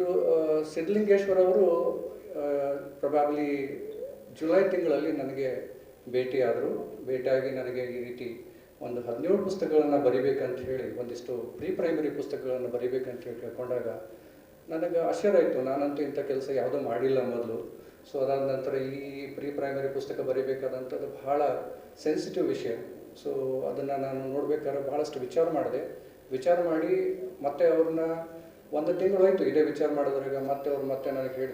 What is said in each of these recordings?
ಇವರು ಸಿದ್ಧಲಿಂಗೇಶ್ವರ ಅವರು probably July ತಿಂಗಳಲ್ಲಿ ನನಗೆ ಭೇಟಿಯಾಗಿ ನನಗೆ ಈ ರೀತಿ ಒಂದು 17 ಪುಸ್ತಕಗಳನ್ನು ಬರಿಬೇಕಂತ ಹೇಳಿ ಒಂದಿಷ್ಟು ಪ್ರೀ ಪ್ರೈಮರಿ ಪುಸ್ತಕಗಳನ್ನು ಬರಿಬೇಕಂತ ಹೇಳಿ ಕೇಳ್ಕೊಂಡಾಗ ನನಗೆ ಆಶ್ಚರ್ಯ ಆಯಿತು. ನಾನಂತೂ ಇಂಥ ಕೆಲಸ ಯಾವುದೂ ಮಾಡಿಲ್ಲ ಮೊದಲು. ಸೊ ಅದಾದ ನಂತರ ಈ ಪ್ರೀ ಪ್ರೈಮರಿ ಪುಸ್ತಕ ಬರಿಬೇಕಾದಂಥದ್ದು ಬಹಳ ಸೆನ್ಸಿಟಿವ್ ವಿಷಯ. ಸೊ ಅದನ್ನು ನಾನು ನೋಡ್ಬೇಕಾದ್ರೆ ಬಹಳಷ್ಟು ವಿಚಾರ ಮಾಡಿ ಮತ್ತೆ ಅವ್ರನ್ನ 1 ತಿಂಗಳು ಆಯಿತು ಇದೇ ವಿಚಾರ ಮಾಡೋದ್ರಾಗ. ಮತ್ತೆ ನನಗೆ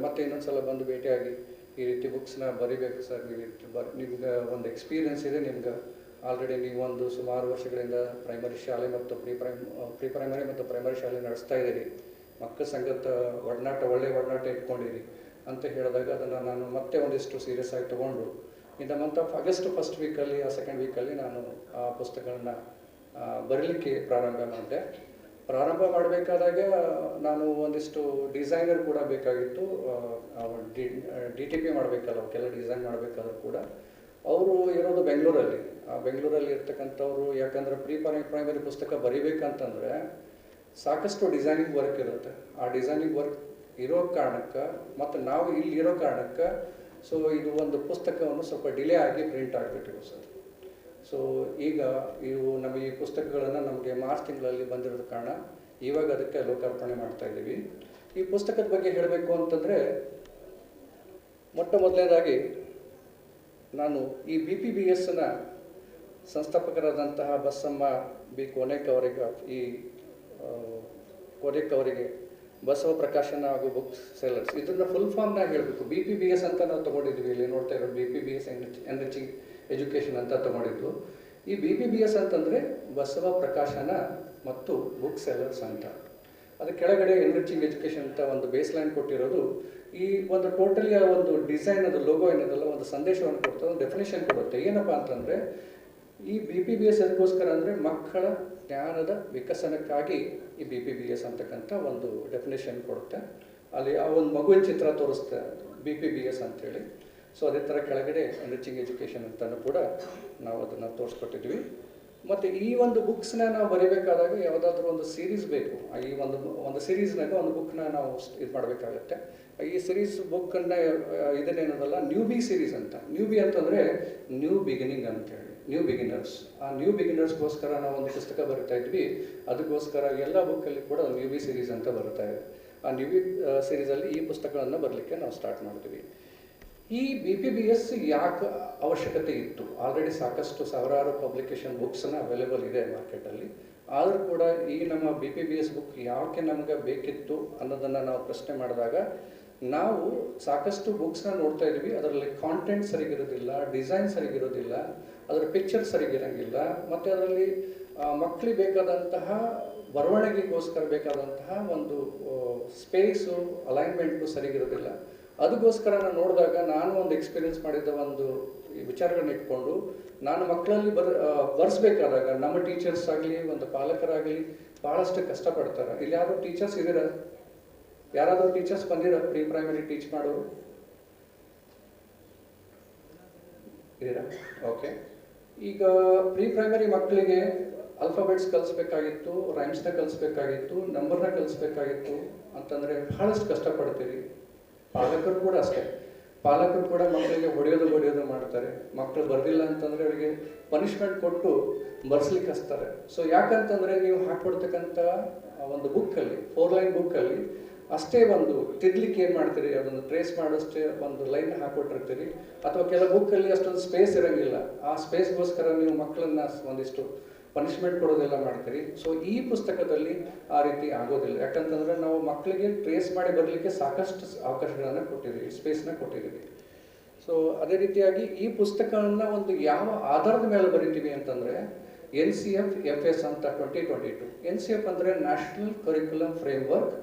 ಮತ್ತೆ ಇನ್ನೊಂದು ಸಲ ಬಂದು ಭೇಟಿಯಾಗಿ ಈ ರೀತಿ ಬುಕ್ಸ್ನ ಬರಿಬೇಕು ಸರ್, ಈ ರೀತಿ ನಿಮ್ಗೆ ಒಂದು ಎಕ್ಸ್ಪೀರಿಯನ್ಸ್ ಇದೆ, ನಿಮ್ಗೆ ಆಲ್ರೆಡಿ ನೀವೊಂದು ಸುಮಾರು ವರ್ಷಗಳಿಂದ ಪ್ರೈಮರಿ ಶಾಲೆ ಮತ್ತು ಪ್ರೀ ಪ್ರೈಮರಿ ಮತ್ತು ಪ್ರೈಮರಿ ಶಾಲೆ ನಡೆಸ್ತಾ ಇದ್ದೀರಿ, ಮಕ್ಕಳ ಸಂಗತ ಒಳ್ಳೆಯ ಒಡನಾಟ ಇಟ್ಕೊಂಡಿರಿ ಅಂತ ಹೇಳಿದಾಗ ಅದನ್ನು ನಾನು ಮತ್ತೆ ಒಂದಿಷ್ಟು ಸೀರಿಯಸ್ ಆಗಿ ತೊಗೊಂಡು in the month of August first ವೀಕಲ್ಲಿ ಸೆಕೆಂಡ್ ವೀಕಲ್ಲಿ ನಾನು ಆ ಪುಸ್ತಕಗಳನ್ನ ಬರೀಲಿಕ್ಕೆ ಪ್ರಾರಂಭ ಮಾಡಬೇಕಾದಾಗ ನಾನು ಒಂದಿಷ್ಟು ಡಿಸೈನರ್ ಕೂಡ ಬೇಕಾಗಿತ್ತು. DTP ಮಾಡಬೇಕಲ್ಲ, ಅವಕ್ಕೆಲ್ಲ ಡಿಸೈನ್ ಮಾಡಬೇಕಾದ್ರೂ ಕೂಡ ಅವರು ಇರೋದು ಬೆಂಗಳೂರಲ್ಲಿ ಇರ್ತಕ್ಕಂಥವ್ರು. ಯಾಕಂದರೆ ಪ್ರೀ ಪ್ರೈಮರಿ ಪುಸ್ತಕ ಬರಿಬೇಕಂತಂದರೆ ಸಾಕಷ್ಟು ಡಿಸೈನಿಂಗ್ ವರ್ಕ್ ಇರುತ್ತೆ. ಆ ಡಿಸೈನಿಂಗ್ ವರ್ಕ್ ಇರೋ ಕಾರಣಕ್ಕೆ ಮತ್ತು ನಾವು ಇಲ್ಲಿ ಇರೋ ಕಾರಣಕ್ಕೆ ಸೊ ಇದು ಒಂದು ಪುಸ್ತಕವನ್ನು ಸ್ವಲ್ಪ ಡಿಲೇ ಆಗಿ ಪ್ರಿಂಟ್ ಆಗಿಬಿಟ್ಟಿವೆ ಸರ್. ಸೊ ಈಗ ನಮಗೆ ಈ ಪುಸ್ತಕಗಳನ್ನು ನಮಗೆ ಮಾರ್ಚ್ ತಿಂಗಳಲ್ಲಿ ಬಂದಿರೋದ ಕಾರಣ ಇವಾಗ ಅದಕ್ಕೆ ಲೋಕಾರ್ಪಣೆ ಮಾಡ್ತಾ ಇದ್ದೀವಿ. ಈ ಪುಸ್ತಕದ ಬಗ್ಗೆ ಹೇಳಬೇಕು ಅಂತಂದರೆ ಮೊದಲನೇದಾಗಿ ನಾನು ಈ BPBSನ ಸಂಸ್ಥಾಪಕರಾದಂತಹ ಬಸಮ್ಮ ಬಿ ಕೋನೇಕ್ ಅವರಿಗೆ ಬಸವ ಪ್ರಕಾಶನ ಹಾಗೂ ಬುಕ್ ಸೆಲ್ಲರ್ಸ್ ಇದನ್ನ ಫುಲ್ ಫಾರ್ಮ್ನಾಗ ಹೇಳಬೇಕು. BPBS ಅಂತ ನಾವು ತೊಗೊಂಡಿದ್ವಿ, ಇಲ್ಲಿ ನೋಡ್ತಾ ಇರೋದು BPBS ಎನ್ರಿಚಿಂಗ್ ಎಜುಕೇಷನ್ ಅಂತ ತೊಗೊಂಡಿದ್ವು. ಈ BPBS ಅಂತಂದರೆ ಬಸವ ಪ್ರಕಾಶನ ಮತ್ತು ಬುಕ್ ಸೆಲ್ಲರ್ಸ್ ಅಂತ. ಅದು ಕೆಳಗಡೆ ಎನ್ರಿಚಿಂಗ್ ಎಜುಕೇಷನ್ ಅಂತ ಒಂದು ಬೇಸ್ ಲೈನ್ ಕೊಟ್ಟಿರೋದು. ಈ ಒಂದು ಟೋಟಲಿ ಆ ಒಂದು ಡಿಸೈನ್ ಅದು ಲೋಗೋ ಏನದಲ್ಲ ಒಂದು ಸಂದೇಶವನ್ನು ಕೊಡ್ತದೆ, ಒಂದು ಡೆಫಿನೇಷನ್ ಕೊಡುತ್ತೆ. ಏನಪ್ಪ ಅಂತಂದರೆ ಈ BPBS ಅದಕ್ಕೋಸ್ಕರ ಅಂದರೆ ಮಕ್ಕಳ ಜ್ಞಾನದ ವಿಕಸನಕ್ಕಾಗಿ ಈ BPBS ಅಂತಕ್ಕಂಥ ಒಂದು ಡೆಫಿನೇಷನ್ ಕೊಡುತ್ತೆ. ಅಲ್ಲಿ ಆ ಒಂದು ಮಗುವಿನ ಚಿತ್ರ ತೋರಿಸುತ್ತೆ BPBS ಅಂತೇಳಿ. ಸೊ ಅದೇ ಥರ ಕೆಳಗಡೆ ಎನ್ರಿಚಿಂಗ್ ಎಜುಕೇಷನ್ ಅಂತಲೂ ಕೂಡ ನಾವು ಅದನ್ನು ತೋರಿಸ್ಕೊಟ್ಟಿದ್ವಿ. ಮತ್ತು ಈ ಒಂದು ಬುಕ್ಸ್ನ ನಾವು ಬರೀಬೇಕಾದಾಗ ಯಾವುದಾದ್ರೂ ಒಂದು ಸೀರೀಸ್ ಬೇಕು. ಈ ಒಂದು ಸೀರೀಸ್ನಾಗ ಒಂದು ಬುಕ್ನ ನಾವು ಇದು ಮಾಡಬೇಕಾಗತ್ತೆ. ಈ ಸೀರೀಸ್ ಬುಕ್ಕನ್ನು ಇದನ್ನೇನದಲ್ಲ ನ್ಯೂಬಿ ಸೀರೀಸ್ ಅಂತ. ನ್ಯೂಬಿ ಅಂತಂದರೆ ನ್ಯೂ ಬಿಗಿನಿಂಗ್ ಅಂತೇಳಿ, ನ್ಯೂ ಬಿಗಿನರ್ಸ್. ಆ ನ್ಯೂ ಬಿಗಿನರ್ಸ್ಗೋಸ್ಕರ ನಾವು ಒಂದು ಪುಸ್ತಕ ಬರಿತಾ ಇದ್ವಿ. ಅದಕ್ಕೋಸ್ಕರ ಎಲ್ಲ ಬುಕ್ಕಲ್ಲಿ ಕೂಡ ನ್ಯೂಬಿ ಸೀರೀಸ್ ಅಂತ ಬರ್ತಾ ಇದೆ. ಆ ನ್ಯೂಬಿ ಸೀರೀಸಲ್ಲಿ ಈ ಪುಸ್ತಕಗಳನ್ನು ಬರಲಿಕ್ಕೆ ನಾವು ಸ್ಟಾರ್ಟ್ ಮಾಡಿದ್ವಿ. ಈ BPBS ಯಾಕೆ ಅವಶ್ಯಕತೆ ಇತ್ತು? ಆಲ್ರೆಡಿ ಸಾಕಷ್ಟು ಸಾವಿರಾರು ಪಬ್ಲಿಕೇಶನ್ ಬುಕ್ಸ್ನ ಅವೈಲೇಬಲ್ ಇದೆ ಮಾರ್ಕೆಟಲ್ಲಿ. ಆದರೂ ಕೂಡ ಈ ನಮ್ಮ BPBS ಬುಕ್ ಯಾಕೆ ನಮಗೆ ಬೇಕಿತ್ತು ಅನ್ನೋದನ್ನು ನಾವು ಪ್ರಶ್ನೆ ಮಾಡಿದಾಗ ನಾವು ಸಾಕಷ್ಟು ಬುಕ್ಸ್ನ ನೋಡ್ತಾ ಇದ್ವಿ. ಅದರಲ್ಲಿ ಕಾಂಟೆಂಟ್ ಸರಿಗಿರೋದಿಲ್ಲ, ಡಿಸೈನ್ ಸರಿಗಿರೋದಿಲ್ಲ, ಅದರ ಪಿಕ್ಚರ್ ಸರಿಗಿರಂಗಿಲ್ಲ, ಮತ್ತು ಅದರಲ್ಲಿ ಮಕ್ಕಳಿಗೆ ಬೇಕಾದಂತಹ ಬರವಣಿಗೆಗೋಸ್ಕರ ಬೇಕಾದಂತಹ ಒಂದು ಸ್ಪೇಸು ಅಲೈನ್ಮೆಂಟು ಸರಿಗಿರೋದಿಲ್ಲ. ಅದಕ್ಕೋಸ್ಕರ ನಾನು ನೋಡಿದಾಗ ನಾನು ಒಂದು ಎಕ್ಸ್ಪೀರಿಯನ್ಸ್ ಮಾಡಿದ್ದ ಒಂದು ವಿಚಾರಗಳನ್ನ ಇಟ್ಕೊಂಡು ನಾನು ಮಕ್ಕಳಲ್ಲಿ ಬರ್ಸ್ಬೇಕಾದಾಗ ನಮ್ಮ ಟೀಚರ್ಸ್ ಆಗಲಿ ಒಂದು ಪಾಲಕರಾಗಲಿ ಭಾಳಷ್ಟು ಕಷ್ಟಪಡ್ತಾರೆ. ಇಲ್ಲಿ ಯಾರು ಟೀಚರ್ಸ್ ಇದ್ದೀರಾ? ಯಾರಾದರೂ ಟೀಚರ್ಸ್ ಬಂದಿರ ಪ್ರೀ ಪ್ರೈಮರಿ ಟೀಚ್ ಮಾಡೋರು ಇದ್ದೀರಾ? ಓಕೆ. ಈಗ ಪ್ರೀ ಪ್ರೈಮರಿ ಮಕ್ಕಳಿಗೆ ಆಲ್ಫಾಬೆಟ್ಸ್ ಕಲಿಸ್ಬೇಕಾಗಿತ್ತು, ರೈಮ್ಸ್ನ ಕಲಿಸ್ಬೇಕಾಗಿತ್ತು, ನಂಬರ್ನ ಕಲಿಸ್ಬೇಕಾಗಿತ್ತು ಅಂತಂದರೆ ಬಹಳಷ್ಟು ಕಷ್ಟಪಡ್ತೀವಿ. ಪಾಲಕರು ಕೂಡ ಅಷ್ಟೇ. ಪಾಲಕರು ಕೂಡ ಮಕ್ಕಳಿಗೆ ಹೊಡೆಯೋದು ಮಾಡ್ತಾರೆ. ಮಕ್ಕಳು ಬರಲಿಲ್ಲ ಅಂತಂದರೆ ಅವರಿಗೆ ಪನಿಷ್ಮೆಂಟ್ ಕೊಟ್ಟು ಬರ್ಸ್ಲಿಕ್ಕೆ ಹಚ್ತಾರೆ. ಸೊ ಯಾಕಂತಂದರೆ ನೀವು ಹಾಕ್ಕೊಡ್ತಕ್ಕಂಥ ಒಂದು ಬುಕ್ಕಲ್ಲಿ 4 ಲೈನ್ ಬುಕ್ಕಲ್ಲಿ ಅಷ್ಟೇ ಒಂದು ತಿದ್ಲಿಕ್ಕೆ ಏನು ಮಾಡ್ತೀರಿ, ಅದನ್ನು ಟ್ರೇಸ್ ಮಾಡೋಷ್ಟೇ ಒಂದು ಲೈನ್ ಹಾಕ್ಕೊಟ್ಟಿರ್ತೀರಿ. ಅಥವಾ ಕೆಲವು ಬುಕ್ಕಲ್ಲಿ ಅಷ್ಟೊಂದು ಸ್ಪೇಸ್ ಇರೋಂಗಿಲ್ಲ. ಆ ಸ್ಪೇಸ್ಗೋಸ್ಕರ ನೀವು ಮಕ್ಕಳನ್ನ ಒಂದಿಷ್ಟು ಪನಿಷ್ಮೆಂಟ್ ಕೊಡೋದೆಲ್ಲ ಮಾಡ್ತೀರಿ. ಸೊ ಈ ಪುಸ್ತಕದಲ್ಲಿ ಆ ರೀತಿ ಆಗೋದಿಲ್ಲ. ಯಾಕಂತಂದರೆ ನಾವು ಮಕ್ಕಳಿಗೆ ಟ್ರೇಸ್ ಮಾಡಿ ಬರಲಿಕ್ಕೆ ಸಾಕಷ್ಟು ಅವಕಾಶಗಳನ್ನು ಕೊಟ್ಟಿದ್ದೀವಿ, ಸ್ಪೇಸ್ನ ಕೊಟ್ಟಿದ್ದೀವಿ. ಸೊ ಅದೇ ರೀತಿಯಾಗಿ ಈ ಪುಸ್ತಕವನ್ನು ಒಂದು ಯಾವ ಆಧಾರದ ಮೇಲೆ ಬರಿತೀವಿ ಅಂತಂದರೆ NCF FS ಅಂತ 2022. NCF ಅಂದರೆ national curriculum framework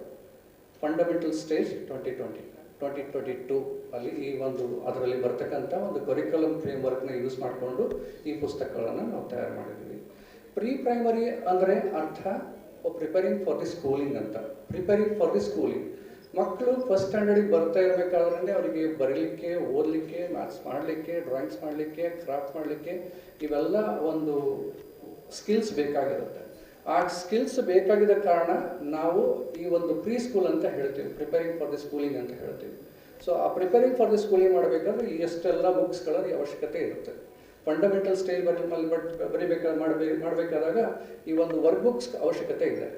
fundamental stage 2022 ಅಲ್ಲಿ ಈ ಒಂದು ಅದರಲ್ಲಿ ಬರ್ತಕ್ಕಂಥ ಒಂದು ಕರಿಕ್ಯುಲಮ್ ಫ್ರೇಮ್ವರ್ಕ್ನ ಯೂಸ್ ಮಾಡಿಕೊಂಡು ಈ ಪುಸ್ತಕಗಳನ್ನು ನಾವು ತಯಾರು ಮಾಡಿದ್ವಿ. ಪ್ರೀ ಪ್ರೈಮರಿ ಅಂದರೆ ಅರ್ಥ ಪ್ರಿಪೇರಿಂಗ್ ಫಾರ್ ದಿ ಸ್ಕೂಲಿಂಗ್ ಅಂತ. ಪ್ರಿಪೇರಿಂಗ್ ಫಾರ್ ದಿ ಸ್ಕೂಲಿಂಗ್ ಮಕ್ಕಳು ಫಸ್ಟ್ ಸ್ಟ್ಯಾಂಡರ್ಡಿಗೆ ಬರ್ತಾ ಇರಬೇಕಾದ್ರೆ ಅವರಿಗೆ ಬರೀಲಿಕ್ಕೆ, ಓದಲಿಕ್ಕೆ, ಮ್ಯಾಥ್ಸ್ ಮಾಡಲಿಕ್ಕೆ, ಡ್ರಾಯಿಂಗ್ಸ್ ಮಾಡಲಿಕ್ಕೆ, ಕ್ರಾಫ್ಟ್ ಮಾಡಲಿಕ್ಕೆ ಇವೆಲ್ಲ ಒಂದು ಸ್ಕಿಲ್ಸ್ ಬೇಕಾಗಿರುತ್ತೆ. ಆ ಸ್ಕಿಲ್ಸ್ ಬೇಕಾಗಿದ್ದ ಕಾರಣ ನಾವು ಈ ಒಂದು ಪ್ರೀ ಸ್ಕೂಲ್ ಅಂತ ಹೇಳ್ತೀವಿ, ಪ್ರಿಪೇರಿಂಗ್ ಫಾರ್ ದಿ ಸ್ಕೂಲಿಂಗ್ ಅಂತ ಹೇಳ್ತೀವಿ. ಸೊ ಆ ಪ್ರಿಪೇರಿಂಗ್ ಫಾರ್ ದಿ ಸ್ಕೂಲಿಂಗ್ ಮಾಡಬೇಕಾದ್ರೆ ಎಷ್ಟೆಲ್ಲ ಬುಕ್ಸ್ಗಳ ಅವಶ್ಯಕತೆ ಇರುತ್ತೆ. ಫಂಡಮೆಂಟಲ್ ಸ್ಟೇಜ್ ಮಾಡಬೇಕಾದಾಗ ಈ ಒಂದು ವರ್ಕ್ ಬುಕ್ಸ್ ಅವಶ್ಯಕತೆ ಇದೆ.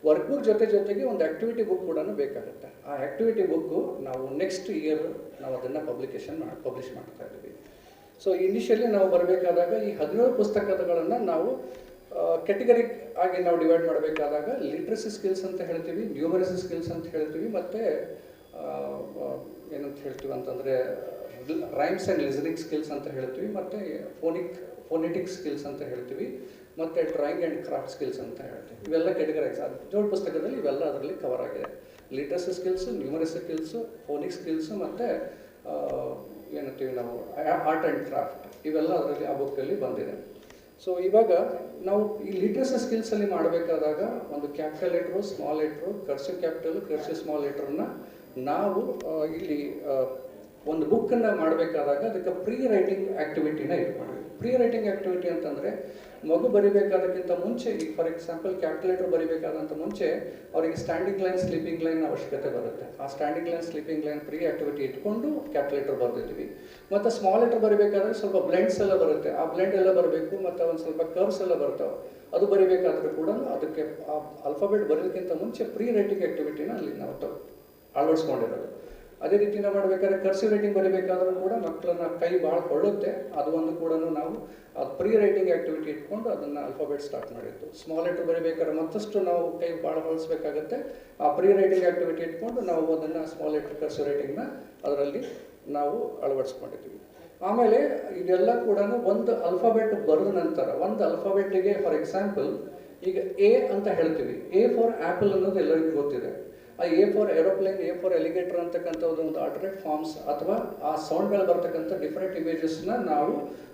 ವರ್ಕ್ ಬುಕ್ ಜೊತೆಗೆ ಒಂದು ಆ್ಯಕ್ಟಿವಿಟಿ ಬುಕ್ ಕೂಡ ಬೇಕಾಗುತ್ತೆ. ಆ ಆ್ಯಕ್ಟಿವಿಟಿ ಬುಕ್ಕು ನಾವು ನೆಕ್ಸ್ಟ್ ಇಯರ್ ನಾವು ಅದನ್ನು ಪಬ್ಲಿಷ್ ಮಾಡ್ತಾ ಇದ್ದೀವಿ. ಸೊ ಇನಿಷಿಯಲಿ ನಾವು ಬರಬೇಕಾದಾಗ ಈ 17 ಪುಸ್ತಕಗಳನ್ನು ನಾವು ಕೆಟಗರಿ ಆಗಿ ನಾವು ಡಿವೈಡ್ ಮಾಡಬೇಕಾದಾಗ ಲಿಟ್ರಸಿ ಸ್ಕಿಲ್ಸ್ ಅಂತ ಹೇಳ್ತೀವಿ, ನ್ಯೂಮರಸಿ ಸ್ಕಿಲ್ಸ್ ಅಂತ ಹೇಳ್ತೀವಿ, ಮತ್ತು ಏನಂತ ಹೇಳ್ತೀವಿ ಅಂತಂದರೆ ರೈಮ್ಸ್ ಆ್ಯಂಡ್ ಲಿಸನಿಂಗ್ ಸ್ಕಿಲ್ಸ್ ಅಂತ ಹೇಳ್ತೀವಿ, ಮತ್ತು ಫೋನೆಟಿಕ್ ಸ್ಕಿಲ್ಸ್ ಅಂತ ಹೇಳ್ತೀವಿ, ಮತ್ತು ಡ್ರಾಯಿಂಗ್ ಆ್ಯಂಡ್ ಕ್ರಾಫ್ಟ್ ಸ್ಕಿಲ್ಸ್ ಅಂತ ಹೇಳ್ತೀವಿ. ಇವೆಲ್ಲ ಕೆಟಗರೈಸ್ 17 ಪುಸ್ತಕದಲ್ಲಿ ಇವೆಲ್ಲ ಅದರಲ್ಲಿ ಕವರ್ ಆಗಿದೆ. Literacy skills, numeracy skills, phonic skills, ಮತ್ತು ಏನಂತೀವಿ ನಾವು ಆರ್ಟ್ ಆ್ಯಂಡ್ ಕ್ರಾಫ್ಟ್, ಇವೆಲ್ಲ ಅದರಲ್ಲಿ ಆ ಬುಕ್ಕಲ್ಲಿ ಬಂದಿದೆ. ಸೊ ಇವಾಗ ನಾವು ಈ ಲಿಟ್ರಸಿ ಸ್ಕಿಲ್ಸಲ್ಲಿ ಮಾಡಬೇಕಾದಾಗ ಒಂದು capital letter, small letter, cursive capital, cursive small ಲೆಟ್ರನ್ನ ನಾವು ಇಲ್ಲಿ ಒಂದು ಬುಕ್ಕನ್ನು ಮಾಡಬೇಕಾದಾಗ ಅದಕ್ಕೆ ಪ್ರೀ ರೈಟಿಂಗ್ ಆ್ಯಕ್ಟಿವಿಟಿನ ಇದು ಮಾಡಬೇಕು. ಪ್ರೀ ರೈಟಿಂಗ್ ಆ್ಯಕ್ಟಿವಿಟಿ ಅಂತಂದರೆ ಮಗು ಬರಿಬೇಕಾದಕ್ಕಿಂತ ಮುಂಚೆ, ಈಗ ಫಾರ್ ಎಕ್ಸಾಂಪಲ್ ಕ್ಯಾಪಿಟಲ್ ಲೆಟರ್ ಬರಿಬೇಕಾದಂಥ ಮುಂಚೆ ಅವರಿಗೆ ಸ್ಟ್ಯಾಂಡಿಂಗ್ ಲೈನ್, ಸ್ಲೀಪಿಂಗ್ ಲೈನ್ ಅವಶ್ಯಕತೆ ಬರುತ್ತೆ. ಆ standing line, sleeping line pre activity ಇಟ್ಕೊಂಡು ಕ್ಯಾಪಿಟಲ್ ಲೆಟರ್ ಬರೆದಿದ್ವಿ. ಮತ್ತು ಸ್ಮಾಲ್ ಲೆಟರ್ ಬರಿಬೇಕಾದ್ರೆ ಸ್ವಲ್ಪ ಬ್ಲೆಂಡ್ಸ್ ಎಲ್ಲ ಬರುತ್ತೆ, ಆ ಬ್ಲೆಂಡ್ ಎಲ್ಲ ಬರಬೇಕು, ಮತ್ತು ಒಂದು ಸ್ವಲ್ಪ ಕರ್ವ್ಸ್ ಎಲ್ಲ ಬರ್ತಾವೆ. ಅದು ಬರಿಬೇಕಾದ್ರೂ ಕೂಡ ಅದಕ್ಕೆ ಆ ಆಲ್ಫಾಬೆಟ್ ಬರೋದಕ್ಕಿಂತ ಮುಂಚೆ ಪ್ರೀ ರೈಟಿಂಗ್ ಆ್ಯಕ್ಟಿವಿಟಿನ ಅಲ್ಲಿ ನಾವು ಅಳವಡಿಸ್ಕೊಂಡಿರೋದು. ಅದೇ ರೀತಿ ನಾವು ಮಾಡಬೇಕಾದ್ರೆ ಕರ್ಸಿವ್ ರೈಟಿಂಗ್ ಬರಿಬೇಕಾದ್ರೂ ಕೂಡ ಮಕ್ಕಳನ್ನ ಕೈ ಭಾಳ ಕೊಳ್ಳುತ್ತೆ, ಅದು ಒಂದು ಕೂಡ ನಾವು ಅದು ಪ್ರೀ ರೈಟಿಂಗ್ ಆ್ಯಕ್ಟಿವಿಟಿ ಇಟ್ಕೊಂಡು ಅದನ್ನು ಆಲ್ಫಾಬೆಟ್ ಸ್ಟಾರ್ಟ್ ಮಾಡಿದ್ದು. ಸ್ಮಾಲ್ ಲೆಟರ್ ಬರಿಬೇಕಾದ್ರೆ ಮತ್ತಷ್ಟು ನಾವು ಕೈ ಭಾಳ ಬಳಸಬೇಕಾಗತ್ತೆ, ಆ ಪ್ರೀ ರೈಟಿಂಗ್ ಆ್ಯಕ್ಟಿವಿಟಿ ಇಟ್ಕೊಂಡು ನಾವು ಅದನ್ನು ಸ್ಮಾಲ್ ಲೆಟರ್ ಕರ್ಸಿವ್ ರೈಟಿಂಗ್ನ ಅದರಲ್ಲಿ ನಾವು ಅಳವಡಿಸ್ಕೊಂಡಿದ್ದೀವಿ. ಆಮೇಲೆ ಇದೆಲ್ಲ ಕೂಡ ಒಂದು ಆಲ್ಫಾಬೆಟ್ ಬರೆದ ನಂತರ ಒಂದು ಆಲ್ಫಾಬೆಟ್ಟಿಗೆ ಫಾರ್ ಎಕ್ಸಾಂಪಲ್ ಈಗ ಎ ಅಂತ ಹೇಳ್ತೀವಿ, ಎ ಫಾರ್ ಆ್ಯಪಲ್ ಅನ್ನೋದು ಎಲ್ಲರಿಗೂ ಗೊತ್ತಿದೆ. ಆ A for aeroplane, A for alligator ಅಂತಕ್ಕಂಥ ಒಂದು ಆಲ್ಟರ್ನೇಟ್ ಫಾರ್ಮ್ಸ್ ಅಥವಾ ಆ ಸೌಂಡ್ಗಳು ಬರ್ತಕ್ಕಂಥ ಡಿಫ್ರೆಂಟ್ ಇಮೇಜಸ್ನ ನಾವು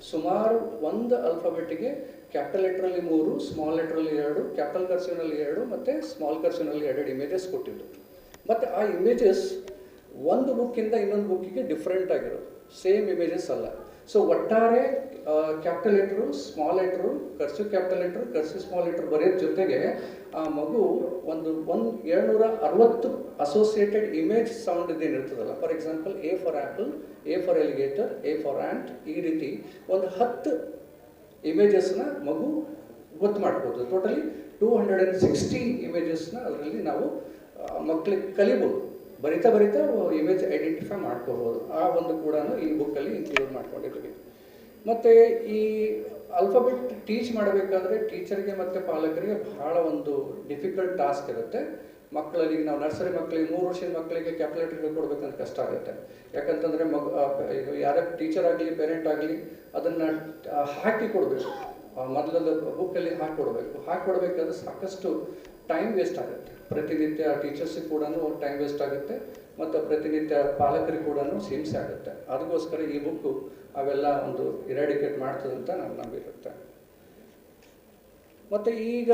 ಸುಮಾರು ಒಂದು ಆಲ್ಫಾಬೆಟ್ಟಿಗೆ ಕ್ಯಾಪಿಟಲ್ ಲೆಟ್ರಲ್ಲಿ 3, ಸ್ಮಾಲ್ ಲೆಟ್ರಲ್ಲಿ 2, ಕ್ಯಾಪಿಟಲ್ ಕರ್ಸಿವ್ನಲ್ಲಿ 2 ಮತ್ತು ಸ್ಮಾಲ್ ಕರ್ಸಿವ್ನಲ್ಲಿ 2 ಇಮೇಜಸ್ ಕೊಟ್ಟಿದ್ದು. ಮತ್ತು ಆ ಇಮೇಜಸ್ ಒಂದು ಬುಕ್ಕಿಂದ ಇನ್ನೊಂದು ಬುಕ್ಕಿಗೆ ಡಿಫ್ರೆಂಟ್ ಆಗಿರೋದು, ಸೇಮ್ ಇಮೇಜಸ್ ಅಲ್ಲ. ಸೊ ಒಟ್ಟಾರೆ capital letter, small letter, cursive capital letter, cursive small letter ಬರೆಯೋದ್ರ ಜೊತೆಗೆ ಆ ಮಗು ಒಂದು 760 ಅಸೋಸಿಯೇಟೆಡ್ ಇಮೇಜ್ ಸೌಂಡ್ ಇದೇನಿರ್ತದಲ್ಲ, for example A for apple, A for alligator, A for ant, ಈ ರೀತಿ ಒಂದು 10 ಇಮೇಜಸ್ನ ಮಗು ಗೊತ್ತು ಮಾಡ್ಬೋದು. ಟೋಟಲಿ 260 ಇಮೇಜಸ್ನ ಅದರಲ್ಲಿ ನಾವು ಮಕ್ಕಳಿಗೆ ಕಲಿಬೋದು. ಬರಿತಾ ಇಮೇಜ್ ಐಡೆಂಟಿಫೈ ಮಾಡ್ಕೋಬೋದು. ಆ ಒಂದು ಕೂಡ ಈ ಬುಕ್ಕಲ್ಲಿ ಇನ್ಕ್ಲೂಡ್ ಮಾಡ್ಕೊಂಡಿದ್ದೀವಿ. ಮತ್ತು ಈ ಆಲ್ಫಾಬೆಟ್ ಟೀಚ್ ಮಾಡಬೇಕಾದ್ರೆ ಟೀಚರ್ಗೆ ಮತ್ತು ಪಾಲಕರಿಗೆ ಬಹಳ ಒಂದು ಡಿಫಿಕಲ್ಟ್ ಟಾಸ್ಕ್ ಇರುತ್ತೆ. ಮಕ್ಕಳಲ್ಲಿ ನಾವು ನರ್ಸರಿ ಮಕ್ಕಳಿಗೆ 3 ವರ್ಷದ ಮಕ್ಕಳಿಗೆ ಕ್ಯಾಪಿಟಲ್ ಲೆಟರ್ ಹೇಳ್ಕೊಡ್ಬೇಕಂತ ಕಷ್ಟ ಆಗುತ್ತೆ. ಯಾಕಂತಂದರೆ ಯಾರ ಟೀಚರ್ ಆಗಲಿ ಪೇರೆಂಟ್ ಆಗಲಿ ಅದನ್ನು ಹಾಕಿ ಕೊಡಬೇಕು, ಮೊದಲಲ್ಲಿ ಬುಕ್ಕಲ್ಲಿ ಹಾಕಿಕೊಡ್ಬೇಕಾದ್ರೆ ಸಾಕಷ್ಟು ಟೈಮ್ ವೇಸ್ಟ್ ಆಗುತ್ತೆ. ಪ್ರತಿನಿತ್ಯ ಟೀಚರ್ಸಿಗೆ ಕೂಡ ಟೈಮ್ ವೇಸ್ಟ್ ಆಗುತ್ತೆ ಮತ್ತು ಪ್ರತಿನಿತ್ಯ ಪಾಲಕರಿಗೆ ಕೂಡ ಹಿಂಸೆ ಆಗುತ್ತೆ. ಅದಕ್ಕೋಸ್ಕರ ಈ ಬುಕ್ಕು ಅವೆಲ್ಲ ಒಂದು ಇರಾಡಿಕೇಟ್ ಮಾಡ್ತದಂತ ನಾವು ನಂಬಿರುತ್ತೆ. ಮತ್ತು ಈಗ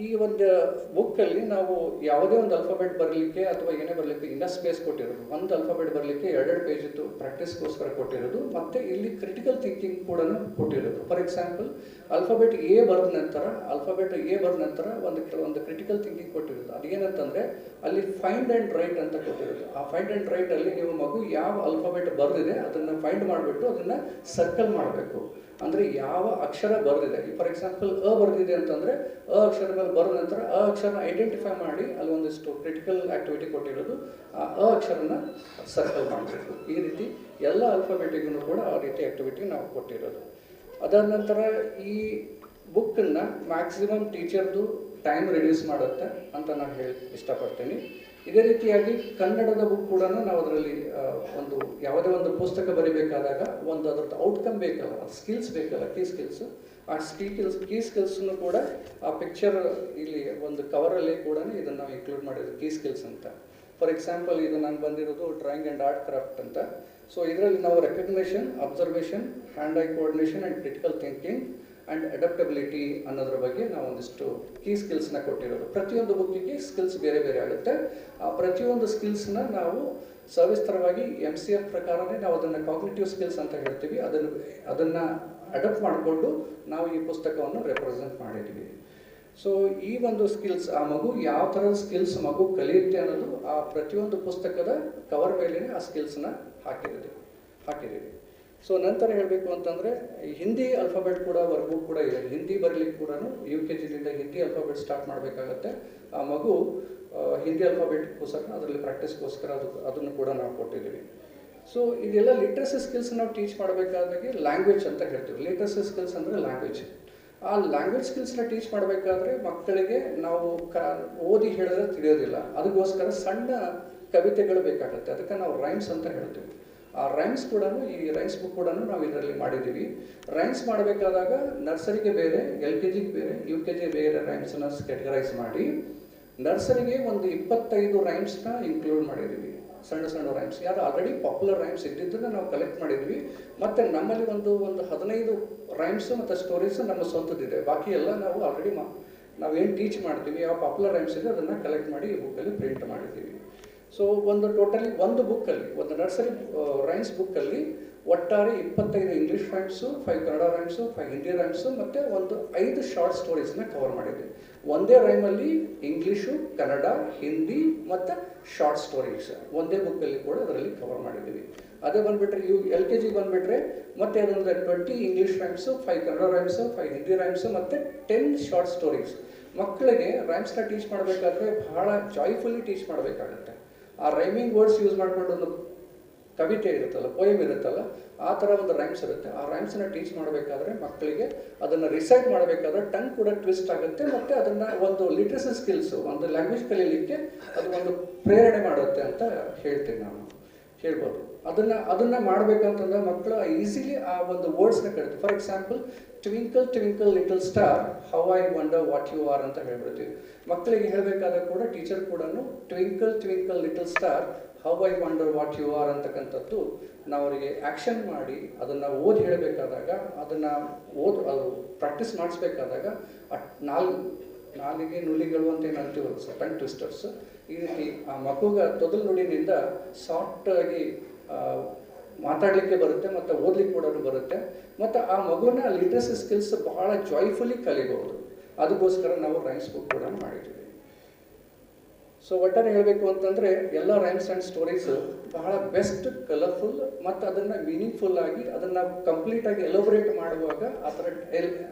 ಈ ಒಂದು ಬುಕ್ಕಲ್ಲಿ ನಾವು ಯಾವುದೇ ಒಂದು ಆಲ್ಫಾಬೆಟ್ ಬರಲಿಕ್ಕೆ ಅಥವಾ ಏನೇ ಬರಲಿಕ್ಕೆ ಇನ್ನೂ ಸ್ಪೇಸ್ ಕೊಟ್ಟಿರೋದು. ಒಂದು ಆಲ್ಫಾಬೆಟ್ ಬರಲಿಕ್ಕೆ 2 ಪೇಜಿದ್ದು ಪ್ರಾಕ್ಟೀಸ್ಗೋಸ್ಕರ ಕೊಟ್ಟಿರೋದು, ಮತ್ತು ಇಲ್ಲಿ ಕ್ರಿಟಿಕಲ್ ಥಿಂಕಿಂಗ್ ಕೂಡ ಕೊಟ್ಟಿರೋದು. ಫಾರ್ ಎಕ್ಸಾಂಪಲ್ ಆಲ್ಫಾಬೆಟ್ ಎ ಬರೆದ ನಂತರ ಒಂದು ಕ್ರಿಟಿಕಲ್ ಥಿಂಕಿಂಗ್ ಕೊಟ್ಟಿರೋದು. ಅದೇನಂತಂದರೆ ಅಲ್ಲಿ ಫೈಂಡ್ ಆ್ಯಂಡ್ ರೈಟ್ ಅಂತ ಕೊಟ್ಟಿರೋದು. ಆ ಫೈಂಡ್ ಆ್ಯಂಡ್ ರೈಟಲ್ಲಿ ನೀವು ಮಗು ಯಾವ ಆಲ್ಫಾಬೆಟ್ ಬರೆದಿದೆ ಅದನ್ನು ಫೈಂಡ್ ಮಾಡಿಬಿಟ್ಟು ಅದನ್ನು ಸರ್ಕಲ್ ಮಾಡಬೇಕು. ಅಂದರೆ ಯಾವ ಅಕ್ಷರ ಬರೆದಿದೆ, ಫಾರ್ ಎಕ್ಸಾಂಪಲ್ ಅ ಬರೆದಿದೆ ಅಂತಂದರೆ ಅ ಅಕ್ಷರ ಮೇಲೆ ಬರೆದ ನಂತರ ಅ ಅಕ್ಷರನ ಐಡೆಂಟಿಫೈ ಮಾಡಿ ಅಲ್ಲಿ ಒಂದಿಷ್ಟು ಕ್ರಿಟಿಕಲ್ ಆ್ಯಕ್ಟಿವಿಟಿ ಕೊಟ್ಟಿರೋದು, ಆ ಅ ಅಕ್ಷರನ ಸರ್ಕಲ್ ಮಾಡಬೇಕು. ಈ ರೀತಿ ಎಲ್ಲ ಆಲ್ಫಾಬೆಟಿಗೂ ಕೂಡ ಆ ರೀತಿ ಆ್ಯಕ್ಟಿವಿಟಿ ನಾವು ಕೊಟ್ಟಿರೋದು. ಅದಾದ ನಂತರ ಈ ಬುಕ್ಕನ್ನು ಮ್ಯಾಕ್ಸಿಮಮ್ ಟೀಚರ್ದು ಟೈಮ್ ರಿಡ್ಯೂಸ್ ಮಾಡುತ್ತೆ ಅಂತ ನಾನು ಹೇಳಿ ಇಷ್ಟಪಡ್ತೀನಿ. ಇದೇ ರೀತಿಯಾಗಿ ಕನ್ನಡದ ಬುಕ್ ಕೂಡ ನಾವು ಅದರಲ್ಲಿ ಒಂದು ಯಾವುದೇ ಒಂದು ಪುಸ್ತಕ ಬರಿಬೇಕಾದಾಗ ಒಂದು ಅದರದ್ದು ಔಟ್ಕಮ್ ಬೇಕಲ್ಲ, ಅದು ಸ್ಕಿಲ್ಸ್ ಬೇಕಲ್ಲ, ಕೀ ಸ್ಕಿಲ್ಸು. ಆ ಕೀ ಸ್ಕಿಲ್ಸನ್ನು ಕೂಡ ಆ ಪಿಕ್ಚರ್ ಇಲ್ಲಿ ಒಂದು ಕವರಲ್ಲಿ ಕೂಡ ಇದನ್ನು ನಾವು ಇನ್ಕ್ಲೂಡ್ ಮಾಡಿರೋದು ಕೀ ಸ್ಕಿಲ್ಸ್ ಅಂತ. ಫಾರ್ ಎಕ್ಸಾಂಪಲ್ ಇದು ನಾನು ಬಂದಿರೋದು ಡ್ರಾಯಿಂಗ್ ಆ್ಯಂಡ್ ಆರ್ಟ್ ಕ್ರಾಫ್ಟ್ ಅಂತ. ಸೊ ಇದರಲ್ಲಿ ನಾವು recognition, observation, hand I coordination and critical thinking and adaptability ಅನ್ನೋದ್ರ ಬಗ್ಗೆ ನಾವು ಒಂದಿಷ್ಟು ಕೀ ಸ್ಕಿಲ್ಸ್ನ ಕೊಟ್ಟಿರೋದು. ಪ್ರತಿಯೊಂದು ಬುಕ್ಕಿಗೆ ಸ್ಕಿಲ್ಸ್ ಬೇರೆ ಬೇರೆ ಆಗುತ್ತೆ. ಆ ಪ್ರತಿಯೊಂದು ಸ್ಕಿಲ್ಸ್ನ ನಾವು ಸವಿಸ್ತರವಾಗಿ MCF ಪ್ರಕಾರನೇ ನಾವು ಅದನ್ನು ಕಾಗ್ನಿಟಿವ್ ಸ್ಕಿಲ್ಸ್ ಅಂತ ಹೇಳ್ತೀವಿ. ಅದನ್ನು ಅಡಾಪ್ಟ್ ಮಾಡಿಕೊಂಡು ನಾವು ಈ ಪುಸ್ತಕವನ್ನು ರೆಪ್ರೆಸೆಂಟ್ ಮಾಡಿದ್ದೀವಿ. ಸೊ ಈ ಒಂದು ಸ್ಕಿಲ್ಸ್, ಆ ಮಗು ಯಾವ ಥರದ ಸ್ಕಿಲ್ಸ್ ಮಗು ಕಲಿಯುತ್ತೆ ಅನ್ನೋದು ಆ ಪ್ರತಿಯೊಂದು ಪುಸ್ತಕದ ಕವರ್ ಮೇಲೇ ಆ ಸ್ಕಿಲ್ಸ್ನ ಹಾಕಿದ್ದೀವಿ. ಸೊ ನಂತರ ಹೇಳಬೇಕು ಅಂತಂದರೆ ಹಿಂದಿ ಅಲ್ಫಾಬೆಟ್ ಕೂಡ ವರ್ಕ್ಬುಕ್ ಕೂಡ ಇದೆ. ಹಿಂದಿ ಬರಲಿಕ್ಕೆ ಕೂಡ UKGದಿಂದ ಹಿಂದಿ ಅಲ್ಫಾಬೆಟ್ ಸ್ಟಾರ್ಟ್ ಮಾಡಬೇಕಾಗತ್ತೆ. ಆ ಮಗು ಹಿಂದಿ ಅಲ್ಫಾಬೆಟ್ಗೋಸ್ಕರ ಅದರಲ್ಲಿ ಪ್ರಾಕ್ಟೀಸ್ಗೋಸ್ಕರ ಅದನ್ನು ಕೂಡ ನಾವು ಕೊಟ್ಟಿದ್ದೀವಿ. ಸೊ ಇದೆಲ್ಲ ಲಿಟ್ರಸಿ ಸ್ಕಿಲ್ಸ್ ನಾವು ಟೀಚ್ ಮಾಡಬೇಕಾದಾಗೆ ಲ್ಯಾಂಗ್ವೇಜ್ ಅಂತ ಹೇಳ್ತೀವಿ. ಲಿಟ್ರಸಿ ಸ್ಕಿಲ್ಸ್ ಅಂದರೆ ಲ್ಯಾಂಗ್ವೇಜ್. ಆ ಲ್ಯಾಂಗ್ವೇಜ್ ಸ್ಕಿಲ್ಸ್ನ ಟೀಚ್ ಮಾಡಬೇಕಾದ್ರೆ ಮಕ್ಕಳಿಗೆ ನಾವು ಓದಿ ಹೇಳಿದ್ರೆ ತಿಳಿಯೋದಿಲ್ಲ. ಅದಕ್ಕೋಸ್ಕರ ಸಣ್ಣ ಕವಿತೆಗಳು ಬೇಕಾಗುತ್ತೆ. ಅದಕ್ಕೆ ನಾವು ರೈಮ್ಸ್ ಅಂತ ಹೇಳ್ತೀವಿ. ಆ ರೈಮ್ಸ್ ಕೂಡ, ಈ ರೈಮ್ಸ್ ಬುಕ್ ಕೂಡ ನಾವು ಇದರಲ್ಲಿ ಮಾಡಿದ್ದೀವಿ. ರೈಮ್ಸ್ ಮಾಡಬೇಕಾದಾಗ ನರ್ಸರಿಗೆ ಬೇರೆ, LKGಗೆ ಬೇರೆ, UKG ಬೇರೆ ರೈಮ್ಸನ್ನ ಕ್ಯಾಟಗರೈಸ್ ಮಾಡಿ ನರ್ಸರಿಗೆ ಒಂದು 25 ರೈಮ್ಸ್ನ ಇನ್ಕ್ಲೂಡ್ ಮಾಡಿದ್ದೀವಿ. ಸಣ್ಣ ರೈಮ್ಸ್ ಯಾರು ಆಲ್ರೆಡಿ ಪಾಪ್ಯುಲರ್ ರೈಮ್ಸ್ ಇದ್ದಿದ್ದನ್ನು ನಾವು ಕಲೆಕ್ಟ್ ಮಾಡಿದ್ವಿ. ಮತ್ತು ನಮ್ಮಲ್ಲಿ ಒಂದು 15 ರೈಮ್ಸ್ ಮತ್ತು ಸ್ಟೋರೀಸ್ ನಮ್ಮ ಸ್ವಂತದಿದೆ. ಬಾಕಿ ಎಲ್ಲ ನಾವು ಆಲ್ರೆಡಿ ನಾವೇನು ಟೀಚ್ ಮಾಡ್ತೀವಿ, ಯಾವ ಪಾಪ್ಯುಲರ್ ರೈಮ್ಸ್ ಇದೆ ಅದನ್ನು ಕಲೆಕ್ಟ್ ಮಾಡಿ ಈ ಬುಕ್ಕಲ್ಲಿ ಪ್ರಿಂಟ್ ಮಾಡಿದ್ದೀವಿ. ಸೊ ಟೋಟಲಿ ಒಂದು ಬುಕ್ಕಲ್ಲಿ, ಒಂದು ನರ್ಸರಿ ರೈಮ್ಸ್ ಬುಕ್ಕಲ್ಲಿ ಒಟ್ಟಾರೆ 25 English rhymes, 5 Kannada rhymes, 5 Hindi rhymes ಮತ್ತು 5 ಶಾರ್ಟ್ ಸ್ಟೋರೀಸ್ನ ಕವರ್ ಮಾಡಿದ್ವಿ. ಒಂದೇ ರೈಮಲ್ಲಿ ಇಂಗ್ಲೀಷು, ಕನ್ನಡ, ಹಿಂದಿ ಮತ್ತು ಶಾರ್ಟ್ ಸ್ಟೋರೀಸ್ ಒಂದೇ ಬುಕ್ಕಲ್ಲಿ ಕೂಡ ಅದರಲ್ಲಿ ಕವರ್ ಮಾಡಿದ್ದೀವಿ. ಅದೇ ಬಂದುಬಿಟ್ರೆ LKG ಬಂದುಬಿಟ್ರೆ ಮತ್ತೆ ಅದೊಂದು 20 English rhymes, 5 Kannada rhymes, 5 Hindi rhymes ಮತ್ತು 10 ಶಾರ್ಟ್ ಸ್ಟೋರೀಸ್. ಮಕ್ಕಳಿಗೆ ರೈಮ್ಸ್ನ ಟೀಚ್ ಮಾಡಬೇಕಾದ್ರೆ ಬಹಳ ಜಾಯ್ಫುಲ್ಲಿ ಟೀಚ್ ಮಾಡಬೇಕಾಗತ್ತೆ. ಆ ರೈಮಿಂಗ್ ವರ್ಡ್ಸ್ ಯೂಸ್ ಮಾಡಿಕೊಂಡು ಒಂದು ಕವಿತೆ ಇರುತ್ತಲ್ಲ, ಪೋಯಮ್ ಇರುತ್ತಲ್ಲ, ಆ ಥರ ಒಂದು ರೈಮ್ಸ್ ಇರುತ್ತೆ. ಆ ರೈಮ್ಸನ್ನ ಟೀಚ್ ಮಾಡಬೇಕಾದ್ರೆ ಮಕ್ಕಳಿಗೆ ಅದನ್ನು ರಿಸೈಟ್ ಮಾಡಬೇಕಾದ್ರೆ ಟಂಗ್ ಕೂಡ ಟ್ವಿಸ್ಟ್ ಆಗುತ್ತೆ. ಮತ್ತು ಅದನ್ನು ಒಂದು ಲಿಟ್ರಸಿ ಸ್ಕಿಲ್ಸು, ಒಂದು ಲ್ಯಾಂಗ್ವೇಜ್ ಕಲೀಲಿಕ್ಕೆ ಅದು ಒಂದು ಪ್ರೇರಣೆ ಮಾಡುತ್ತೆ ಅಂತ ಹೇಳ್ಬೋದು. ಅದನ್ನು ಮಾಡಬೇಕಂತಂದ್ರೆ ಮಕ್ಕಳು ಈಸಿಲಿ ಆ ಒಂದು ವರ್ಡ್ಸ್ನ ಕಲಿತು. For example, twinkle twinkle little star how I wonder what you are ಅಂತ ಹೇಳ್ಬಿಡ್ತೀವಿ. ಮಕ್ಕಳಿಗೆ ಹೇಳಬೇಕಾದ್ರೆ ಕೂಡ ಟೀಚರ್ ಕೂಡ twinkle twinkle little star how I wonder what you are ಅಂತಕ್ಕಂಥದ್ದು ನಾವು ಅವರಿಗೆ ಆ್ಯಕ್ಷನ್ ಮಾಡಿ ಅದನ್ನು ಓದಿ ಹೇಳಬೇಕಾದಾಗ, ಅದನ್ನು ಅದು ಪ್ರಾಕ್ಟೀಸ್ ಮಾಡಿಸ್ಬೇಕಾದಾಗ ನಾಲಿಗೆ ನುಲಿಗಳು ಅಂತ ಏನು ಅಂತೀವಲ್ಲ, ಟಂಗ್ ಟ್ವಿಸ್ಟರ್ಸ್, ಈ ರೀತಿ ಆ ಮಗುಗ ತೊದಲು ನುಡಿನಿಂದ ಸಾಫ್ಟಾಗಿ ಮಾತಾಡಲಿಕ್ಕೆ ಬರುತ್ತೆ ಮತ್ತು ಓದಲಿಕ್ಕೆ ಕೂಡ ಬರುತ್ತೆ. ಮತ್ತು ಆ ಮಗುವಿನ ಲಿಟ್ರಸಿ ಸ್ಕಿಲ್ಸ್ ಬಹಳ ಜಾಯ್ಫುಲಿ ಕಲಿಬಹುದು. ಅದಕ್ಕೋಸ್ಕರ ನಾವು ರೈಮ್ಸ್ ಬುಕ್ ಕೂಡ ಮಾಡಿದ್ದೀವಿ. ಸೊ ಒಟ್ಟಾರೆ ಹೇಳಬೇಕು ಅಂತಂದರೆ ಎಲ್ಲ ರೈಮ್ಸ್ ಆ್ಯಂಡ್ ಸ್ಟೋರೀಸು ಬಹಳ ಬೆಸ್ಟ್, ಕಲರ್ಫುಲ್ ಮತ್ತು ಅದನ್ನು ಮೀನಿಂಗ್ಫುಲ್ ಆಗಿ ಅದನ್ನು ಕಂಪ್ಲೀಟಾಗಿ ಎಲೋಬ್ರೇಟ್ ಮಾಡುವಾಗ ಆ ಥರ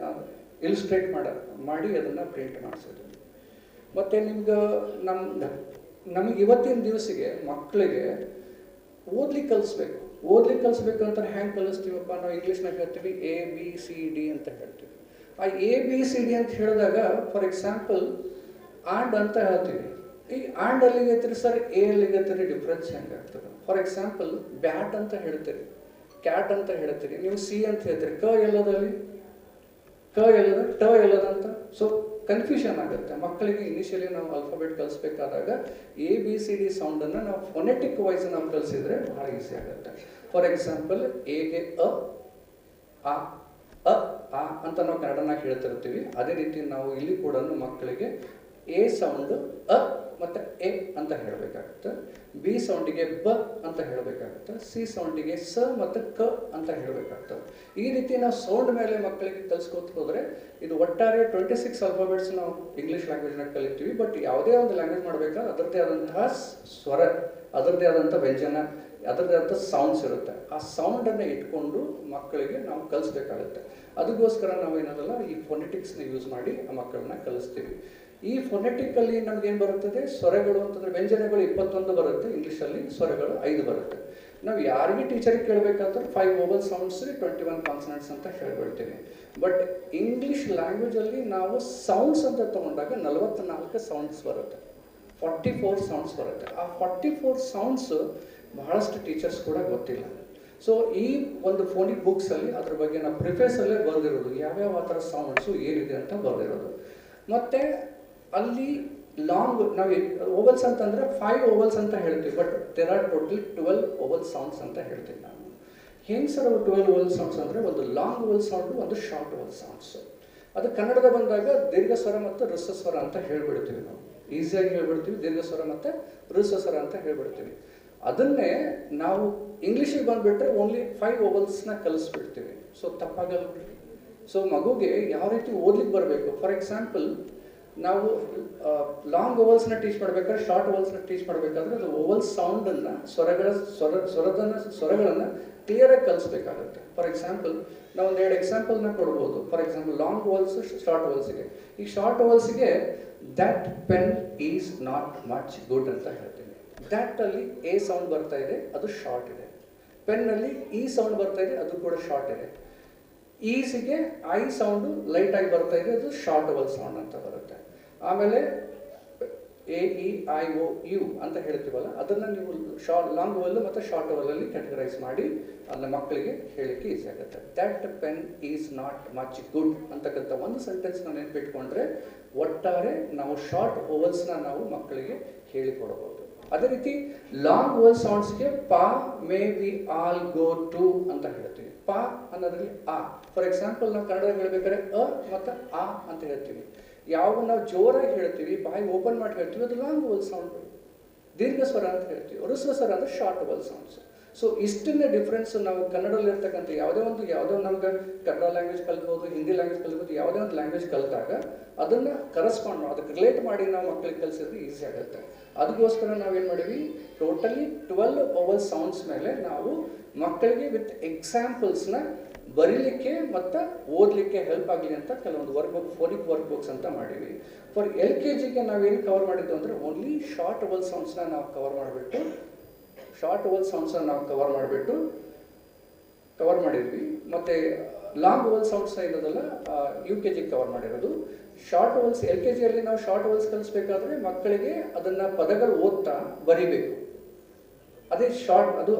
ಇಲಿಸ್ಟ್ರೇಟ್ ಮಾಡಿ ಅದನ್ನು ಪ್ರಿಂಟ್ ಮಾಡಿಸೋದು. ಮತ್ತು ನಮಗೆ ಇವತ್ತಿನ ದಿವಸಿಗೆ ಮಕ್ಕಳಿಗೆ ಓದ್ಲಿಕ್ಕೆ ಕಲಿಸ್ಬೇಕು ಅಂತ ಹೆಂಗೆ ಕಲಿಸ್ತೀವಪ್ಪ? ನಾವು ಇಂಗ್ಲೀಷ್ನಾಗ ಹೇಳ್ತೀವಿ ABCD ಅಂತ ಹೇಳ್ತೀವಿ. ಆ ABCD ಅಂತ ಹೇಳಿದಾಗ ಫಾರ್ ಎಕ್ಸಾಂಪಲ್ ಆ್ಯಂಡ್ ಅಂತ ಹೇಳ್ತೀವಿ. ಈ ಆ್ಯಂಡ್ ಅಲ್ಲಿಗತ್ತೀರಿ ಸರ್, ಅಲ್ಲಿಗತ್ತೀರಿ, ಡಿಫ್ರೆನ್ಸ್ ಹೆಂಗಾಗ್ತದೆ? ಫಾರ್ ಎಕ್ಸಾಂಪಲ್ ಬ್ಯಾಟ್ ಅಂತ ಹೇಳ್ತೀರಿ, ಕ್ಯಾಟ್ ಅಂತ ಹೇಳ್ತೀರಿ, ನೀವು C ಅಂತ ಹೇಳ್ತೀರಿ, ಕ ಎಲ್ಲದಲ್ಲಿ, ಕ ಎಲ್ಲದ, ಟ ಎಲ್ಲದಂತ. ಸೊ ಕನ್ಫ್ಯೂಷನ್ ಆಗುತ್ತೆ ಮಕ್ಕಳಿಗೆ. ಇನಿಷಿಯಲಿ ನಾವು ಆಲ್ಫಾಬೆಟ್ ಕಲಿಸ್ಬೇಕಾದಾಗ ABCD ಸೌಂಡನ್ನು ನಾವು ಫೊನೆಟಿಕ್ ವೈಸ್ ನಾವು ಕಲಿಸಿದ್ರೆ ಬಹಳ ಈಸಿ ಆಗುತ್ತೆ. ಫಾರ್ ಎಕ್ಸಾಂಪಲ್ ಎಗೆ ಅ ಅಂತ ನಾವು ಕನ್ನಡನಾಗ ಹೇಳ್ತಿರ್ತೀವಿ. ಅದೇ ರೀತಿ ನಾವು ಇಲ್ಲಿ ಕೂಡ ಮಕ್ಕಳಿಗೆ A ಸೌಂಡು ಅ ಮತ್ತು ಎ ಅಂತ ಹೇಳಬೇಕಾಗುತ್ತೆ, B ಸೌಂಡಿಗೆ ಬ ಅಂತ ಹೇಳಬೇಕಾಗುತ್ತೆ, C ಸೌಂಡಿಗೆ ಸ ಮತ್ತು ಕ ಅಂತ ಹೇಳಬೇಕಾಗ್ತದೆ. ಈ ರೀತಿ ನಾವು ಸೌಂಡ್ ಮೇಲೆ ಮಕ್ಕಳಿಗೆ ಕಲಿಸ್ಕೊತ ಹೋದರೆ ಇದು ಒಟ್ಟಾರೆ 26 ಆಲ್ಫಾಬೆಟ್ಸ್ ನಾವು ಇಂಗ್ಲೀಷ್ ಲ್ಯಾಂಗ್ವೇಜ್ನಾಗ ಕಲಿತೀವಿ. ಬಟ್ ಯಾವುದೇ ಒಂದು ಲ್ಯಾಂಗ್ವೇಜ್ ಮಾಡಬೇಕಾದ್ರೆ ಅದರದ್ದೇ ಆದಂತಹ ಸ್ವರ, ಅದರದ್ದೇ ಆದಂಥ ವ್ಯಂಜನ, ಅದರದ್ದೇ ಆದಂಥ ಸೌಂಡ್ಸ್ ಇರುತ್ತೆ. ಆ ಸೌಂಡನ್ನು ಇಟ್ಕೊಂಡು ಮಕ್ಕಳಿಗೆ ನಾವು ಕಲಿಸ್ಬೇಕಾಗುತ್ತೆ. ಅದಕ್ಕೋಸ್ಕರ ನಾವು ಏನದಲ್ಲ ಈ ಫೊನೆಟಿಕ್ಸ್ನ ಯೂಸ್ ಮಾಡಿ ಆ ಮಕ್ಕಳನ್ನ ಕಲಿಸ್ತೀವಿ. ಈ ಫೊನೆಟಿಕಲ್ಲಿ ನಮಗೇನು ಬರುತ್ತದೆ? ಸ್ವರಗಳು ಅಂತಂದರೆ ವ್ಯಂಜನಗಳು 21 ಬರುತ್ತೆ, ಇಂಗ್ಲೀಷಲ್ಲಿ ಸ್ವರಗಳು 5 ಬರುತ್ತೆ. ನಾವು ಯಾರಿಗೆ ಟೀಚರಿಗೆ ಕೇಳಬೇಕಾದ್ರೆ 5 ವೋವಲ್ ಸೌಂಡ್ಸ್, 21 ಕಾನ್ಸನೆಂಟ್ಸ್ ಅಂತ ಹೇಳ್ಬಿಡ್ತೀವಿ. ಬಟ್ ಇಂಗ್ಲೀಷ್ ಲ್ಯಾಂಗ್ವೇಜಲ್ಲಿ ನಾವು ಸೌಂಡ್ಸ್ ಅಂತ ತೊಗೊಂಡಾಗ 44 ಸೌಂಡ್ಸ್ ಬರುತ್ತೆ, 44 ಸೌಂಡ್ಸ್ ಬರುತ್ತೆ. ಆ 44 ಸೌಂಡ್ಸ್ ಬಹಳಷ್ಟು ಟೀಚರ್ಸ್ ಕೂಡ ಗೊತ್ತಿಲ್ಲ. ಸೊ ಈ ಒಂದು ಫೋನಿಕ್ ಬುಕ್ಸಲ್ಲಿ ಅದ್ರ ಬಗ್ಗೆ ನಾವು ಪ್ರಿಫೇಸಲ್ಲೇ ಬರೆದಿರೋದು ಯಾವ್ಯಾವ ಆ ಥರ ಸೌಂಡ್ಸು ಏನಿದೆ ಅಂತ ಬರೆದಿರೋದು. ಮತ್ತು ಅಲ್ಲಿ ಲಾಂಗ್ ನಾವು ಓವಲ್ಸ್ ಅಂತಂದರೆ 5 ಓವಲ್ಸ್ ಅಂತ ಹೇಳ್ತೀವಿ. But there are totally 12 vowel sounds ಅಂತ ಹೇಳ್ತೀವಿ ನಾನು. ಹೆಂಗೆ ಸರ್ ಅವು 12 ಓವಲ್ ಸೌಂಡ್ಸ್ ಅಂದರೆ ಒಂದು ಲಾಂಗ್ ಓವಲ್ ಸೌಂಡು, ಒಂದು ಶಾರ್ಟ್ ಓವಲ್ ಸೌಂಡ್ಸು. ಅದು ಕನ್ನಡದ ಬಂದಾಗ ದೀರ್ಘ ಸ್ವರ ಮತ್ತು ಹ್ರಸ್ವ ಸ್ವರ ಅಂತ ಹೇಳ್ಬಿಡ್ತೀವಿ ನಾವು. ಈಸಿಯಾಗಿ ಹೇಳ್ಬಿಡ್ತೀವಿ, ದೀರ್ಘ ಸ್ವರ ಮತ್ತು ಹ್ರಸ್ವ ಸ್ವರ ಅಂತ ಹೇಳ್ಬಿಡ್ತೀವಿ. ಅದನ್ನೇ ನಾವು ಇಂಗ್ಲೀಷಿಗೆ ಬಂದುಬಿಟ್ರೆ ಓನ್ಲಿ 5 ಓವಲ್ಸ್ನ ಕಲಿಸ್ಬಿಡ್ತೀವಿ. ಸೊ ತಪ್ಪಾಗಲ್ಲ. ಸೊ ಮಗುಗೆ ಯಾವ ರೀತಿ ಓದ್ಲಿಕ್ಕೆ ಬರಬೇಕು? ಫಾರ್ ಎಕ್ಸಾಂಪಲ್ ನಾವು ಲಾಂಗ್ ಓವಲ್ಸ್ನ ಟೀಚ್ ಮಾಡಬೇಕಾದ್ರೆ ಶಾರ್ಟ್ ಓವಲ್ಸ್ನ ಟೀಚ್ ಮಾಡಬೇಕಾದ್ರೆ ಅದು ಓವಲ್ ಸೌಂಡನ್ನು ಸ್ವರಗಳನ್ನು ಕ್ಲಿಯರಾಗಿ ಕಲಿಸ್ಬೇಕಾಗುತ್ತೆ. ಫಾರ್ ಎಕ್ಸಾಂಪಲ್ ನಾವು ಒಂದು 2 ಎಕ್ಸಾಂಪಲ್ನ ಕೊಡ್ಬೋದು. For example long vowels, short ಓವಲ್ಸ್ಗೆ. ಈ ಶಾರ್ಟ್ ಓವಲ್ಸ್ಗೆ that pen is not much good ಅಂತ ಹೇಳ್ತೀನಿ. ದ್ಯಾಟ್ ಅಲ್ಲಿ ಎ ಸೌಂಡ್ ಬರ್ತಾ ಇದೆ, ಅದು ಶಾರ್ಟ್ ಇದೆ. ಪೆನ್ನಲ್ಲಿ ಇ ಸೌಂಡ್ ಬರ್ತಾ ಇದೆ, ಅದು ಕೂಡ ಶಾರ್ಟ್ ಇದೆ. ಈಸಿಗೆ ಐ ಸೌಂಡು ಲೈಟಾಗಿ ಬರ್ತಾ ಇದೆ, ಅದು ಶಾರ್ಟ್ ಓವಲ್ ಸೌಂಡ್ ಅಂತ ಬರುತ್ತೆ. ಆಮೇಲೆ A E I O U ಅಂತ ಹೇಳ್ತೀವಲ್ಲ, ಅದನ್ನು ನೀವು ಲಾಂಗ್ ಓವಲ್ ಮತ್ತು ಶಾರ್ಟ್ ಓವಲಲ್ಲಿ ಕ್ಯಾಟಗರೈಸ್ ಮಾಡಿ ಅದನ್ನ ಮಕ್ಕಳಿಗೆ ಹೇಳಲಿಕ್ಕೆ ಈಸಿ ಆಗುತ್ತೆ. That pen is not much good ಅಂತಕ್ಕಂಥ ಒಂದು ಸೆಂಟೆನ್ಸ್ನ ನೆನಪಿಟ್ಕೊಂಡ್ರೆ ಒಟ್ಟಾರೆ ನಾವು ಶಾರ್ಟ್ ಓವಲ್ಸ್ನ ನಾವು ಮಕ್ಕಳಿಗೆ ಹೇಳಿಕೊಡಬಹುದು. ಅದೇ ರೀತಿ ಲಾಂಗ್ ಓವಲ್ ಸೌಂಡ್ಸ್ಗೆ pa, may, we, all, go, to ಅಂತ ಹೇಳ್ತೀವಿ. ಪಾ ಅನ್ನೋದ್ರಲ್ಲಿ ಆ. ಫಾರ್ ಎಕ್ಸಾಂಪಲ್ ನಾವು ಕನ್ನಡದಲ್ಲಿ ಹೇಳ್ಬೇಕಾದ್ರೆ ಅ ಮತ್ತು ಆ ಅಂತ ಹೇಳ್ತೀವಿ. ಯಾವ ನಾವು ಜೋರಾಗಿ ಹೇಳ್ತೀವಿ, ಬಾಯಿ ಓಪನ್ ಮಾಡಿ ಹೇಳ್ತೀವಿ, ಅದು ಲಾಂಗ್ ಓವಲ್ ಸೌಂಡ್. ದೀರ್ಘ ಸ್ವರ ಅಂತ ಹೇಳ್ತೀವಿ. ಹ್ರಸ್ವ ಸ್ವರ ಅಂದರೆ ಶಾರ್ಟ್ ಓವಲ್ ಸೌಂಡ್ಸ್. ಸೊ ಇಷ್ಟನ್ನೇ ಡಿಫ್ರೆನ್ಸ್ ನಾವು ಕನ್ನಡದಲ್ಲಿ ಇರ್ತಕ್ಕಂಥ ಯಾವುದೋ ನಮ್ಗೆ ಕನ್ನಡ ಲ್ಯಾಂಗ್ವೇಜ್ ಕಲಿಬೋದು, ಹಿಂದಿ ಲ್ಯಾಂಗ್ವೇಜ್ ಕಲಿಬೋದು, ಯಾವುದೇ ಒಂದು ಲ್ಯಾಂಗ್ವೇಜ್ ಕಲಿತಾಗ ಅದನ್ನು ಕರೆಸ್ಪಾಂಡ್ ಅದಕ್ಕೆ ರಿಲೇಟ್ ಮಾಡಿ ನಾವು ಮಕ್ಕಳಿಗೆ ಕಲಿಸಿದ್ರೆ ಈಸಿ ಆಗುತ್ತೆ. ಅದಕ್ಕೋಸ್ಕರ ನಾವೇನು ಮಾಡಿದ್ವಿ, ಟೋಟಲಿ 12 ಓವಲ್ ಸೌಂಡ್ಸ್ ಮೇಲೆ ನಾವು ಮಕ್ಕಳಿಗೆ ವಿತ್ ಎಕ್ಸಾಂಪಲ್ಸ್ನ ಬರೀಲಿಕ್ಕೆ ಮತ್ತು ಓದಲಿಕ್ಕೆ ಹೆಲ್ಪ್ ಆಗಲಿ ಅಂತ ಕೆಲವೊಂದು ವರ್ಕ್ಬುಕ್, ಫೋನಿಕ್ ವರ್ಕ್ಬುಕ್ಸ್ ಅಂತ ಮಾಡಿದ್ವಿ. ಫಾರ್ LKGಗೆ ನಾವೇನು ಕವರ್ ಮಾಡಿದ್ದು ಅಂದರೆ ಓನ್ಲಿ ಶಾರ್ಟ್ ಓವಲ್ ಸೌಂಡ್ಸ್ನ ನಾವು ಕವರ್ ಮಾಡಿಬಿಟ್ಟು ಕವರ್ ಮಾಡಿದ್ವಿ. ಮತ್ತು ಲಾಂಗ್ ಓವಲ್ ಸೌಂಡ್ಸ್ ಏನದಲ್ಲ UKG ಕವರ್ ಮಾಡಿರೋದು. ಶಾರ್ಟ್ ಓವಲ್ಸ್ LKGಯಲ್ಲಿ ನಾವು ಶಾರ್ಟ್ ಓವಲ್ಸ್ ಕಲಿಸ್ಬೇಕಾದ್ರೆ ಮಕ್ಕಳಿಗೆ ಅದನ್ನು ಪದಗಳು ಓದ್ತಾ ಬರಿಬೇಕು. ಅದೇ ಶಾರ್ಟ್, ಅದು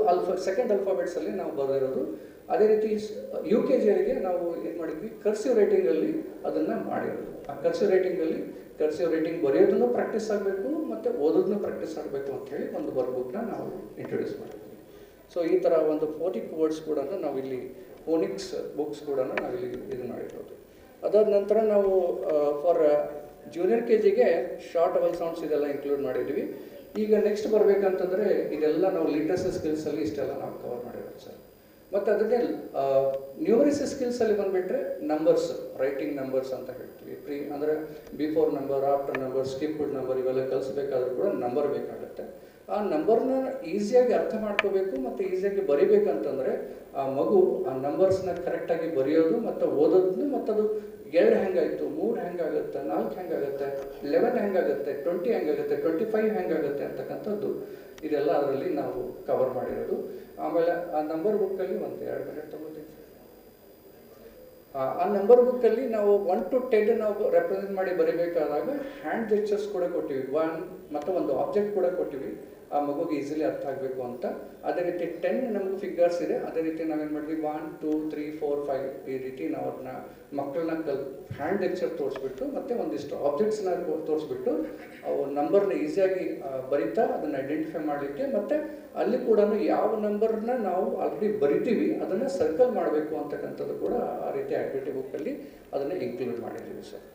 ಸೆಕೆಂಡ್ ಅಲ್ಫಾಬೆಟ್ಸಲ್ಲಿ ನಾವು ಬರೆದಿರೋದು. ಅದೇ ರೀತಿ UKGಯವರಿಗೆ ನಾವು ಏನು ಮಾಡಿದ್ವಿ, ಕರ್ಸಿವ್ ರೈಟಿಂಗಲ್ಲಿ ಅದನ್ನು ಮಾಡಿರೋದು. ಆ ಕರ್ಸಿವ್ ರೈಟಿಂಗ್ ಬರೆಯೋದನ್ನು ಪ್ರಾಕ್ಟೀಸ್ ಆಗಬೇಕು ಮತ್ತು ಓದೋದನ್ನು ಪ್ರಾಕ್ಟೀಸ್ ಆಗಬೇಕು ಅಂಥೇಳಿ ಒಂದು ವರ್ಕ್ಬುಕ್ನ ನಾವು ಇಂಟ್ರೊಡ್ಯೂಸ್ ಮಾಡಿದ್ವಿ. ಸೊ ಈ ಥರ ಒಂದು ಫೋನಿಕ್ ವರ್ಡ್ಸ್ ಕೂಡ ನಾವಿಲ್ಲಿ ಫೋನಿಕ್ಸ್ ಬುಕ್ಸ್ ಕೂಡ ನಾವಿಲ್ಲಿ ಇದು ಮಾಡಿರೋದು. ಅದಾದ ನಂತರ ನಾವು ಫಾರ್ ಜೂನಿಯರ್ KGಗೆ ಶಾರ್ಟ್ ಓವಲ್ ಸೌಂಡ್ಸ್ ಇದೆಲ್ಲ ಇನ್ಕ್ಲೂಡ್ ಮಾಡಿದ್ವಿ. ಈಗ ನೆಕ್ಸ್ಟ್ ಬರಬೇಕಂತಂದರೆ ಇದೆಲ್ಲ ನಾವು ಲಿಟ್ರಸಿ ಸ್ಕಿಲ್ಸಲ್ಲಿ ಇಷ್ಟೆಲ್ಲ ನಾವು ಕವರ್ ಮಾಡಿರೋದು ಸರ್. ಮತ್ತು ಅದಕ್ಕೆ ನ್ಯೂಮರಿಸಿ ಸ್ಕಿಲ್ಸಲ್ಲಿ ಬಂದುಬಿಟ್ರೆ ನಂಬರ್ಸ್, ರೈಟಿಂಗ್ ನಂಬರ್ಸ್ ಅಂತ ಹೇಳ್ತೀವಿ. ಅಂದರೆ before number, after number, skipped number ಇವೆಲ್ಲ ಕಲಿಸ್ಬೇಕಾದ್ರೂ ಕೂಡ ನಂಬರ್ ಬೇಕಾಗುತ್ತೆ. ಆ ನಂಬರ್ನ ಈಸಿಯಾಗಿ ಅರ್ಥ ಮಾಡ್ಕೋಬೇಕು ಮತ್ತು ಈಸಿಯಾಗಿ ಬರಿಬೇಕಂತಂದರೆ ಆ ಮಗು ಆ ನಂಬರ್ಸ್ನ ಕರೆಕ್ಟಾಗಿ ಬರೆಯೋದು ಮತ್ತು ಓದೋದನ್ನು, ಮತ್ತು ಅದು 2 ಹೆಂಗಾಯಿತು, 3 ಹೆಂಗಾಗುತ್ತೆ, 4 ಹೆಂಗಾಗುತ್ತೆ, 11 ಹೆಂಗಾಗುತ್ತೆ, 20 ಹೆಂಗಾಗುತ್ತೆ, 25 ಹೆಂಗಾಗುತ್ತೆ ಅಂತಕ್ಕಂಥದ್ದು ಇದೆಲ್ಲ ಅದರಲ್ಲಿ ನಾವು ಕವರ್ ಮಾಡಿರೋದು. ಆಮೇಲೆ ಆ ನಂಬರ್ ಬುಕ್ಕಲ್ಲಿ 1-2 ಮಿನಿಟ್ ತಗೋತೀನಿ. ಆ ನಂಬರ್ ಬುಕ್ಕಲ್ಲಿ ನಾವು 1 to 10 ನಾವು ರೆಪ್ರೆಸೆಂಟ್ ಮಾಡಿ ಬರೀಬೇಕಾದಾಗ ಹ್ಯಾಂಡ್ ಜೆಸ್ಚರ್ಸ್ ಕೂಡ ಕೊಟ್ಟಿವಿ. 1 ಮತ್ತು ಒಂದು ಆಬ್ಜೆಕ್ಟ್ ಕೂಡ ಕೊಟ್ಟಿವಿ ಆ ಮಗುಗೆ ಈಸಿಲಿ ಅರ್ಥ ಆಗಬೇಕು ಅಂತ. ಅದೇ ರೀತಿ 10 ನಮಗೆ ಫಿಗರ್ಸ್ ಇದೆ. ಅದೇ ರೀತಿ ನಾವೇನು ಮಾಡಿದ್ವಿ, 1 2 3 4 5 ಈ ರೀತಿ ನಾವು ಅದನ್ನ ಮಕ್ಕಳನ್ನ ಹ್ಯಾಂಡ್ ಲೆಕ್ಚರ್ ತೋರಿಸ್ಬಿಟ್ಟು ಮತ್ತು ಒಂದಿಷ್ಟು ಆಬ್ಜೆಕ್ಟ್ಸ್ನ ತೋರಿಸ್ಬಿಟ್ಟು ಅವು ನಂಬರ್ನ ಈಸಿಯಾಗಿ ಬರಿತಾ ಅದನ್ನು ಐಡೆಂಟಿಫೈ ಮಾಡಲಿಕ್ಕೆ, ಮತ್ತು ಅಲ್ಲಿ ಕೂಡ ಯಾವ ನಂಬರ್ನ ನಾವು ಆಲ್ರೆಡಿ ಬರಿತೀವಿ ಅದನ್ನು ಸರ್ಕಲ್ ಮಾಡಬೇಕು ಅಂತಕ್ಕಂಥದ್ದು ಕೂಡ ಆ ರೀತಿ ಆ್ಯಕ್ಟಿವಿಟಿ ಬುಕ್ಕಲ್ಲಿ ಅದನ್ನು ಇನ್ಕ್ಲೂಡ್ ಮಾಡಿದ್ದೀವಿ ಸರ್.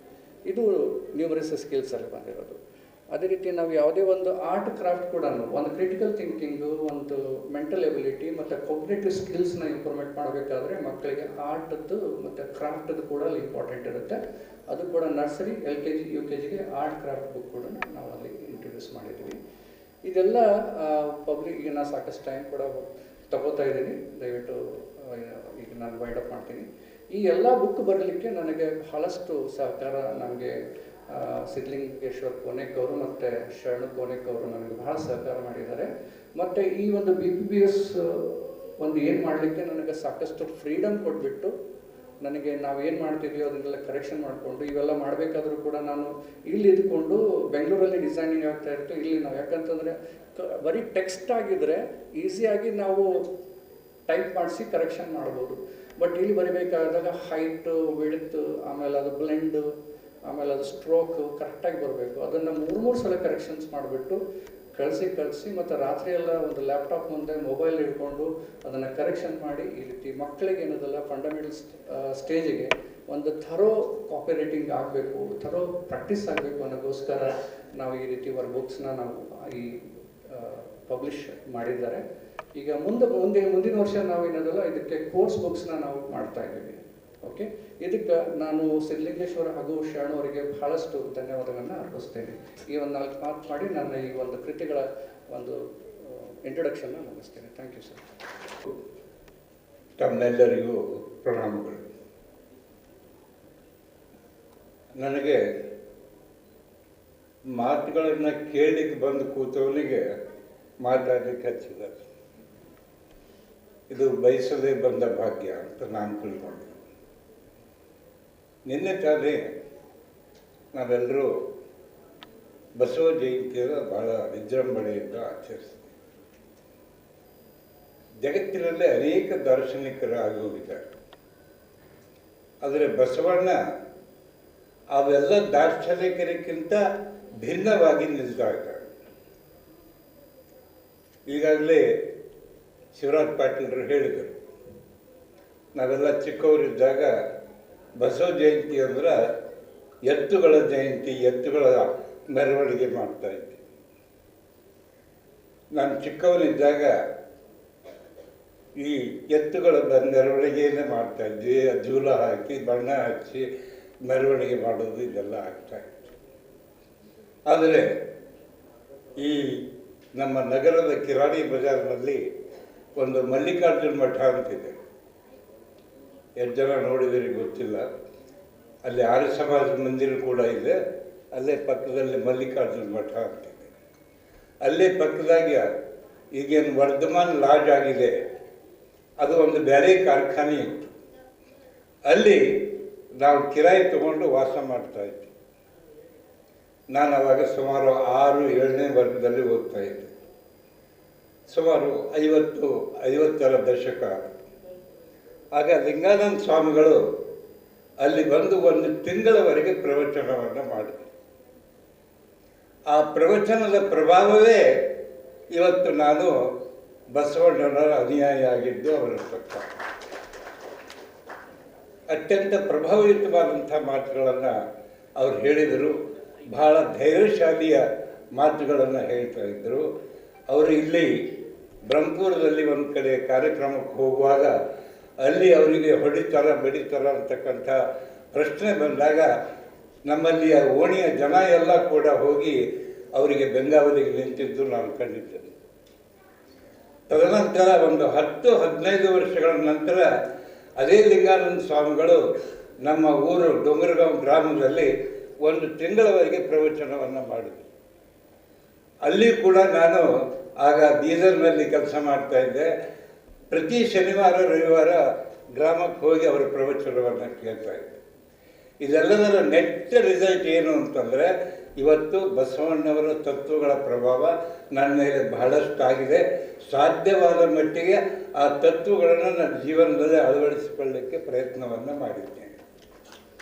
ಇದು ನ್ಯೂಮರಿಸಿ ಸ್ಕಿಲ್ಸಲ್ಲಿ ಬಂದಿರೋದು. ಅದೇ ರೀತಿ ನಾವು ಯಾವುದೇ ಒಂದು ಆರ್ಟ್ ಕ್ರಾಫ್ಟ್ ಕೂಡ ಒಂದು ಕ್ರಿಟಿಕಲ್ ಥಿಂಕಿಂಗು, ಒಂದು ಮೆಂಟಲ್ ಎಬಿಲಿಟಿ ಮತ್ತು ಕಾಗ್ನಿಟಿವ್ ಸ್ಕಿಲ್ಸ್ನ ಇಂಪ್ರೂವ್ಮೆಂಟ್ ಮಾಡಬೇಕಾದ್ರೆ ಮಕ್ಕಳಿಗೆ ಆರ್ಟದ್ದು ಮತ್ತು ಕ್ರಾಫ್ಟದ್ದು ಕೂಡ ಅಲ್ಲಿ ಇಂಪಾರ್ಟೆಂಟ್ ಇರುತ್ತೆ. ಅದು ಕೂಡ ನರ್ಸರಿ, LKG, UKGಗೆ ಆರ್ಟ್ ಕ್ರಾಫ್ಟ್ ಬುಕ್ ಕೂಡ ನಾವು ಅಲ್ಲಿ ಇಂಟ್ರೊಡ್ಯೂಸ್ ಮಾಡಿದ್ದೀವಿ. ಇದೆಲ್ಲ ಪಬ್ಲಿಕ್ಗೆ ನಾನು ಸಾಕಷ್ಟು ಟೈಮ್ ಕೂಡ ತಗೋತಾ ಇದ್ದೀನಿ. ದಯವಿಟ್ಟು ಈಗ ನಾನು ವೈಂಡ್ ಅಪ್ ಮಾಡ್ತೀನಿ. ಈ ಎಲ್ಲ ಬುಕ್ ಬರಲಿಕ್ಕೆ ನನಗೆ ಬಹಳಷ್ಟು ಸಹಕಾರ ನಮಗೆ ಸಿದ್ಧಲಿಂಗೇಶ್ವರ್ ಕೋನೇಕ್ ಅವರು ಮತ್ತು ಶರಣು ಕೋನೇಕ್ ಅವರು ನನಗೆ ಬಹಳ ಸಹಕಾರ ಮಾಡಿದ್ದಾರೆ. ಮತ್ತು ಈ ಒಂದು BPBS ಒಂದು ಏನು ಮಾಡಲಿಕ್ಕೆ ನನಗೆ ಸಾಕಷ್ಟು ಫ್ರೀಡಮ್ ಕೊಟ್ಬಿಟ್ಟು ನನಗೆ ನಾವೇನು ಮಾಡ್ತಿದ್ವಿ ಅದನ್ನೆಲ್ಲ ಕರೆಕ್ಷನ್ ಮಾಡಿಕೊಂಡು ಇವೆಲ್ಲ ಮಾಡಬೇಕಾದ್ರೂ ಕೂಡ ನಾನು ಇಲ್ಲಿ ಇದ್ಕೊಂಡು ಬೆಂಗಳೂರಲ್ಲಿ ಡಿಸೈನಿಂಗ್ ಆಗ್ತಾ ಇತ್ತು. ಇಲ್ಲಿ ನಾವು ಯಾಕಂತಂದರೆ ಬರೀ ಟೆಕ್ಸ್ಟ್ ಆಗಿದ್ದರೆ ಈಸಿಯಾಗಿ ನಾವು ಟೈಪ್ ಮಾಡಿಸಿ ಕರೆಕ್ಷನ್ ಮಾಡ್ಬೋದು. ಬಟ್ ಇಲ್ಲಿ ಬರಿಬೇಕಾದಾಗ ಹೈಟು, ವಿಡ್ತು, ಆಮೇಲೆ ಅದು ಬ್ಲೆಂಡು, ಆಮೇಲೆ ಅದು ಸ್ಟ್ರೋಕು ಕರೆಕ್ಟಾಗಿ ಬರಬೇಕು. ಅದನ್ನು 3 ಸಲ ಕರೆಕ್ಷನ್ಸ್ ಮಾಡಿಬಿಟ್ಟು ಕಳಿಸಿ ಮತ್ತು ರಾತ್ರಿ ಎಲ್ಲ ಒಂದು ಲ್ಯಾಪ್ಟಾಪ್ ಮುಂದೆ ಮೊಬೈಲ್ ಹಿಡ್ಕೊಂಡು ಅದನ್ನು ಕರೆಕ್ಷನ್ ಮಾಡಿ ಈ ರೀತಿ ಮಕ್ಕಳಿಗೆ ಏನದಲ್ಲ ಫಂಡಮೆಂಟಲ್ ಸ್ಟೇಜಿಗೆ ಒಂದು ಥರೋ ಕಾಪಿ ರೈಟಿಂಗ್ ಆಗಬೇಕು, ಥರೋ ಪ್ರಾಕ್ಟೀಸ್ ಆಗಬೇಕು ಅನ್ನೋಕ್ಕೋಸ್ಕರ ನಾವು ಈ ರೀತಿ ವರ್ಕ್ಬುಕ್ಸ್ನ ನಾವು ಈ ಪಬ್ಲಿಷ್ ಮಾಡಿದ್ದಾರೆ. ಈಗ ಮುಂದಿನ ವರ್ಷ ನಾವು ಏನದಲ್ಲ ಇದಕ್ಕೆ ಕೋರ್ಸ್ ಬುಕ್ಸ್ನ ನಾವು ಮಾಡ್ತಾ ಇದ್ದೀವಿ. ಓಕೆ, ಇದಕ್ಕೆ ನಾನು ಸಿದ್ಧಲಿಂಗೇಶ್ವರ ಹಾಗೂ ಶರಣು ಅವರಿಗೆ ಬಹಳಷ್ಟು ಧನ್ಯವಾದಗಳನ್ನು ಅರ್ಪಿಸ್ತೇನೆ. ಈ ಒಂದು 4 ಮಾತು ಮಾಡಿ ನನ್ನ ಈ ಒಂದು ಕೃತಿಗಳ ಒಂದು ಇಂಟ್ರೊಡಕ್ಷನ್ನ ಮುಗಿಸ್ತೇನೆ. Thank you sir. ತಮ್ಮೆಲ್ಲರಿಗೂ ಪ್ರಣಾಮಗಳು. ನನಗೆ ಮಾತುಗಳನ್ನು ಕೇಳಲಿಕ್ಕೆ ಬಂದು ಕೂತವನಿಗೆ ಮಾತಾಡಲಿಕ್ಕೆ ಹಚ್ಚಿದ್ದಾರೆ. ಇದು ಬಯಸದೇ ಬಂದ ಭಾಗ್ಯ ಅಂತ ನಾನು ತಿಳ್ಕೊಂಡೆ. ನಿನ್ನೆ ತಾನೇ ನಾವೆಲ್ಲರೂ ಬಸವ ಜಯಂತಿಯನ್ನು ಬಹಳ ವಿಜೃಂಭಣೆಯಿಂದ ಆಚರಿಸ್ತೀವಿ. ಜಗತ್ತಿನಲ್ಲಿ ಅನೇಕ ದಾರ್ಶನಿಕರು ಆಗೋಗಿದ್ದಾರೆ. ಆದರೆ ಬಸವಣ್ಣ ಅವೆಲ್ಲ ದಾರ್ಶನಿಕರಿಗಿಂತ ಭಿನ್ನವಾಗಿ ನಿಲ್ತಾ ಇದ್ದಾರೆ. ಈಗಾಗಲೇ ಶಿವರಾಜ್ ಪಾಟೀಲರು ಹೇಳಿದರು, ನಾವೆಲ್ಲ ಚಿಕ್ಕವರಿದ್ದಾಗ ಬಸವ ಜಯಂತಿ ಅಂದ್ರೆ ಎತ್ತುಗಳ ಜಯಂತಿ, ಎತ್ತುಗಳ ಮೆರವಣಿಗೆ ಮಾಡ್ತಾ ಇದ್ದೆ. ನಾನು ಚಿಕ್ಕವನಿದ್ದಾಗ ಈ ಎತ್ತುಗಳ ಮೆರವಣಿಗೆಯನ್ನೇ ಮಾಡ್ತಾ ಇದ್ವಿ. ಜೂಲ ಹಾಕಿ ಬಣ್ಣ ಹಚ್ಚಿ ಮೆರವಣಿಗೆ ಮಾಡೋದು ಇದೆಲ್ಲ ಆಗ್ತಾ ಇತ್ತು. ಆದರೆ ಈ ನಮ್ಮ ನಗರದ ಕಿರಾಣಿ ಬಜಾರ್ನಲ್ಲಿ ಒಂದು ಮಲ್ಲಿಕಾರ್ಜುನ ಮಠ ಅಂತಿದೆ. ಎಷ್ಟು ಜನ ನೋಡಿದರೆ ಗೊತ್ತಿಲ್ಲ. ಅಲ್ಲಿ ಆರ್ಯ ಸಮಾಜ ಮಂದಿರ ಕೂಡ ಇದೆ. ಅಲ್ಲೇ ಪಕ್ಕದಲ್ಲಿ ಮಲ್ಲಿಕಾರ್ಜುನ ಮಠ ಅಂತಿದೆ. ಅಲ್ಲೇ ಪಕ್ಕದಾಗಿ ಈಗೇನು ವರ್ಧಮಾನ್ ಲಾಡ್ಜ್ ಆಗಿದೆ, ಅದು ಒಂದು ಬೇರೆ ಕಾರ್ಖಾನೆ ಇತ್ತು. ಅಲ್ಲಿ ನಾವು ಕಿರಾಯಿ ತಗೊಂಡು ವಾಸ ಮಾಡ್ತಾ ಇದ್ವಿ. ನಾನು ಅವಾಗ ಸುಮಾರು 6-7ನೇ ವರ್ಗದಲ್ಲಿ ಓದ್ತಾ ಇದ್ದೆ. ಸುಮಾರು 50ರ ದಶಕ. ಆಗ ಲಿಂಗಾನಂದ ಸ್ವಾಮಿಗಳು ಅಲ್ಲಿ ಬಂದು 1 ತಿಂಗಳವರೆಗೆ ಪ್ರವಚನವನ್ನು ಮಾಡಿದರು. ಆ ಪ್ರವಚನದ ಪ್ರಭಾವವೇ ಇವತ್ತು ನಾನು ಬಸವಣ್ಣನವರ ಅನುಯಾಯಿ ಆಗಿದ್ದು ಅವರ ಪಕ್ಕ. ಅತ್ಯಂತ ಪ್ರಭಾವಯುತವಾದಂಥ ಮಾತುಗಳನ್ನು ಅವ್ರು ಹೇಳಿದರು. ಬಹಳ ಧೈರ್ಯಶಾಲಿಯ ಮಾತುಗಳನ್ನು ಹೇಳ್ತಾ ಇದ್ದರು. ಅವರು ಇಲ್ಲಿ ಬ್ರಹ್ಮಪುರದಲ್ಲಿ ಒಂದು ಕಡೆ ಕಾರ್ಯಕ್ರಮಕ್ಕೆ ಹೋಗುವಾಗ ಅಲ್ಲಿ ಅವರಿಗೆ ಹೊಡಿತಾರ ಬಡಿತಾರ ಅಂತಕ್ಕಂಥ ಪ್ರಶ್ನೆ ಬಂದಾಗ ನಮ್ಮಲ್ಲಿಯ ಓಣಿಯ ಜನ ಎಲ್ಲ ಕೂಡ ಹೋಗಿ ಅವರಿಗೆ ಬೆಂಗಾವಲಿಗೆ ನಿಂತಿದ್ದು ನಾನು ಕಂಡಿದ್ದೇನೆ. ತದನಂತರ ಒಂದು 10-15 ವರ್ಷಗಳ ನಂತರ ಅದೇ ಲಿಂಗಾನಂದ ಸ್ವಾಮಿಗಳು ನಮ್ಮ ಊರು ಡೊಂಗರಗಾಂವ್ ಗ್ರಾಮದಲ್ಲಿ 1 ತಿಂಗಳವರೆಗೆ ಪ್ರವಚನವನ್ನು ಮಾಡಿದರು. ಅಲ್ಲಿ ಕೂಡ ನಾನು ಆಗ ಬೀದರ್ನಲ್ಲಿ ಕೆಲಸ ಮಾಡ್ತಾ ಇದ್ದೆ. ಪ್ರತಿ ಶನಿವಾರ ರವಿವಾರ ಗ್ರಾಮಕ್ಕೆ ಹೋಗಿ ಅವರ ಪ್ರವಚನವನ್ನು ಕೇಳ್ತಾ ಇದ್ದೆ. ಇದೆಲ್ಲದರ ನೆಟ್ ರಿಸಲ್ಟ್ ಏನು ಅಂತಂದರೆ ಇವತ್ತು ಬಸವಣ್ಣವರ ತತ್ವಗಳ ಪ್ರಭಾವ ನನ್ನ ಮೇಲೆ ಬಹಳಷ್ಟು ಆಗಿದೆ. ಸಾಧ್ಯವಾದ ಮಟ್ಟಿಗೆ ಆ ತತ್ವಗಳನ್ನು ನನ್ನ ಜೀವನದಲ್ಲಿ ಅಳವಡಿಸಿಕೊಳ್ಳಲಿಕ್ಕೆ ಪ್ರಯತ್ನವನ್ನು ಮಾಡಿದ್ದೇನೆ.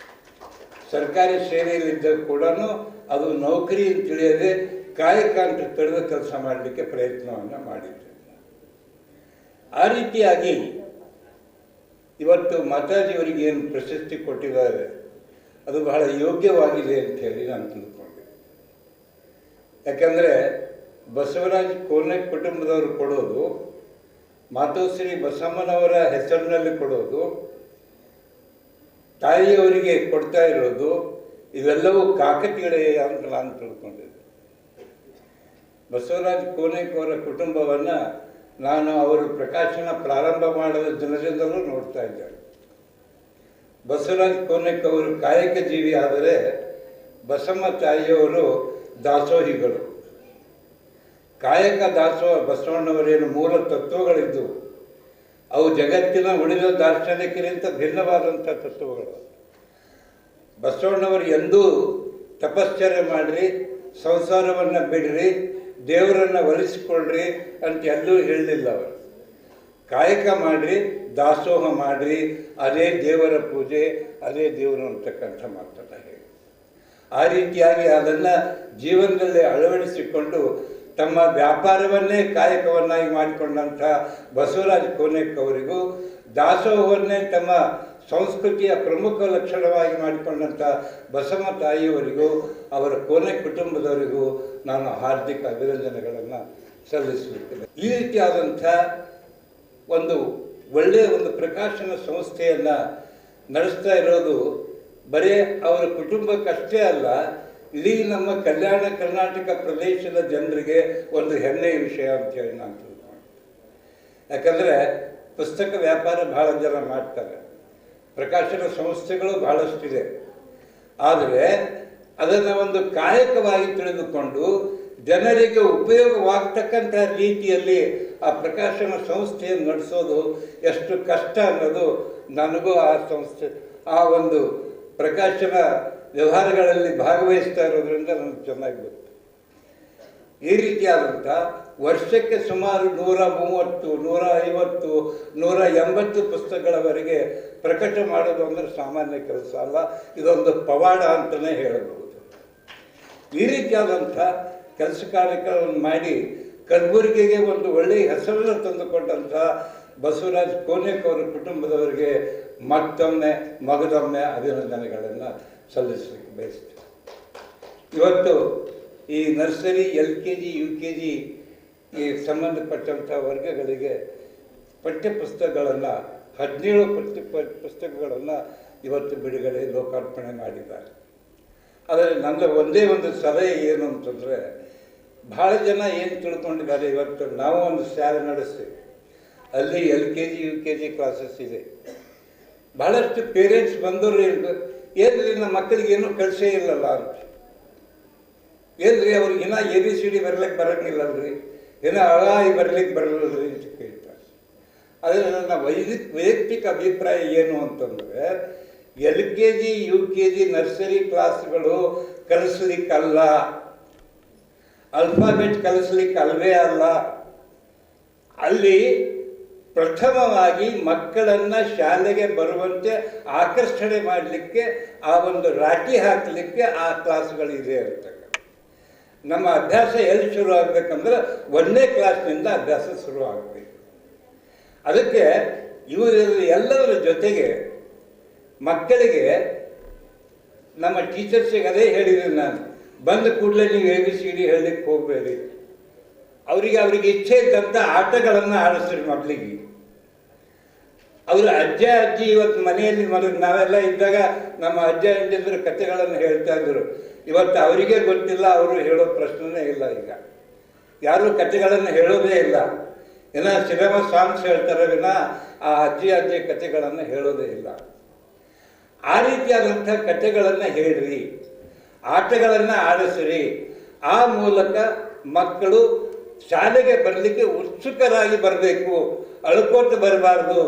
ಸರ್ಕಾರಿ ಸೇವೆಯಲ್ಲಿದ್ದಾಗ ಕೂಡ ಅದು ನೌಕರಿ ಅಂತ ತಿಳಿಯದೆ ಕಾಯಕ ಅಂತ ತಿಳಿದ ಕೆಲಸ ಮಾಡಲಿಕ್ಕೆ ಪ್ರಯತ್ನವನ್ನು ಮಾಡಿದ್ದೇನೆ. ಆ ರೀತಿಯಾಗಿ ಇವತ್ತು ಮಾತಾಜಿಯವರಿಗೆ ಏನು ಪ್ರಶಸ್ತಿ ಕೊಟ್ಟಿದ್ದಾರೆ ಅದು ಬಹಳ ಯೋಗ್ಯವಾಗಿದೆ ಅಂತ ಹೇಳಿ ನಾನು ತಿಳ್ಕೊಂಡೆ. ಯಾಕಂದರೆ ಬಸವರಾಜ್ ಕೋನೆ ಕುಟುಂಬದವರು ಕೊಡೋದು, ಮಾತೋಶ್ರೀ ಬಸಮ್ಮನವರ ಹೆಸರಿನಲ್ಲಿ ಕೊಡೋದು, ತಾಯಿಯವರಿಗೆ ಕೊಡ್ತಾ ಇರೋದು, ಇವೆಲ್ಲವೂ ಕಾಕತಿಗಳೇ ಅಂತ ನಾನು ತಿಳ್ಕೊಂಡಿದ್ದೆ. ಬಸವರಾಜ್ ಕೋನೇಕ್ ಅವರ ಕುಟುಂಬವನ್ನು ನಾನು ಅವರು ಪ್ರಕಾಶನ ಪ್ರಾರಂಭ ಮಾಡಿದ ದಿನದಿಂದಲೂ ನೋಡ್ತಾ ಇದ್ದೇನೆ. ಬಸವರಾಜ್ ಕೋನೇಕ್ ಅವರು ಕಾಯಕ ಜೀವಿ ಆದರೆ ಬಸಮ್ಮ ತಾಯಿಯವರು ದಾಸೋಹಿಗಳು. ಕಾಯಕ ದಾಸೋಹ ಬಸವಣ್ಣವರೇನು ಮೂಲ ತತ್ವಗಳಿದ್ದವು, ಅವು ಜಗತ್ತಿನ ಉಳಿದ ದಾರ್ಶನಿಕರಿಗಿಂತ ಭಿನ್ನವಾದಂಥ ತತ್ವಗಳು. ಬಸವಣ್ಣವರು ಎಂದೂ ತಪಶ್ಚರ್ಯ ಮಾಡಿರಿ, ಸಂಸಾರವನ್ನು ಬಿಡ್ರಿ, ದೇವರನ್ನು ಒಲಿಸಿಕೊಳ್ಳ್ರಿ ಅಂತ ಎಲ್ಲೂ ಹೇಳಲಿಲ್ಲ. ಅವರು ಕಾಯಕ ಮಾಡಿರಿ, ದಾಸೋಹ ಮಾಡಿರಿ, ಅದೇ ದೇವರ ಪೂಜೆ, ಅದೇ ದೇವರು ಅಂತಕ್ಕಂಥ ಮಾತನ್ನು ಹೇಳಿ ಆ ರೀತಿಯಾಗಿ ಅದನ್ನು ಜೀವನದಲ್ಲಿ ಅಳವಡಿಸಿಕೊಂಡು ತಮ್ಮ ವ್ಯಾಪಾರವನ್ನೇ ಕಾಯಕವನ್ನಾಗಿ ಮಾಡಿಕೊಂಡಂಥ ಬಸವರಾಜ್ ಕೋನೇಕ್ ಅವರಿಗೂ, ದಾಸೋಹವನ್ನೇ ತಮ್ಮ ಸಂಸ್ಕೃತಿಯ ಪ್ರಮುಖ ಲಕ್ಷಣವಾಗಿ ಮಾಡಿಕೊಂಡಂಥ ಬಸಮ್ಮ ತಾಯಿಯವರಿಗೂ, ಅವರ ಕೋನೇಕ್ ಕುಟುಂಬದವರಿಗೂ ನಾನು ಹಾರ್ದಿಕ ಅಭಿನಂದನೆಗಳನ್ನು ಸಲ್ಲಿಸುತ್ತೇನೆ. ಈ ರೀತಿಯಾದಂಥ ಒಂದು ಒಳ್ಳೆಯ ಒಂದು ಪ್ರಕಾಶನ ಸಂಸ್ಥೆಯನ್ನು ನಡೆಸ್ತಾ ಇರೋದು ಬರೀ ಅವರ ಕುಟುಂಬಕ್ಕಷ್ಟೇ ಅಲ್ಲ, ಇಡೀ ನಮ್ಮ ಕಲ್ಯಾಣ ಕರ್ನಾಟಕ ಪ್ರದೇಶದ ಜನರಿಗೆ ಒಂದು ಹೆಮ್ಮೆಯ ವಿಷಯ ಅಂತೇಳಿ ನಾನು ತಿಳ್ಕೊಂಡು. ಯಾಕಂದರೆ ಪುಸ್ತಕ ವ್ಯಾಪಾರ ಭಾಳ ಜನ ಮಾಡ್ತಾರೆ, ಪ್ರಕಾಶನ ಸಂಸ್ಥೆಗಳು ಬಹಳಷ್ಟಿದೆ. ಆದರೆ ಅದನ್ನು ಒಂದು ಕಾಯಕವಾಗಿ ತಿಳಿದುಕೊಂಡು ಜನರಿಗೆ ಉಪಯೋಗವಾಗ್ತಕ್ಕಂಥ ರೀತಿಯಲ್ಲಿ ಆ ಪ್ರಕಾಶನ ಸಂಸ್ಥೆಯನ್ನು ನಡೆಸೋದು ಎಷ್ಟು ಕಷ್ಟ ಅನ್ನೋದು ನನಗೂ ಆ ಸಂಸ್ಥೆ ಆ ಒಂದು ಪ್ರಕಾಶನ ವ್ಯವಹಾರಗಳಲ್ಲಿ ಭಾಗವಹಿಸ್ತಾ ಇರೋದ್ರಿಂದ ನನಗೆ ಚೆನ್ನಾಗಿ ಗೊತ್ತು. ಈ ರೀತಿಯಾದಂಥ ವರ್ಷಕ್ಕೆ ಸುಮಾರು 130, 150, 180 ಪುಸ್ತಕಗಳವರೆಗೆ ಪ್ರಕಟ ಮಾಡೋದು ಅಂದರೆ ಸಾಮಾನ್ಯ ಕೆಲಸ ಅಲ್ಲ, ಇದೊಂದು ಪವಾಡ ಅಂತಲೇ ಹೇಳಬಹುದು. ಈ ರೀತಿಯಾದಂಥ ಕೆಲಸ ಕಾರ್ಯಗಳನ್ನು ಮಾಡಿ ಕಲಬುರಗಿಗೆ ಒಂದು ಒಳ್ಳೆಯ ಹೆಸರನ್ನು ತಂದುಕೊಂಡಂಥ ಬಸವರಾಜ್ ಕೋನೇಕ್ ಅವರ ಕುಟುಂಬದವರಿಗೆ ಮತ್ತೊಮ್ಮೆ ಮಗದೊಮ್ಮೆ ಅಭಿನಂದನೆಗಳನ್ನು ಸಲ್ಲಿಸಲಿಕ್ಕೆ ಬಯಸ್ತೀನಿ. ಇವತ್ತು ಈ ನರ್ಸರಿ, LKG, UKG ಈ ಸಂಬಂಧಪಟ್ಟಂಥ ವರ್ಗಗಳಿಗೆ ಪಠ್ಯಪುಸ್ತಕಗಳನ್ನು 17 ಪುಸ್ತಕಗಳನ್ನು ಇವತ್ತು ಬಿಡುಗಡೆ ಲೋಕಾರ್ಪಣೆ ಮಾಡಿದ್ದಾರೆ. ಆದರೆ ನನ್ನ ಒಂದೇ ಒಂದು ಸಲಹೆ ಏನು ಅಂತಂದರೆ, ಭಾಳ ಜನ ಏನು ತಿಳ್ಕೊಂಡಿದ್ದಾರೆ, ಇವತ್ತು ನಾವು ಒಂದು ಶಾಲೆ ನಡೆಸ್ತೀವಿ, ಅಲ್ಲಿ LKG, UKG ಕ್ಲಾಸಸ್ ಇದೆ. ಭಾಳಷ್ಟು ಪೇರೆಂಟ್ಸ್ ಬಂದವರು ಏನ್ರಿ ನಮ್ಮ ಮಕ್ಕಳಿಗೆ ಏನೂ ಕಳಿಸೇ ಇಲ್ಲಲ್ಲ ಅಂತ, ಏನ್ರಿ ಅವ್ರಿಗೆ ಇನ್ನೂ ABCD ಬರ್ಲಿಕ್ಕೆ ಬರೋಂಗಿಲ್ಲಲ್ರಿ, ಏನೋ ಅಳಾಯಿ ಬರ್ಲಿಕ್ಕೆ ಬರಲ್ಲಲ್ರಿ ಅಂತ ಕೇಳ್ತಾರೆ. ಆದರೆ ನನ್ನ ವೈಯಕ್ತಿಕ ಅಭಿಪ್ರಾಯ ಏನು ಅಂತಂದರೆ, LKG, UKG ನರ್ಸರಿ ಕ್ಲಾಸ್ಗಳು ಕಲಿಸ್ಲಿಕ್ಕಲ್ಲ, ಅಲ್ಫಾಬೆಟ್ ಕಲಿಸ್ಲಿಕ್ಕೆ ಅಲ್ವೇ ಅಲ್ಲ. ಅಲ್ಲಿ ಪ್ರಥಮವಾಗಿ ಮಕ್ಕಳನ್ನು ಶಾಲೆಗೆ ಬರುವಂತೆ ಆಕರ್ಷಣೆ ಮಾಡಲಿಕ್ಕೆ, ಆ ಒಂದು ರಾಟಿ ಹಾಕಲಿಕ್ಕೆ ಆ ಕ್ಲಾಸ್ಗಳಿದೆ ಅಂತಕ್ಕ. ನಮ್ಮ ಅಭ್ಯಾಸ ಎಲ್ಲಿ ಶುರು ಆಗಬೇಕಂದ್ರೆ 1ನೇ ಕ್ಲಾಸ್ನಿಂದ ಅಭ್ಯಾಸ ಶುರು ಆಗಬೇಕು. ಅದಕ್ಕೆ ಎಲ್ಲದರ ಜೊತೆಗೆ ಮಕ್ಕಳಿಗೆ ನಮ್ಮ ಟೀಚರ್ಸಿಗೆ ಅದೇ ಹೇಳಿದ್ದೀನಿ ನಾನು, ಬಂದ ಕೂಡಲೇ ನೀವು ABCD ಹೇಳಲಿಕ್ಕೆ ಹೋಗಬೇಡಿ, ಅವರಿಗೆ ಇಚ್ಛೆ ಇದ್ದಂಥ ಆಟಗಳನ್ನು ಆಡಿಸ್ರಿ ಮಕ್ಕಳಿಗೆ. ಅವರು ಅಜ್ಜ ಅಜ್ಜಿ ಇವತ್ತು ಮನೆಯಲ್ಲಿ ನಾವೆಲ್ಲ ಇದ್ದಾಗ ನಮ್ಮ ಅಜ್ಜ ಅಜ್ಜಿಂದರು ಕಥೆಗಳನ್ನು ಹೇಳ್ತಾ ಇದ್ರು. ಇವತ್ತು ಅವರಿಗೆ ಗೊತ್ತಿಲ್ಲ, ಅವರು ಹೇಳೋ ಪ್ರಶ್ನೆನೇ ಇಲ್ಲ. ಈಗ ಯಾರೂ ಕಥೆಗಳನ್ನು ಹೇಳೋದೇ ಇಲ್ಲ, ಏನೋ ಸಿನಿಮಾ ಸಾಂಗ್ಸ್ ಹೇಳ್ತಾರೆ ವಿನ ಆ ಅಜ್ಜಿ ಕಥೆಗಳನ್ನು ಹೇಳೋದೇ ಇಲ್ಲ. ಆ ರೀತಿಯಾದಂಥ ಕಥೆಗಳನ್ನು ಹೇಳ್ರಿ, ಆಟಗಳನ್ನು ಆಡಿಸ್ರಿ. ಆ ಮೂಲಕ ಮಕ್ಕಳು ಶಾಲೆಗೆ ಬರಲಿಕ್ಕೆ ಉತ್ಸುಕರಾಗಿ ಬರಬೇಕು, ಅಳ್ಕೋತ ಬರಬಾರ್ದು.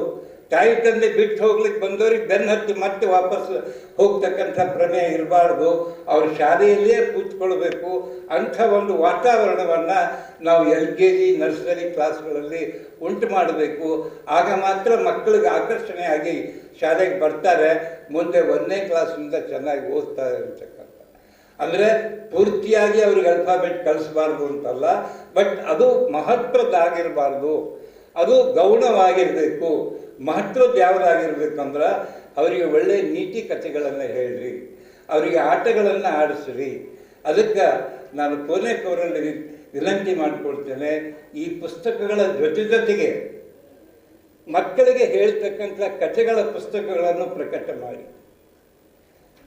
ತಾಯಿ ತಂದೆ ಬಿಟ್ಟು ಹೋಗ್ಲಿಕ್ಕೆ ಬಂದವ್ರಿಗೆ ಬೆನ್ನು ಹತ್ತಿ ಮತ್ತೆ ವಾಪಸ್ ಹೋಗ್ತಕ್ಕಂಥ ಪ್ರಮೇಯ ಇರಬಾರ್ದು. ಅವರು ಶಾಲೆಯಲ್ಲೇ ಕೂತ್ಕೊಳ್ಬೇಕು. ಅಂಥ ಒಂದು ವಾತಾವರಣವನ್ನು ನಾವು LKG ನರ್ಸರಿ ಕ್ಲಾಸ್ಗಳಲ್ಲಿ ಉಂಟು ಮಾಡಬೇಕು. ಆಗ ಮಾತ್ರ ಮಕ್ಕಳಿಗೆ ಆಕರ್ಷಣೆಯಾಗಿ ಶಾಲೆಗೆ ಬರ್ತಾರೆ, ಮುಂದೆ 1ನೇ ಕ್ಲಾಸಿಂದ ಚೆನ್ನಾಗಿ ಓದ್ತಾರೆ ಅಂತಕ್ಕಂಥ. ಅಂದರೆ ಪೂರ್ತಿಯಾಗಿ ಅವ್ರಿಗೆ ಅಲ್ಫಾಬೆಟ್ ಕಲಿಸ್ಬಾರ್ದು ಅಂತಲ್ಲ, ಬಟ್ ಅದು ಮಹತ್ವದ್ದಾಗಿರಬಾರ್ದು, ಅದು ಗೌಣವಾಗಿರಬೇಕು. ಮಹತ್ವದ್ದು ಯಾವುದಾಗಿರ್ಬೇಕಂದ್ರೆ ಅವರಿಗೆ ಒಳ್ಳೆಯ ನೀತಿ ಕಥೆಗಳನ್ನು ಹೇಳ್ರಿ, ಅವರಿಗೆ ಆಟಗಳನ್ನು ಆಡಿಸ್ರಿ. ಅದಕ್ಕೆ ನಾನು ಕೋನೇಕ್ ಅವರಲ್ಲಿ ವಿನಂತಿ ಮಾಡಿಕೊಳ್ತೇನೆ, ಈ ಪುಸ್ತಕಗಳ ಜೊತೆಗೆ ಮಕ್ಕಳಿಗೆ ಹೇಳ್ತಕ್ಕಂಥ ಕಥೆಗಳ ಪುಸ್ತಕಗಳನ್ನು ಪ್ರಕಟ ಮಾಡಿ.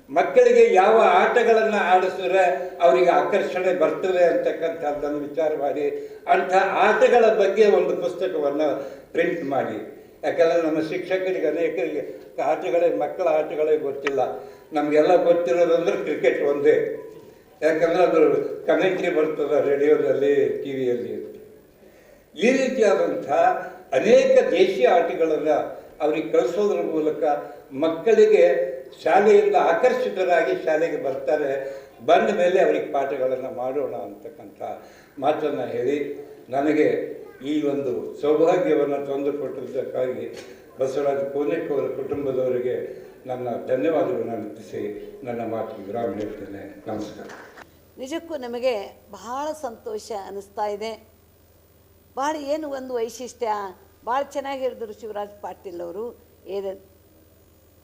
ಮಕ್ಕಳಿಗೆ ಯಾವ ಆಟಗಳನ್ನು ಆಡಿಸಿದ್ರೆ ಅವರಿಗೆ ಆಕರ್ಷಣೆ ಬರ್ತದೆ ಅಂತಕ್ಕಂಥದ್ದನ್ನು ವಿಚಾರ ಮಾಡಿ ಅಂಥ ಆಟಗಳ ಬಗ್ಗೆ ಒಂದು ಪುಸ್ತಕವನ್ನು ಪ್ರಿಂಟ್ ಮಾಡಿ. ಯಾಕಂದರೆ ನಮ್ಮ ಶಿಕ್ಷಕರಿಗೆ ಅನೇಕರಿಗೆ ಮಕ್ಕಳ ಆಟಗಳೇ ಗೊತ್ತಿಲ್ಲ. ನಮಗೆಲ್ಲ ಗೊತ್ತಿರೋದಂದ್ರೆ ಕ್ರಿಕೆಟ್ ಒಂದೇ, ಯಾಕಂದರೆ ಅದು ಕಮೆಂಟ್ರಿ ಬರ್ತದೆ ರೇಡಿಯೋದಲ್ಲಿ, TV ಯಲ್ಲಿ. ಈ ರೀತಿಯಾದಂಥ ಅನೇಕ ದೇಶೀಯ ಆಟಗಳನ್ನು ಅವ್ರಿಗೆ ಕಲಿಸೋದ್ರ ಮೂಲಕ ಮಕ್ಕಳಿಗೆ ಶಾಲೆಯಿಂದ ಆಕರ್ಷಿತರಾಗಿ ಶಾಲೆಗೆ ಬರ್ತಾರೆ. ಬಂದ ಮೇಲೆ ಅವರಿಗೆ ಪಾಠಗಳನ್ನು ಮಾಡೋಣ ಅಂತಕ್ಕಂಥ ಮಾತನ್ನು ಹೇಳಿ, ನನಗೆ ಈ ಒಂದು ಸೌಭಾಗ್ಯವನ್ನು ತಂದುಕೊಟ್ಟಿದ್ದಕ್ಕಾಗಿ ಬಸವರಾಜ್ ಕೋನೇಕ್ ಅವರ ಕುಟುಂಬದವರಿಗೆ ನನ್ನ ಧನ್ಯವಾದಗಳನ್ನು ಅರ್ಪಿಸಿ ನನ್ನ ಮಾತಿಗೆ ವಿರಾಮ ನೀಡ್ತೇನೆ. ನಮಸ್ಕಾರ. ನಿಜಕ್ಕೂ ನಮಗೆ ಬಹಳ ಸಂತೋಷ ಅನ್ನಿಸ್ತಾ ಇದೆ. ಭಾಳ ಏನು ಒಂದು ವೈಶಿಷ್ಟ್ಯ, ಭಾಳ ಚೆನ್ನಾಗಿ ಹೇಳಿದ್ರು ಶಿವರಾಜ್ ಪಾಟೀಲ್ ಅವರು.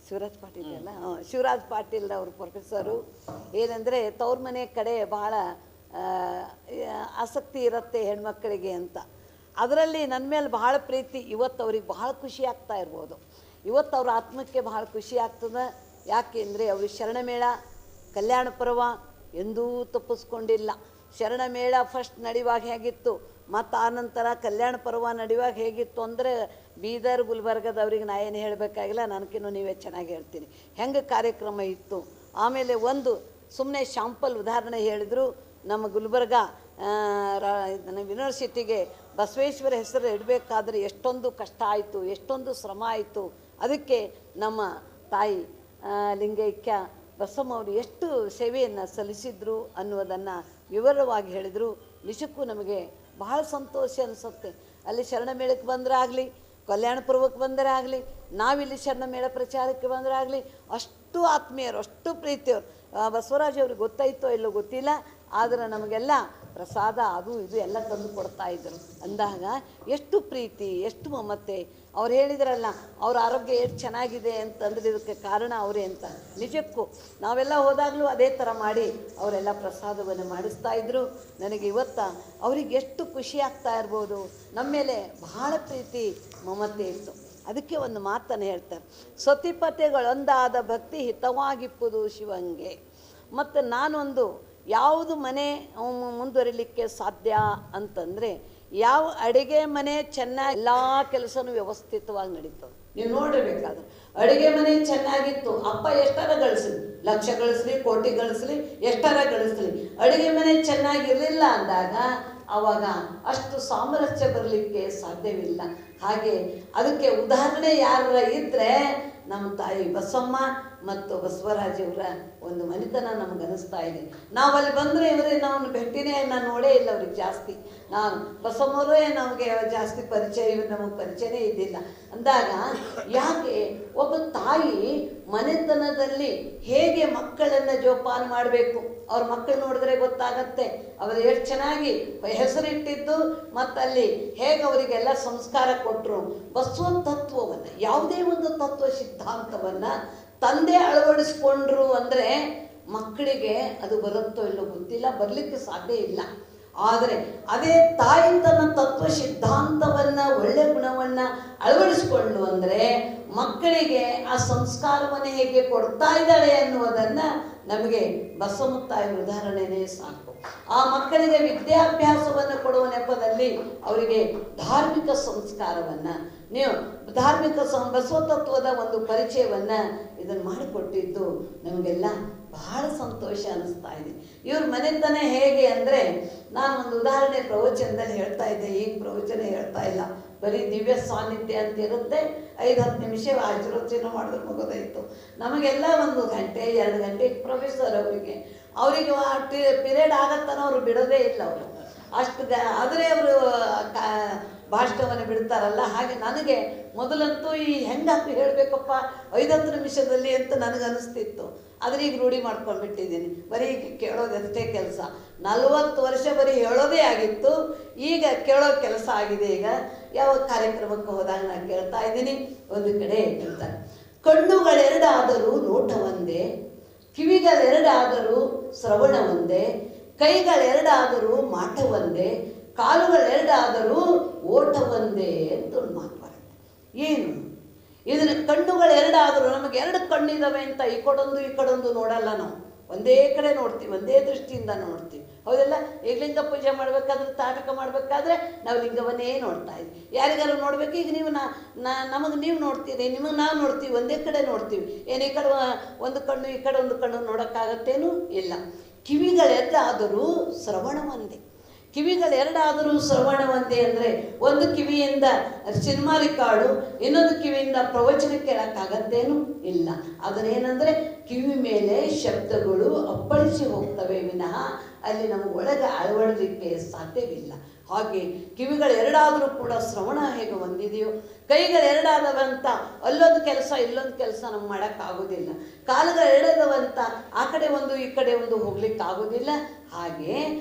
ಶಿವರಾಜ್ ಪಾಟೀಲ್ ಅಲ್ಲ, ಶಿವರಾಜ್ ಪಾಟೀಲ್ ಅವರು ಪ್ರೊಫೆಸರು. ಏನಂದರೆ ತವ್ರ ಮನೆ ಕಡೆ ಭಾಳ ಆಸಕ್ತಿ ಇರುತ್ತೆ ಹೆಣ್ಮಕ್ಕಳಿಗೆ ಅಂತ. ಅದರಲ್ಲಿ ನನ್ನ ಮೇಲೆ ಭಾಳ ಪ್ರೀತಿ. ಇವತ್ತು ಅವ್ರಿಗೆ ಭಾಳ ಖುಷಿ ಆಗ್ತಾ ಇರ್ಬೋದು. ಇವತ್ತು ಅವ್ರ ಆತ್ಮಕ್ಕೆ ಭಾಳ ಖುಷಿ ಆಗ್ತದೆ. ಯಾಕೆಂದರೆ ಅವರು ಶರಣಮೇಳ ಕಲ್ಯಾಣ ಪರ್ವ ಎಂದೂ ತಪ್ಪಿಸ್ಕೊಂಡಿಲ್ಲ. ಶರಣಮೇಳ ಫಸ್ಟ್ ನಡೆಯುವಾಗ ಹೇಗಿತ್ತು ಮತ್ತು ಆನಂತರ ಕಲ್ಯಾಣ ಪರ್ವ ನಡೆಯುವಾಗ ಹೇಗಿತ್ತು ಅಂದರೆ ಬೀದರ್ ಗುಲ್ಬರ್ಗದವ್ರಿಗೆ ನಾ ಏನು ಹೇಳಬೇಕಾಗಿಲ್ಲ, ನನಗಿನ್ನೂ ನೀವೇ ಚೆನ್ನಾಗಿ ಹೇಳ್ತೀನಿ ಹೆಂಗೆ ಕಾರ್ಯಕ್ರಮ ಇತ್ತು. ಆಮೇಲೆ ಒಂದು ಸುಮ್ಮನೆ ಶಾಂಪಲ್ ಉದಾಹರಣೆ ಹೇಳಿದರು. ನಮ್ಮ ಗುಲ್ಬರ್ಗ ಯೂನಿವರ್ಸಿಟಿಗೆ ಬಸವೇಶ್ವರ ಹೆಸರು ಇಡಬೇಕಾದ್ರೆ ಎಷ್ಟೊಂದು ಕಷ್ಟ ಆಯಿತು, ಎಷ್ಟೊಂದು ಶ್ರಮ ಆಯಿತು. ಅದಕ್ಕೆ ನಮ್ಮ ತಾಯಿ ಲಿಂಗೈಕ್ಯ ಬಸಮ್ಮ ಅವರು ಎಷ್ಟು ಸೇವೆಯನ್ನು ಸಲ್ಲಿಸಿದ್ರು ಅನ್ನೋದನ್ನು ವಿವರವಾಗಿ ಹೇಳಿದರು. ನಿಜಕ್ಕೂ ನಮಗೆ ಬಹಳ ಸಂತೋಷ ಅನಿಸುತ್ತೆ. ಅಲ್ಲಿ ಶರಣಮೇಳಕ್ಕೆ ಬಂದರೆ ಆಗಲಿ, ಕಲ್ಯಾಣ ಪರ್ವಕ್ಕೆ ಬಂದರೆ ಆಗಲಿ, ನಾವಿಲ್ಲಿ ಶರಣಮೇಳ ಪ್ರಚಾರಕ್ಕೆ ಬಂದರೆ ಆಗಲಿ, ಅಷ್ಟು ಆತ್ಮೀಯರು, ಅಷ್ಟು ಪ್ರೀತಿಯವರು. ಬಸವರಾಜ್ ಅವ್ರಿಗೆ ಗೊತ್ತಾಯಿತೋ ಇಲ್ಲೋ ಗೊತ್ತಿಲ್ಲ, ಆದರೆ ನಮಗೆಲ್ಲ ಪ್ರಸಾದ ಅದು ಇದು ಎಲ್ಲ ತಂದು ಕೊಡ್ತಾಯಿದ್ರು. ಅಂದಾಗ ಎಷ್ಟು ಪ್ರೀತಿ, ಎಷ್ಟು ಮಮತೆ. ಅವ್ರು ಹೇಳಿದ್ರಲ್ಲ ಅವ್ರ ಆರೋಗ್ಯ ಎಷ್ಟು ಚೆನ್ನಾಗಿದೆ ಅಂತಂದ್ರೆ ಇದಕ್ಕೆ ಕಾರಣ ಅವರೇ ಅಂತ. ನಿಜಕ್ಕೂ ನಾವೆಲ್ಲ ಹೋದಾಗಲೂ ಅದೇ ಥರ ಮಾಡಿ ಅವರೆಲ್ಲ ಪ್ರಸಾದವನ್ನು ಮಾಡಿಸ್ತಾಯಿದ್ರು. ನನಗೆ ಇವತ್ತು ಅವ್ರಿಗೆ ಎಷ್ಟು ಖುಷಿ ಆಗ್ತಾ ಇರ್ಬೋದು. ನಮ್ಮ ಮೇಲೆ ಬಹಳ ಪ್ರೀತಿ ಮಮತೆ ಇತ್ತು. ಅದಕ್ಕೆ ಒಂದು ಮಾತನ್ನು ಹೇಳ್ತಾರೆ, ಸತಿಪತೆಗಳೊಂದಾದ ಭಕ್ತಿ ಹಿತವಾಗಿಪ್ಪುದು ಶಿವಂಗೆ. ಮತ್ತು ನಾನೊಂದು ಯಾವುದು ಮನೆ ಮುಂದುವರಿಲಿಕ್ಕೆ ಸಾಧ್ಯ ಅಂತಂದರೆ, ಯಾವ ಅಡುಗೆ ಮನೆ ಚೆನ್ನಾಗಿ ಎಲ್ಲ ಕೆಲಸನೂ ವ್ಯವಸ್ಥಿತವಾಗಿ ನಡೀತದೆ. ನೀವು ನೋಡಿರ್ಬೇಕಾದ್ರೆ ಅಡುಗೆ ಮನೆ ಚೆನ್ನಾಗಿತ್ತು, ಅಪ್ಪ ಎಷ್ಟಾರ ಗಳಿಸ್ಲಿ, ಲಕ್ಷ ಗಳಿಸ್ಲಿ, ಕೋಟಿ ಗಳಿಸ್ಲಿ, ಎಷ್ಟಾರ ಗಳಿಸ್ಲಿ, ಅಡುಗೆ ಮನೆ ಚೆನ್ನಾಗಿರಲಿಲ್ಲ ಅಂದಾಗ ಆವಾಗ ಅಷ್ಟು ಸಾಮರಸ್ಯ ಬರಲಿಕ್ಕೆ ಸಾಧ್ಯವಿಲ್ಲ. ಹಾಗೆ ಅದಕ್ಕೆ ಉದಾಹರಣೆ ಯಾರ ಇದ್ದರೆ ನಮ್ಮ ತಾಯಿ ಬಸಮ್ಮ ಮತ್ತು ಬಸವರಾಜವರ ಒಂದು ಮನೆತನ ನಮ್ಗೆ ಅನಿಸ್ತಾ ಇದೆ. ನಾವಲ್ಲಿ ಬಂದರೆ ಇವರೇ ನಾವು ಭೇಟಿನೇ ನಾನು ನೋಡೇ ಇಲ್ಲ ಅವ್ರಿಗೆ ಜಾಸ್ತಿ. ನಾನು ಬಸಮ್ಮವರೇ ನಮಗೆ ಜಾಸ್ತಿ ಪರಿಚಯ, ಇವ್ರು ನಮಗೆ ಪರಿಚಯನೇ ಇದ್ದಿಲ್ಲ ಅಂದಾಗ, ಯಾಕೆ ಒಬ್ಬ ತಾಯಿ ಮನೆತನದಲ್ಲಿ ಹೇಗೆ ಮಕ್ಕಳನ್ನು ಜೋಪಾನ ಮಾಡಬೇಕು, ಅವ್ರ ಮಕ್ಕಳು ನೋಡಿದ್ರೆ ಗೊತ್ತಾಗತ್ತೆ ಅವರು ಎಷ್ಟು ಚೆನ್ನಾಗಿ ಹೆಸರಿಟ್ಟಿದ್ದು ಮತ್ತು ಅಲ್ಲಿ ಹೇಗೆ ಅವರಿಗೆಲ್ಲ ಸಂಸ್ಕಾರ ಕೊಟ್ಟರು. ಬಸವ ತತ್ವವನ್ನು, ಯಾವುದೇ ಒಂದು ತತ್ವ ಸಿದ್ಧಾಂತವನ್ನು ತಂದೆ ಅಳವಡಿಸ್ಕೊಂಡ್ರು ಅಂದರೆ ಮಕ್ಕಳಿಗೆ ಅದು ಬರುತ್ತೋ ಇಲ್ಲೋ ಗೊತ್ತಿಲ್ಲ, ಬರಲಿಕ್ಕೆ ಸಾಧ್ಯ ಇಲ್ಲ. ಆದರೆ ಅದೇ ತಾಯಿ ತನ್ನ ತತ್ವ ಸಿದ್ಧಾಂತವನ್ನು, ಒಳ್ಳೆ ಗುಣವನ್ನು ಅಳವಡಿಸ್ಕೊಂಡು ಅಂದರೆ ಮಕ್ಕಳಿಗೆ ಆ ಸಂಸ್ಕಾರವನ್ನು ಹೇಗೆ ಕೊಡ್ತಾ ಇದ್ದಾಳೆ ಅನ್ನುವುದನ್ನು ನಮಗೆ ಬಸವಮ್ಮ ತಾಯಿ ಉದಾಹರಣೆನೇ ಸಾಕು. ಆ ಮಕ್ಕಳಿಗೆ ವಿದ್ಯಾಭ್ಯಾಸವನ್ನು ಕೊಡುವ ನೆಪದಲ್ಲಿ ಅವರಿಗೆ ಧಾರ್ಮಿಕ ಸಂಸ್ಕಾರವನ್ನು, ನೀವು ಧಾರ್ಮಿಕ ಬಸವ ತತ್ವದ ಒಂದು ಪರಿಚಯವನ್ನು ಇದನ್ನು ಮಾಡಿಕೊಟ್ಟಿದ್ದು ನಮಗೆಲ್ಲ ಬಹಳ ಸಂತೋಷ ಅನ್ನಿಸ್ತಾ ಇದೆ. ಇವ್ರ ಮನೆತನ ಹೇಗೆ ಅಂದರೆ, ನಾನು ಒಂದು ಉದಾಹರಣೆ ಪ್ರವಚನದಲ್ಲಿ ಹೇಳ್ತಾ ಇದ್ದೆ, ಈಗ ಪ್ರವಚನ ಹೇಳ್ತಾ ಇಲ್ಲ, ಬರೀ ದಿವ್ಯ ಸಾನ್ನಿಧ್ಯ ಅಂತ ಇರುತ್ತೆ. 5-10 ನಿಮಿಷ ಆಶೀರ್ವಚನ ಮಾಡಿದ್ರೆ ಮುಗೋದಾಯಿತು. ನಮಗೆಲ್ಲ 1 ಗಂಟೆ 2 ಗಂಟೆ ಪ್ರೊಫೆಸರ್ ಅವರಿಗೆ ಪಿರಿಯಡ್ ಆಗತ್ತನೋ ಅವರು ಬಿಡೋದೇ ಇಲ್ಲ. ಅವರು ಅಷ್ಟು ಆದರೆ ಅವರು ಭಾಷಣವನ್ನು ಬಿಡ್ತಾರಲ್ಲ. ಹಾಗೆ ನನಗೆ ಮೊದಲಂತೂ ಈ ಹೆಂಗಾಕಿ ಹೇಳಬೇಕಪ್ಪ 5-10 ನಿಮಿಷದಲ್ಲಿ ಅಂತ ನನಗೆ ಅನಿಸ್ತಿತ್ತು. ಆದರೆ ಈಗ ರೂಢಿ ಮಾಡ್ಕೊಂಡ್ಬಿಟ್ಟಿದ್ದೀನಿ, ಬರೀ ಕೇಳೋದಷ್ಟೇ ಕೆಲಸ. 40 ವರ್ಷ ಬರೀ ಹೇಳೋದೇ ಆಗಿತ್ತು, ಈಗ ಕೇಳೋ ಕೆಲಸ ಆಗಿದೆ. ಈಗ ಯಾವ ಕಾರ್ಯಕ್ರಮಕ್ಕೆ ಹೋದಾಗ ನಾನು ಕೇಳ್ತಾ ಇದ್ದೀನಿ. ಒಂದು ಕಡೆ ಹೇಳ್ತಾರೆ, ಕಣ್ಣುಗಳೆರಡಾದರೂ ನೋಟ ಒಂದೇ, ಕಿವಿಗಳೆರಡಾದರೂ ಶ್ರವಣ ಒಂದೇ, ಕೈಗಳೆರಡಾದರೂ ಮಾಟ ಒಂದೇ, ಕಾಲುಗಳೆರಡಾದರೂ ಓಟ ಒಂದೇ ಅಂತ ಒಂದು ಮಾತು ಬರುತ್ತೆ. ಏನು ಇದನ್ನು ಕಣ್ಣುಗಳೆರಡಾದರೂ, ನಮಗೆ 2 ಕಣ್ಣಿದ್ದಾವೆ ಅಂತ ಈ ಕಡೊಂದು ನೋಡಲ್ಲ. ನಾವು ಒಂದೇ ಕಡೆ ನೋಡ್ತೀವಿ, ಒಂದೇ ದೃಷ್ಟಿಯಿಂದ ನೋಡ್ತೀವಿ. ಹೌದೆಲ್ಲ? ಈಗ ಲಿಂಗ ಪೂಜೆ ಮಾಡಬೇಕಾದ್ರೆ, ತಾಟಕ ಮಾಡಬೇಕಾದ್ರೆ ನಾವು ಲಿಂಗವನ್ನೇ ನೋಡ್ತಾ ಇದ್ವಿ. ಯಾರಿಗಾರು ನೋಡ್ಬೇಕು, ಈಗ ನೀವು ನಮಗೆ ನೀವು ನೋಡ್ತೀರಿ, ನಿಮಗೆ ನಾವು ನೋಡ್ತೀವಿ, ಒಂದೇ ಕಡೆ ನೋಡ್ತೀವಿ. ಏನು ಈ ಕಡೆ ಒಂದು ಕಣ್ಣು ಈ ಕಡೆ ಒಂದು ಕಣ್ಣು ನೋಡೋಕ್ಕಾಗತ್ತೇನೂ ಇಲ್ಲ. ಕಿವಿಗಳೆರಡಾದರೂ ಶ್ರವಣ ಒಂದೇ, ಕಿವಿಗಳೆರಡಾದರೂ ಶ್ರವಣ ಒಂದೇ ಅಂದರೆ ಒಂದು ಕಿವಿಯಿಂದ ಸಿನಿಮಾ ರಿಕಾರ್ಡು, ಇನ್ನೊಂದು ಕಿವಿಯಿಂದ ಪ್ರವಚನ ಕೇಳೋಕ್ಕಾಗತ್ತೇನು ಇಲ್ಲ. ಅದನ್ನೇನೆಂದರೆ ಕಿವಿ ಮೇಲೆ ಶಬ್ದಗಳು ಅಪ್ಪಳಿಸಿ ಹೋಗ್ತವೆ ವಿನಃ ಅಲ್ಲಿ ನಮಗೆ ಒಳಗೆ ಅಳವಡಲಿಕ್ಕೆ ಸಾಧ್ಯವಿಲ್ಲ. ಹಾಗೆ ಕಿವಿಗಳೆರಡಾದರೂ ಕೂಡ ಶ್ರವಣ ಹೇಗೆ ಹೊಂದಿದೆಯೋ, ಕೈಗಳೆರಡಾದವಂತ ಅಲ್ಲೊಂದು ಕೆಲಸ ಇಲ್ಲೊಂದು ಕೆಲಸ ನಮ್ಗೆ ಮಾಡೋಕ್ಕಾಗೋದಿಲ್ಲ, ಕಾಲುಗಳೆರಡದವಂತ ಆ ಕಡೆ ಒಂದು ಈ ಕಡೆ ಒಂದು ಹೋಗ್ಲಿಕ್ಕಾಗೋದಿಲ್ಲ. ಹಾಗೆ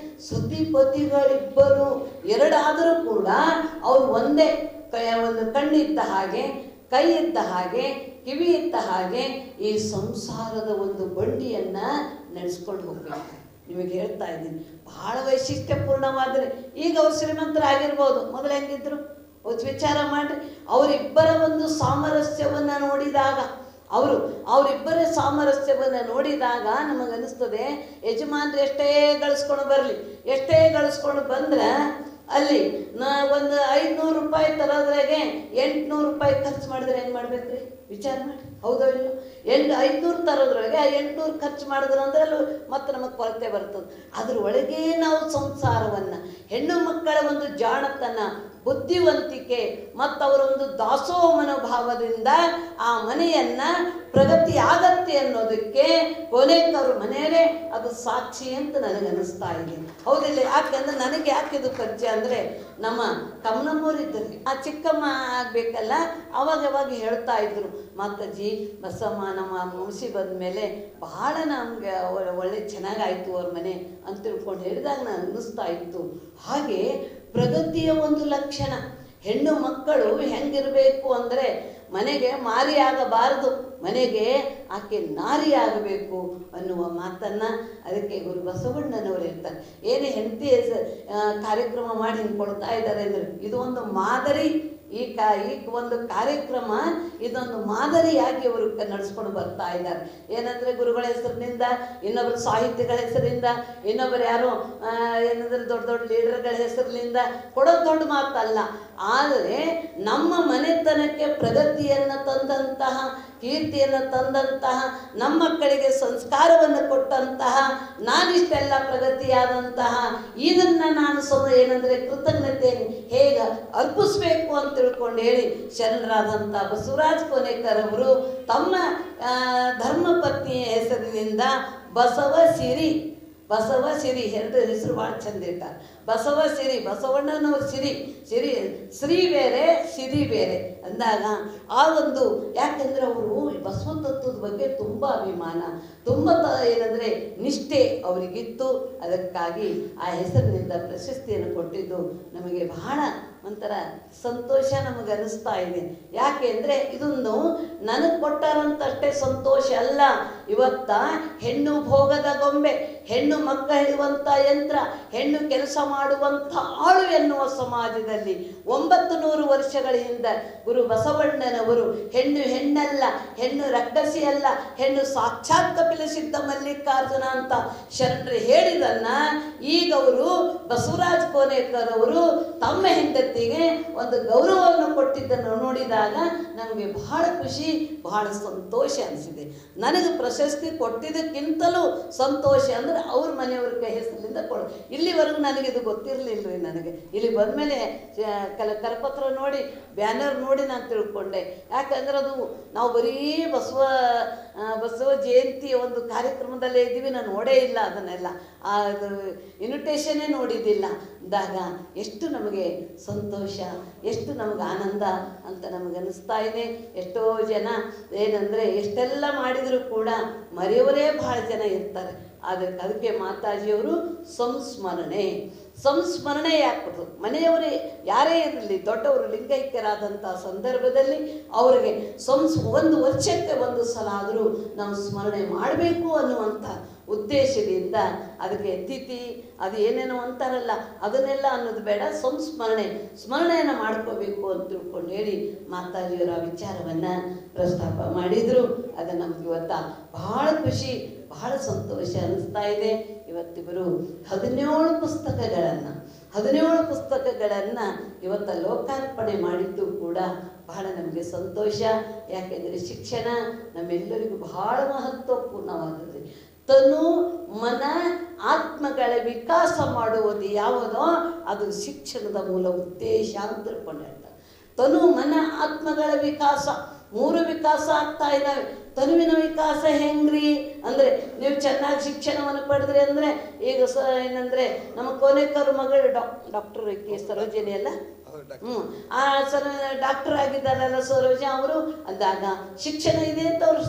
ಸತಿಪತಿಗಳಿಬ್ಬರು ಎರಡಾದರೂ ಕೂಡ ಅವ್ರು ಒಂದೇ, ಒಂದು ಕಣ್ಣಿದ್ದ ಹಾಗೆ, ಕೈ ಇದ್ದ ಹಾಗೆ, ಕಿವಿ ಇದ್ದ ಹಾಗೆ ಈ ಸಂಸಾರದ ಒಂದು ಬಂಡಿಯನ್ನು ನಡೆಸ್ಕೊಂಡು ಹೋಗ್ಬೇಕು. ನಿಮಗೆ ಹೇಳ್ತಾ ಇದ್ದೀನಿ, ಬಹಳ ವೈಶಿಷ್ಟ್ಯಪೂರ್ಣವಾದರೆ, ಈಗ ಅವ್ರು ಶ್ರೀಮಂತರಾಗಿರ್ಬೋದು, ಮೊದಲು ಹೆಂಗಿದ್ರು ವಿಚಾರ ಮಾಡ್ರಿ. ಅವರಿಬ್ಬರ ಒಂದು ಸಾಮರಸ್ಯವನ್ನು ನೋಡಿದಾಗ, ಅವರಿಬ್ಬರ ಸಾಮರಸ್ಯವನ್ನು ನೋಡಿದಾಗ ನಮಗನ್ನಿಸ್ತದೆ, ಯಜಮಾನ್ರು ಎಷ್ಟೇ ಗಳಿಸ್ಕೊಂಡು ಬಂದ್ರೆ ಅಲ್ಲಿ ಒಂದು 500 ರೂಪಾಯಿ ತರೋದ್ರಾಗೆ 800 ರೂಪಾಯಿ ಖರ್ಚು ಮಾಡಿದ್ರೆ ಏನು ಮಾಡ್ಬೇಕ್ರಿ? ವಿಚಾರ ಮಾಡಿ, ಹೌದೋ ಇಲ್ಲೋ? 500 ತರೋದ್ರೊಳಗೆ 800 ಖರ್ಚು ಮಾಡಿದ್ರು ಅಂದ್ರೆ ಅಲ್ಲಿ ಮತ್ತೆ ನಮಗೆ ಕೊರತೆ ಬರ್ತದೆ. ಅದ್ರ ಒಳಗೆ ನಾವು ಸಂಸಾರವನ್ನು, ಹೆಣ್ಣು ಮಕ್ಕಳ ಒಂದು ಜಾಣತನ, ಬುದ್ಧಿವಂತಿಕೆ ಮತ್ತು ಅವರ ಒಂದು ದಾಸೋಹ ಮನೋಭಾವದಿಂದ ಆ ಮನೆಯನ್ನ ಪ್ರಗತಿ ಆಗತ್ತೆ ಅನ್ನೋದಕ್ಕೆ ಕೋನೇಕರ್ ಮನೆಯೇ ಅದು ಸಾಕ್ಷಿ ಅಂತ ನನಗನ್ನಿಸ್ತಾ ಇದೆ. ಹೌದಿಲ್ಲ? ಯಾಕೆಂದ್ರೆ ನನಗೆ ಯಾಕೆ ಇದು ಪರಿಚಯ ಅಂದರೆ, ನಮ್ಮ ಕಮ್ಮನಮ್ಮವ್ರು ಇದ್ದರು, ಆ ಚಿಕ್ಕಮ್ಮ ಆಗಬೇಕಲ್ಲ, ಅವಾಗ ಹೇಳ್ತಾ ಇದ್ರು, ಮಾತಾಜಿ ಬಸಮ್ಮ ನಮ್ಮ ಮುಗಿಸಿ ಬಂದ ಮೇಲೆ ಬಹಳ ನಮ್ಗೆ ಒಳ್ಳೆ ಚೆನ್ನಾಗಾಯ್ತು ಅವ್ರ ಮನೆ ಅಂತ ತಿಳ್ಕೊಂಡು ಹೇಳಿದಾಗ ನಾನು ಅನ್ನಿಸ್ತಾ ಇತ್ತು. ಹಾಗೆ ಪ್ರಗತಿಯ ಒಂದು ಲಕ್ಷಣ ಹೆಣ್ಣು ಮಕ್ಕಳು ಹೆಂಗಿರಬೇಕು ಅಂದರೆ, ಮನೆಗೆ ಮಾರಿ ಆಗಬಾರದು, ಮನೆಗೆ ಆಕೆ ನಾರಿ ಆಗಬೇಕು ಅನ್ನುವ ಮಾತನ್ನು ಅದಕ್ಕೆ ಗುರು ಬಸವಣ್ಣನವರು ಇರ್ತಾರೆ. ಏನೇ ಹೆಂಡತಿ ಕಾರ್ಯಕ್ರಮ ಮಾಡಿ ಹಿಂಗೆ ಕೊಡ್ತಾ ಇದ್ದಾರೆ ಅಂದರೆ ಇದು ಒಂದು ಮಾದರಿ. ಈ ಒಂದು ಕಾರ್ಯಕ್ರಮ ಇದೊಂದು ಮಾದರಿಯಾಗಿ ಅವರು ನಡೆಸ್ಕೊಂಡು ಬರ್ತಾ ಇದ್ದಾರೆ. ಏನಂದರೆ ಗುರುಗಳ ಹೆಸರಿನಿಂದ, ಇನ್ನೊಬ್ಬರು ಸಾಹಿತ್ಯಗಳ ಹೆಸರಿಂದ, ಇನ್ನೊಬ್ಬರು ಯಾರೋ ಏನಂದರೆ ದೊಡ್ಡ ಲೀಡರ್ಗಳ ಹೆಸರಿನಿಂದ ಕೊಡೋದು ದೊಡ್ಡ ಮಾತಲ್ಲ. ಆದರೆ ನಮ್ಮ ಮನೆತನಕ್ಕೆ ಪ್ರಗತಿಯನ್ನು ತಂದಂತಹ, ಕೀರ್ತಿಯನ್ನು ತಂದಂತಹ, ನಮ್ಮ ಮಕ್ಕಳಿಗೆ ಸಂಸ್ಕಾರವನ್ನು ಕೊಟ್ಟಂತಹ, ನಾನಿಷ್ಟೆಲ್ಲ ಪ್ರಗತಿಯಾದಂತಹ ಇದನ್ನು ನಾನು ಏನಂದರೆ ಕೃತಜ್ಞತೆಯನ್ನು ಹೇಗೆ ಅರ್ಪಿಸ್ಬೇಕು ಅಂತ ತಿಳ್ಕೊಂಡು ಹೇಳಿ ಶರಣರಾದಂಥ ಬಸವರಾಜ ಕೋನೇಕರ್ ಅವರು ತಮ್ಮ ಧರ್ಮಪತ್ನಿಯ ಹೆಸರಿನಿಂದ ಬಸವ ಸಿರಿ ಎರಡು ಹೆಸರು ಭಾಳ ಚಂದ ಇಟ್ಟಾರೆ. ಬಸವ ಸಿರಿ, ಬಸವಣ್ಣನವ್ರ ಸಿರಿ ಶ್ರೀ ಬೇರೆ ಸಿರಿ ಬೇರೆ ಅಂದಾಗ ಆ ಒಂದು, ಯಾಕೆಂದರೆ ಅವರು ಬಸವ ತತ್ವದ ಬಗ್ಗೆ ತುಂಬ ಅಭಿಮಾನ, ತುಂಬ ಏನಂದರೆ ನಿಷ್ಠೆ ಅವರಿಗಿತ್ತು. ಅದಕ್ಕಾಗಿ ಆ ಹೆಸರಿನಿಂದ ಪ್ರಶಸ್ತಿಯನ್ನು ಕೊಟ್ಟಿದ್ದು ನಮಗೆ ಬಹಳ ಒಂಥರ ಸಂತೋಷ ನಮಗೆ ಅನಿಸ್ತಾ ಇದೆ. ಯಾಕೆ ಅಂದರೆ ಇದೊಂದು ನನಗೆ ಕೊಟ್ಟಾರಂತಷ್ಟೇ ಸಂತೋಷ ಅಲ್ಲ. ಇವತ್ತ ಹೆಣ್ಣು ಭೋಗದ ಗೊಂಬೆ, ಹೆಣ್ಣು ಮಕ್ಕ ಹಿಡುವಂಥ ಯಂತ್ರ, ಹೆಣ್ಣು ಕೆಲಸ ಮಾಡುವಂಥ ಆಳು ಎನ್ನುವ ಸಮಾಜದಲ್ಲಿ 900 ವರ್ಷಗಳ ಹಿಂದೆ ಗುರು ಬಸವಣ್ಣನವರು ಹೆಣ್ಣಲ್ಲ, ಹೆಣ್ಣು ರಕ್ಕಸಿ ಅಲ್ಲ, ಹೆಣ್ಣು ಸಾಕ್ಷಾತ್ ಕಪಿಲ ಸಿದ್ಧ ಮಲ್ಲಿಕಾರ್ಜುನ ಅಂತ ಶರಣರು ಹೇಳಿದನ್ನ ಈಗ ಅವರು ಬಸವರಾಜ ಕೋನೇಕರ್ ಅವರು ತಮ್ಮ ಹೆಂಡತಿಗೆ ಒಂದು ಗೌರವವನ್ನು ಕೊಟ್ಟಿದ್ದನ್ನು ನೋಡಿದಾಗ ನಮಗೆ ಬಹಳ ಖುಷಿ, ಬಹಳ ಸಂತೋಷ ಅನಿಸಿದೆ. ನನಗೆ ಪ್ರಶಸ್ತಿ ಕೊಟ್ಟಿದ್ದಕ್ಕಿಂತಲೂ ಸಂತೋಷ ಅಂದರೆ ಅವ್ರ ಮನೆಯವ್ರ ಹೆಸರಿನಿಂದ ಇಲ್ಲಿವರೆಗೂ ನನಗಿದು ಗೊತ್ತಿರಲಿಲ್ಲ ರೀ. ನನಗೆ ಇಲ್ಲಿ ಬಂದಮೇಲೆ ಕರಪತ್ರ ನೋಡಿ, ಬ್ಯಾನರ್ ನೋಡಿ ನಾನು ತಿಳ್ಕೊಂಡೆ. ಯಾಕಂದ್ರೆ ಅದು ನಾವು ಬರೀ ಬಸವ ಜಯಂತಿ ಒಂದು ಕಾರ್ಯಕ್ರಮದಲ್ಲೇ ಇದ್ದೀವಿ, ನಾನು ನೋಡೇ ಇಲ್ಲ ಅದನ್ನೆಲ್ಲ, ಅದು ಇನ್ವಿಟೇಷನ್ನೇ ನೋಡಿದ್ದಿಲ್ಲ ಅಂದಾಗ ಎಷ್ಟು ನಮಗೆ ಸಂತೋಷ, ಎಷ್ಟು ನಮಗೆ ಆನಂದ ಅಂತ ನಮಗನ್ನಿಸ್ತಾ ಇದೆ. ಎಷ್ಟೋ ಜನ ಏನಂದರೆ ಎಷ್ಟೆಲ್ಲ ಮಾಡಿದರೂ ಕೂಡ ಮರೆಯವರೇ ಭಾಳ ಜನ ಇರ್ತಾರೆ. ಅದಕ್ಕೆ ಮಾತಾಜಿಯವರು ಸಂಸ್ಮರಣೆ ಯಾಕೆ ಕೊಟ್ಟರು? ಮನೆಯವರೇ ಯಾರೇ ಇರಲಿ, ದೊಡ್ಡವರು ಲಿಂಗೈಕ್ಯರಾದಂಥ ಸಂದರ್ಭದಲ್ಲಿ ಅವರಿಗೆ ಒಂದು ವರ್ಷಕ್ಕೆ ಒಂದು ಸಲ ಆದರೂ ನಾವು ಸ್ಮರಣೆ ಮಾಡಬೇಕು ಅನ್ನುವಂಥ ಉದ್ದೇಶದಿಂದ ಅದಕ್ಕೆ ತಿಥಿ ಅದು ಏನೇನೋ ಅಂತಾರಲ್ಲ ಅದನ್ನೆಲ್ಲ ಅನ್ನೋದು ಬೇಡ, ಸ್ಮರಣೆಯನ್ನು ಮಾಡ್ಕೋಬೇಕು ಅಂತ ತಿಳ್ಕೊಂಡು ಹೇಳಿ ಮಾತಾಜಿಯವರ ವಿಚಾರವನ್ನು ಪ್ರಸ್ತಾಪ ಮಾಡಿದರು. ಅದು ನಮ್ಗೆ ಇವತ್ತ ಬಹಳ ಖುಷಿ, ಬಹಳ ಸಂತೋಷ ಅನ್ನಿಸ್ತಾ ಇದೆ. ಇವತ್ತಿವರು 17 ಪುಸ್ತಕಗಳನ್ನು ಇವತ್ತು ಲೋಕಾರ್ಪಣೆ ಮಾಡಿದ್ದು ಕೂಡ ಬಹಳ ನಮಗೆ ಸಂತೋಷ. ಯಾಕೆಂದರೆ ಶಿಕ್ಷಣ ನಮ್ಮೆಲ್ಲರಿಗೂ ಬಹಳ ಮಹತ್ವಪೂರ್ಣವಾದದ್ದು. ತನು ಮನ ಆತ್ಮಗಳ ವಿಕಾಸ ಮಾಡುವುದು ಯಾವುದೋ ಅದು ಶಿಕ್ಷಣದ ಮೂಲ ಉದ್ದೇಶ ಅಂತ ತಿಳ್ಕೊಂಡು ಹೇಳ್ತಾರೆ. ತನು ಮನ ಆತ್ಮಗಳ ವಿಕಾಸ, 3 ವಿಕಾಸ ಆಗ್ತಾ ಇದ್ದಾವೆ. ತನುವಿನ ವಿಕಾಸ ಹೆಂಗ್ರಿ ಅಂದರೆ, ನೀವು ಚೆನ್ನಾಗಿ ಶಿಕ್ಷಣವನ್ನು ಪಡೆದ್ರಿ ಅಂದರೆ, ಈಗ ಏನಂದರೆ ನಮ್ಮ ಕೋನೇಕರ್ ಮಗಳು ಡಾಕ್ಟರ್ ಸರೋಜಿನಿ ಅಲ್ಲ, ಆ ಡಾಕ್ಟರ್ ಆಗಿದ್ದಾರಲ್ಲ ಸರೋಜ ಅವರು ಅಂದಾಗ ಶಿಕ್ಷಣ ಇದೆ ಅಂತ ಅವರು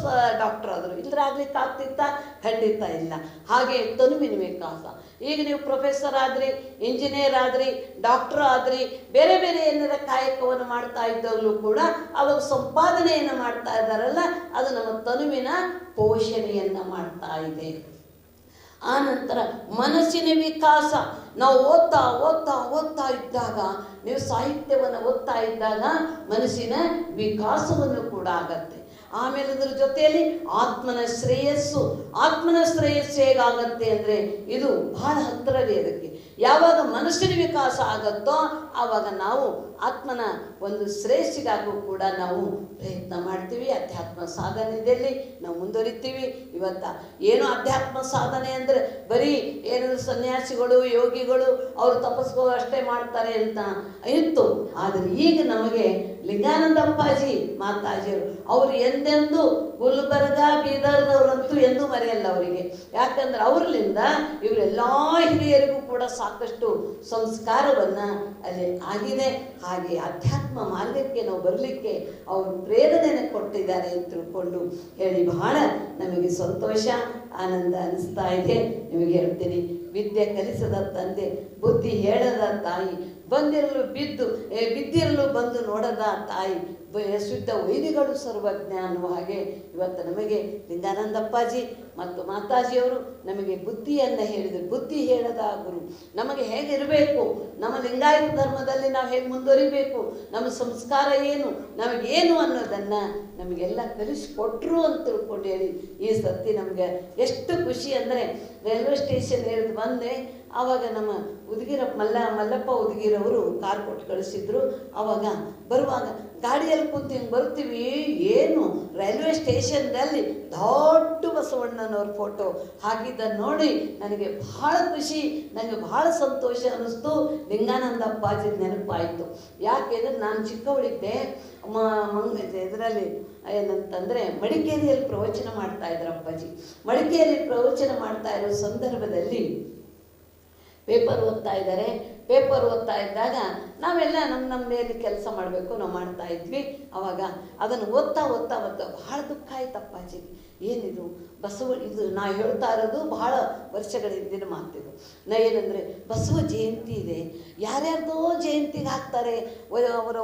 ಡಾಕ್ಟರ್ ಆದರು. ಇಲ್ಲರಾಗ್ಲಿಕ್ಕೆ ಆಗ್ತಿತ್ತ? ಖಂಡಿತ ಇಲ್ಲ. ಹಾಗೆ ತನುವಿನ ವಿಕಾಸ, ಈಗ ನೀವು ಪ್ರೊಫೆಸರ್ ಆದ್ರಿ, ಇಂಜಿನಿಯರ್ ಆದ್ರಿ, ಡಾಕ್ಟರ್ ಆದ್ರಿ, ಬೇರೆ ಬೇರೆ ಏನಾರ ಕಾಯಕವನ್ನು ಮಾಡ್ತಾ ಇದ್ದಾಗಲೂ ಕೂಡ ಅವಾಗ ಸಂಪಾದನೆಯನ್ನು ಮಾಡ್ತಾ ಇದ್ದಾರಲ್ಲ, ಅದು ನಮ್ಮ ತನುವಿನ ಪೋಷಣೆಯನ್ನು ಮಾಡ್ತಾ ಇದೆ. ಆ ನಂತರ ಮನಸ್ಸಿನ ವಿಕಾಸ. ನಾವು ಓದ್ತಾ ಇದ್ದಾಗ, ನೀವು ಸಾಹಿತ್ಯವನ್ನು ಓದ್ತಾ ಇದ್ದಾಗ ಮನಸ್ಸಿನ ವಿಕಾಸವನ್ನು ಕೂಡ ಆಗತ್ತೆ. ಆಮೇಲೆ ಅದರ ಜೊತೆಯಲ್ಲಿ ಆತ್ಮನ ಶ್ರೇಯಸ್ಸು ಹೇಗಾಗತ್ತೆ ಅಂದರೆ ಇದು ಬಹಳ ಹತ್ತಿರವೇ. ಅದಕ್ಕೆ ಯಾವಾಗ ಮನಸ್ಸಿನ ವಿಕಾಸ ಆಗತ್ತೋ ಆವಾಗ ನಾವು ಆತ್ಮನ ಒಂದು ಶ್ರೇಯಸ್ಸಿಗಾಗೂ ಕೂಡ ನಾವು ಪ್ರಯತ್ನ ಮಾಡ್ತೀವಿ. ಅಧ್ಯಾತ್ಮ ಸಾಧನೆಯಲ್ಲಿ ನಾವು ಮುಂದುವರಿತೀವಿ. ಏನು ಅಧ್ಯಾತ್ಮ ಸಾಧನೆ ಅಂದರೆ ಬರೀ ಏನಾದರೂ ಸನ್ಯಾಸಿಗಳು ಯೋಗಿಗಳು ಅವರು ತಪಸ್ಸು ಅಷ್ಟೇ ಮಾಡ್ತಾರೆ ಅಂತ ಇತ್ತು. ಆದರೆ ಈಗ ನಮಗೆ ಲಿಂಗಾನಂದ ಅಪ್ಪಾಜಿ ಮಾತಾಜಿಯವರು ಅವರು ಎಂದೆಂದೂ ಗುಲ್ಬರ್ಗ ಬೀದರ್ದವರಂತೂ ಎಂದೂ ಮರೆಯಲ್ಲ ಅವರಿಗೆ. ಯಾಕಂದ್ರೆ ಅವರಿಂದ ಇವರೆಲ್ಲ ಹಿರಿಯರಿಗೂ ಕೂಡ ಸಾಕಷ್ಟು ಸಂಸ್ಕಾರವನ್ನು ಅಲ್ಲಿ ಆಗಿದೆ. ಹಾಗೆ ಅಧ್ಯಾತ್ಮ ಮಾರ್ಗಕ್ಕೆ ನಾವು ಬರಲಿಕ್ಕೆ ಅವರು ಪ್ರೇರಣೆಯನ್ನು ಕೊಟ್ಟಿದ್ದಾರೆ ಅಂತ ತಿಳ್ಕೊಂಡು ಹೇಳಿ ಬಹಳ ನಮಗೆ ಸಂತೋಷ ಆನಂದ ಅನಿಸ್ತಾ ಇದೆ. ನಿಮಗೆ ಹೇಳ್ತೀನಿ, ವಿದ್ಯೆ ಕಲಿಸದ ತಂದೆ, ಬುದ್ಧಿ ಹೇಳದ ತಾಯಿ, ಬಿದ್ದಿರಲು ಬಂದು ನೋಡದ ತಾಯಿ, ಶುದ್ಧ ವೈದಿಗಳು ಸರ್ವಜ್ಞ ಅನ್ನುವ ಹಾಗೆ ಇವತ್ತು ನಮಗೆ ಲಿಂಗಾನಂದಪ್ಪಾಜಿ ಮತ್ತು ಮಾತಾಜಿಯವರು ನಮಗೆ ಬುದ್ಧಿಯನ್ನು ಹೇಳಿದರು. ಬುದ್ಧಿ ಹೇಳದ ಗುರು. ನಮಗೆ ಹೇಗಿರಬೇಕು, ನಮ್ಮ ಲಿಂಗಾಯತ ಧರ್ಮದಲ್ಲಿ ನಾವು ಹೇಗೆ ಮುಂದುವರಿಬೇಕು, ನಮ್ಮ ಸಂಸ್ಕಾರ ಏನು, ನಮಗೇನು ಅನ್ನೋದನ್ನು ನಮಗೆಲ್ಲ ಕಲಿಸಿಕೊಟ್ರು ಅಂತ ತಿಳ್ಕೊಂಡು ಹೇಳಿ ಈ ಸತಿ ನಮಗೆ ಎಷ್ಟು ಖುಷಿ ಅಂದರೆ, ರೈಲ್ವೆ ಸ್ಟೇಷನ್ ಹೇಳಿದು ಬಂದೆ. ಆವಾಗ ನಮ್ಮ ಮಲ್ಲಪ್ಪ ಉದಗಿರವರು ಕಾರ್ ಕೊಟ್ಟು ಕಳಿಸಿದ್ರು. ಆವಾಗ ಬರುವಾಗ ಗಾಡಿಯಲ್ಲಿ ಕುಂತು ಹಿಂಗೆ ಬರ್ತೀವಿ, ಏನು ರೈಲ್ವೆ ಸ್ಟೇಷನ್ದಲ್ಲಿ ದೊಡ್ಡ ಬಸವಣ್ಣನವ್ರ ಫೋಟೋ ಹಾಕಿದ್ದನ್ನು ನೋಡಿ ನನಗೆ ಬಹಳ ಖುಷಿ, ನನಗೆ ಬಹಳ ಸಂತೋಷ ಅನ್ನಿಸ್ತು. ಲಿಂಗಾನಂದ ಅಪ್ಪಾಜಿ ನೆನಪಾಯಿತು. ಯಾಕೆಂದರೆ ನಾನು ಚಿಕ್ಕವಳಿದ್ದೆ. ಇದರಲ್ಲಿ ಏನಂತಂದರೆ ಮಡಿಕೇರಿಯಲ್ಲಿ ಪ್ರವಚನ ಮಾಡ್ತಾ ಇದ್ರು ಅಪ್ಪಾಜಿ. ಮಡಿಕೇರಿಯಲ್ಲಿ ಪ್ರವಚನ ಮಾಡ್ತಾ ಇರೋ ಸಂದರ್ಭದಲ್ಲಿ ಪೇಪರ್ ಓದ್ತಾ ಇದ್ದಾಗ ನಾವೆಲ್ಲ ನಮ್ಮ ಮೇಲೆ ಕೆಲಸ ಮಾಡಬೇಕು, ನಾವು ಮಾಡ್ತಾ ಇದ್ವಿ. ಆವಾಗ ಅದನ್ನು ಓದ್ತಾ ಬಹಳ ದುಃಖ ಆಯ್ತು ಅಪ್ಪಾಜಿಗೆ. ಏನಿದು ಇದು ನಾ ಹೇಳ್ತಾ ಇರೋದು ಬಹಳ ವರ್ಷಗಳ ಹಿಂದಿನ ಮಾತಿದು. ಏನಂದರೆ ಬಸವ ಜಯಂತಿ ಇದೆ, ಯಾರ್ಯಾರ್ದೋ ಜಯಂತಿಗೆ ಹಾಕ್ತಾರೆ, ಅವರವರ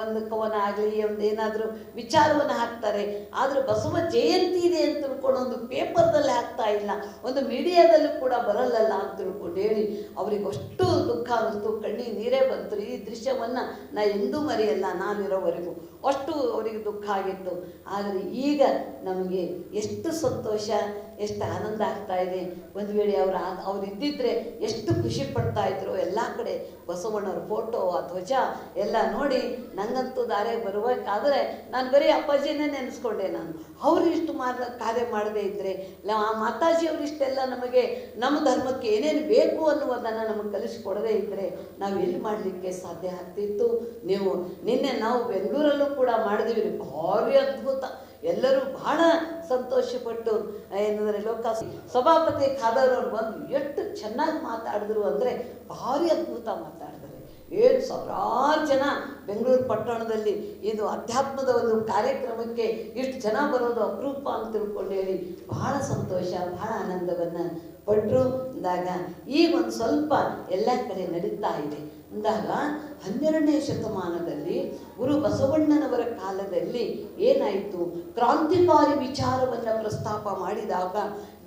ಒಂದು ಕವನ ಆಗಲಿ ಒಂದು ಏನಾದರೂ ವಿಚಾರವನ್ನು ಹಾಕ್ತಾರೆ. ಆದರೆ ಬಸವ ಜಯಂತಿ ಇದೆ ಅಂತ ತಿಳ್ಕೊಂಡು ಒಂದು ಪೇಪರ್ದಲ್ಲಿ ಹಾಕ್ತಾ ಇಲ್ಲ, ಒಂದು ಮೀಡಿಯಾದಲ್ಲೂ ಕೂಡ ಬರಲ್ಲಲ್ಲ ಅಂತ ತಿಳ್ಕೊಂಡು ಹೇಳಿ ಅವರಿಗೆ ಅಷ್ಟು ದುಃಖ ಅನ್ನಿಸ್ತು. ಕಣ್ಣಿಗೆ ನೀರೇ ಬಂತು. ಈ ದೃಶ್ಯವನ್ನು ನಾ ಎಂದೂ ಮರೆಯಲ್ಲ, ನಾನಿರೋವರೆಗೂ ಅಷ್ಟು ಅವರಿಗೆ ದುಃಖ ಆಗಿತ್ತು. ಆದರೆ ಈಗ ನಮಗೆ ಎಷ್ಟು ಸಂತೋಷ, ಎಷ್ಟು ಆನಂದ ಆಗ್ತಾ ಇದೆ. ಒಂದು ವೇಳೆ ಅವ್ರು ಇದ್ದಿದ್ರೆ ಎಷ್ಟು ಖುಷಿ ಪಡ್ತಾ ಇದ್ರು. ಎಲ್ಲ ಕಡೆ ಬಸವಣ್ಣವ್ರ ಫೋಟೋ, ಆ ಧ್ವಜ ಎಲ್ಲ ನೋಡಿ ನಂಗಂತೂ ದಾರೆ ಬರಬೇಕಾದ್ರೆ ನಾನು ಬರೀ ಅಪ್ಪಾಜಿನೇ ನೆನೆಸ್ಕೊಂಡೆ. ಅವರು ಇಷ್ಟು ಕಾರ್ಯ ಮಾಡದೇ ಇದ್ದರೆ, ಮಾತಾಜಿಯವರು ಇಷ್ಟೆಲ್ಲ ನಮಗೆ ನಮ್ಮ ಧರ್ಮಕ್ಕೆ ಏನೇನು ಬೇಕು ಅನ್ನುವುದನ್ನು ನಮಗೆ ಕಲಿಸಿಕೊಡದೇ ಇದ್ದರೆ ನಾವು ಎಲ್ಲಿ ಮಾಡಲಿಕ್ಕೆ ಸಾಧ್ಯ ಆಗ್ತಿತ್ತು. ನಿನ್ನೆ ನಾವು ಬೆಂಗಳೂರಲ್ಲೂ ಕೂಡ ಮಾಡಿದೀವಿ, ಭಾರಿ ಅದ್ಭುತ. ಎಲ್ಲರೂ ಬಹಳ ಸಂತೋಷಪಟ್ಟು ಏನಂದರೆ ಸಭಾಪತಿ ಖಾದರ್ನವ್ರು ಬಂದು ಎಷ್ಟು ಚೆನ್ನಾಗಿ ಮಾತಾಡಿದ್ರು ಅಂದರೆ ಭಾರಿ ಅದ್ಭುತ ಮಾತಾಡಿದ್ದಾರೆ. ಸಾವಿರಾರು ಜನ ಬೆಂಗಳೂರು ಪಟ್ಟಣದಲ್ಲಿ ಇದು ಅಧ್ಯಾತ್ಮದ ಒಂದು ಕಾರ್ಯಕ್ರಮಕ್ಕೆ ಇಷ್ಟು ಜನ ಬರೋದು ಅಪರೂಪ ಅಂತ ತಿಳ್ಕೊಂಡು ಹೇಳಿ ಬಹಳ ಸಂತೋಷ, ಬಹಳ ಆನಂದವನ್ನು ಪಟ್ಟರು. ಅಂದಾಗ ಈಗ ಒಂದು ಸ್ವಲ್ಪ ಎಲ್ಲ ಕಡೆ ನಡೀತಾ ಇದೆ. ಅಂದಾಗ 12ನೇ ಶತಮಾನದಲ್ಲಿ ಗುರು ಬಸವಣ್ಣನವರ ಕಾಲದಲ್ಲಿ ಏನಾಯಿತು, ಕ್ರಾಂತಿಕಾರಿ ವಿಚಾರವನ್ನು ಪ್ರಸ್ತಾಪ ಮಾಡಿದಾಗ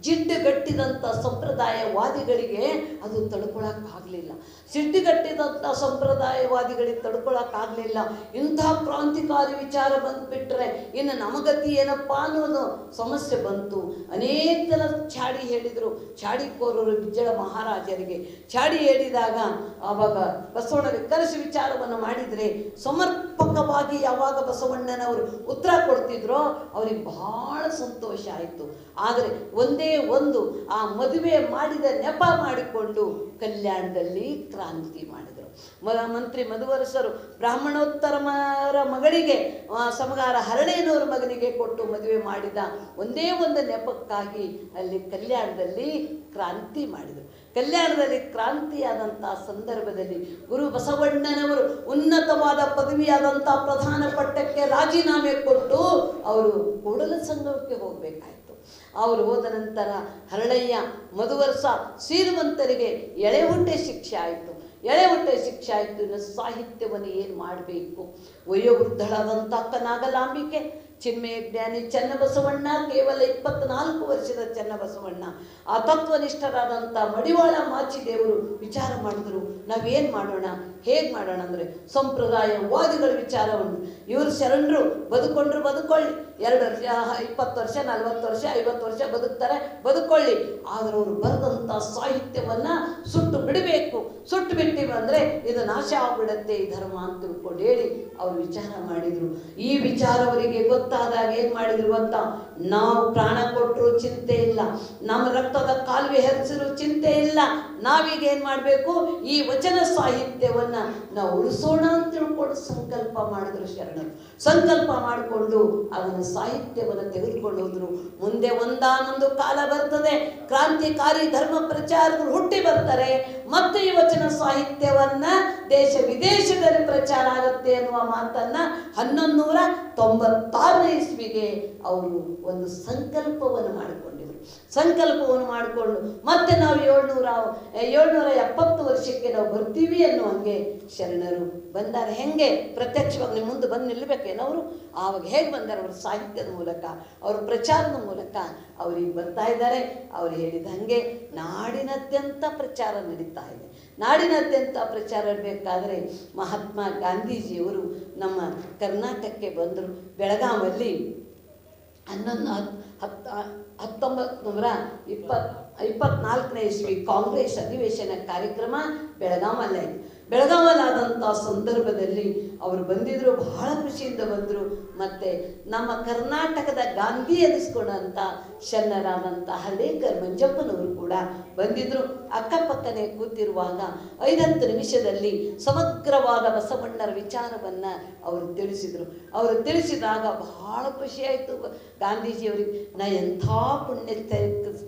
ಜಿಡ್ಡುಗಟ್ಟಿದಂಥ ಸಂಪ್ರದಾಯವಾದಿಗಳಿಗೆ ಅದು ತಡ್ಕೊಳಕ್ಕಾಗಲಿಲ್ಲ. ಸಿಡ್ಡುಗಟ್ಟಿದಂಥ ಸಂಪ್ರದಾಯವಾದಿಗಳಿಗೆ ತಡ್ಕೊಳಕ್ಕಾಗಲಿಲ್ಲ. ಇಂಥ ಕ್ರಾಂತಿಕಾರಿ ವಿಚಾರ ಬಂದುಬಿಟ್ರೆ ಇನ್ನು ನಮಗತಿ ಏನಪ್ಪ ಅನ್ನೋದು ಸಮಸ್ಯೆ ಬಂತು. ಅನೇಕ ಜನ ಚಾಡಿ ಹೇಳಿದರು. ಚಾಡಿಕೋರರು ಬಿಜ್ಜಳ ಮಹಾರಾಜರಿಗೆ ಚಾಡಿ ಹೇಳಿದಾಗ ಆವಾಗ ಬಸವಣ್ಣನಿಗೆ ಕರೆಸಿ ವಿಚಾರವನ್ನು ಮಾಡಿದರೆ ಸಮರ್ಪಕವಾಗಿ ಯಾವಾಗ ಬಸವಣ್ಣನವರು ಉತ್ತರ ಕೊಡ್ತಿದ್ರೋ ಅವ್ರಿಗೆ ಬಹಳ ಸಂತೋಷ ಆಯಿತು. ಆದರೆ ಒಂದೇ ಒಂದು ಆ ಮದುವೆ ಮಾಡಿದ ನೆಪ ಮಾಡಿಕೊಂಡು ಕಲ್ಯಾಣದಲ್ಲಿ ಕ್ರಾಂತಿ ಮಾಡಿದರು. ಮಂತ್ರಿ ಮಧುವರಸರು ಬ್ರಾಹ್ಮಣೋತ್ತರರ ಮಗಳಿಗೆ ಸಮಗಾರ ಹರಳೇನವರ ಮಗನಿಗೆ ಕೊಟ್ಟು ಮದುವೆ ಮಾಡಿದ ಒಂದೇ ಒಂದು ನೆಪಕ್ಕಾಗಿ ಅಲ್ಲಿ ಕಲ್ಯಾಣದಲ್ಲಿ ಕ್ರಾಂತಿ ಮಾಡಿದರು. ಕಲ್ಯಾಣದಲ್ಲಿ ಕ್ರಾಂತಿಯಾದಂಥ ಸಂದರ್ಭದಲ್ಲಿ ಗುರು ಬಸವಣ್ಣನವರು ಉನ್ನತವಾದ ಪದವಿಯಾದಂಥ ಪ್ರಧಾನ ಪಟ್ಟಕ್ಕೆ ರಾಜೀನಾಮೆ ಕೊಟ್ಟು ಅವರು ಕೂಡಲ ಸಂಗಮಕ್ಕೆ ಹೋಗಬೇಕಾಯಿತು. ಅವರು ಹೋದ ನಂತರ ಹರಳಯ್ಯ ಮಧುವರ್ಷ ಶ್ರೀಮಂತರಿಗೆ ಎಳೆಹುಂಡೆ ಶಿಕ್ಷೆ ಆಯಿತು. ಇನ್ನು ಸಾಹಿತ್ಯವನ್ನು ಏನು ಮಾಡಬೇಕು? ವಯೋವೃದ್ಧಳಾದಂಥ ನಾಗಲಾಂಬಿಕೆ ಚಿನ್ಮಯ ಜ್ಞಾನಿ ಚನ್ನಬಸವಣ್ಣ, ಕೇವಲ 24 ವರ್ಷದ ಚನ್ನಬಸವಣ್ಣ, ಆ ತತ್ವನಿಷ್ಠರಾದಂಥ ಮಡಿವಾಳ ಮಾಚಿದೇವರು ವಿಚಾರ ಮಾಡಿದ್ರು, ನಾವೇನು ಮಾಡೋಣ, ಹೇಗೆ ಮಾಡೋಣ ಅಂದರೆ ಸಂಪ್ರದಾಯವಾದಿಗಳ ವಿಚಾರವನ್ನು ಇವರು ಶರಣರು ಬದುಕೊಂಡ್ರು ಬದುಕೊಳ್ಳಿ, 2 ವರ್ಷ 20 ವರ್ಷ 40 ವರ್ಷ 50 ವರ್ಷ ಬದುಕ್ತಾರೆ, ಬದುಕೊಳ್ಳಿ. ಆದರೆ ಅವರು ಬರೆದಂಥ ಸಾಹಿತ್ಯವನ್ನು ಸುಟ್ಟು ಬಿಡಬೇಕು, ಸುಟ್ಟು ಬಿಟ್ಟಿವಿ ಅಂದರೆ ಇದು ನಾಶ ಆಗ್ಬಿಡತ್ತೆ ಈ ಧರ್ಮ ಅಂತ ತಿಳ್ಕೊಂಡು ಹೇಳಿ ಅವರು ವಿಚಾರ ಮಾಡಿದರು. ಈ ವಿಚಾರ ಅವರಿಗೆ ಗೊತ್ತಾದಾಗ ಏನು ಮಾಡಿದ್ರು ಗೊತ್ತಾ, ನಾವು ಪ್ರಾಣ ಕೊಟ್ಟರು ಚಿಂತೆ ಇಲ್ಲ, ನಮ್ಮ ರಕ್ತದ ಕಾಲುವೆ ಹರಿಸಿದ್ರು ಚಿಂತೆ ಇಲ್ಲ, ನಾವೀಗ ಏನು ಮಾಡಬೇಕು, ಈ ವಚನ ಸಾಹಿತ್ಯವನ್ನು ನಾವು ಉಳಿಸೋಣ ಅಂತ ತಿಳ್ಕೊಂಡು ಸಂಕಲ್ಪ ಮಾಡಿದ್ರು ಶರಣರು. ಸಂಕಲ್ಪ ಮಾಡಿಕೊಂಡು ಅದನ್ನು ಸಾಹಿತ್ಯವನ್ನು ತೆಗೆದುಕೊಂಡು ಹೋದ್ರು. ಮುಂದೆ ಒಂದಾನೊಂದು ಕಾಲ ಬರ್ತದೆ, ಕ್ರಾಂತಿಕಾರಿ ಧರ್ಮ ಪ್ರಚಾರಗಳು ಹುಟ್ಟಿ ಬರ್ತಾರೆ, ಮತ್ತೆ ಈ ವಚನ ಸಾಹಿತ್ಯವನ್ನ ದೇಶ ವಿದೇಶದಲ್ಲಿ ಪ್ರಚಾರ ಆಗುತ್ತೆ ಅನ್ನುವ ಮಾತನ್ನ 1196ನೇ ಇಸ್ವಿಗೆ ಅವರು ಒಂದು ಸಂಕಲ್ಪವನ್ನು ಮಾಡಿಕೊಂಡಿದ್ರು. ಸಂಕಲ್ಪವನ್ನು ಮಾಡಿಕೊಂಡು ಮತ್ತೆ ನಾವು 770 ವರ್ಷಕ್ಕೆ ನಾವು ಬರ್ತೀವಿ ಅನ್ನುವಂಗೆ ಶರಣರು ಬಂದಾರೆ. ಹೆಂಗೆ ಪ್ರತ್ಯಕ್ಷವಾಗಿ ನಿಮ್ಮ ಮುಂದೆ ಬಂದು ನಿಲ್ಲಬೇಕೇನವರು, ಆವಾಗ ಹೇಗೆ ಬಂದಾರೆ, ಅವರು ಸಾಹಿತ್ಯದ ಮೂಲಕ, ಅವರ ಪ್ರಚಾರದ ಮೂಲಕ ಅವ್ರಿಗೆ ಬರ್ತಾ ಇದ್ದಾರೆ. ಅವ್ರು ಹೇಳಿದ ಹಾಗೆ ನಾಡಿನಾದ್ಯಂತ ಪ್ರಚಾರ ನಡೀತಾ ಇದೆ. ನಾಡಿನಾದ್ಯಂತ ಪ್ರಚಾರ ಇರಬೇಕಾದ್ರೆ ಮಹಾತ್ಮ ಗಾಂಧೀಜಿಯವರು ನಮ್ಮ ಕರ್ನಾಟಕಕ್ಕೆ ಬಂದರು. ಬೆಳಗಾವಲ್ಲಿ 1924ನೇ ಇಸ್ವಿ ಕಾಂಗ್ರೆಸ್ ಅಧಿವೇಶನ ಕಾರ್ಯಕ್ರಮ ಬೆಳಗಾವಲ್ಲಾಯಿತು. ಬೆಳಗಾವಲ್ಲಾದಂಥ ಸಂದರ್ಭದಲ್ಲಿ ಅವರು ಬಂದಿದ್ರು, ಬಹಳ ಖುಷಿಯಿಂದ ಬಂದರು. ಮತ್ತು ನಮ್ಮ ಕರ್ನಾಟಕದ ಗಾಂಧಿ ಅನ್ನಿಸ್ಕೊಂಡಂಥ ಶರಣರಾದಂಥ ಹರ್ಡೇಕರ್ ಮಂಜಪ್ಪನವರು ಕೂಡ ಬಂದಿದ್ದರು. ಅಕ್ಕಪಕ್ಕನೆ ಕೂತಿರುವಾಗ 5-10 ನಿಮಿಷದಲ್ಲಿ ಸಮಗ್ರವಾದ ಬಸವಣ್ಣರ ವಿಚಾರವನ್ನು ಅವರು ತಿಳಿಸಿದರು. ಅವರು ತಿಳಿಸಿದಾಗ ಬಹಳ ಖುಷಿಯಾಯಿತು ಗಾಂಧೀಜಿಯವರಿಗೆ. ನಾ ಎಂಥ ಪುಣ್ಯ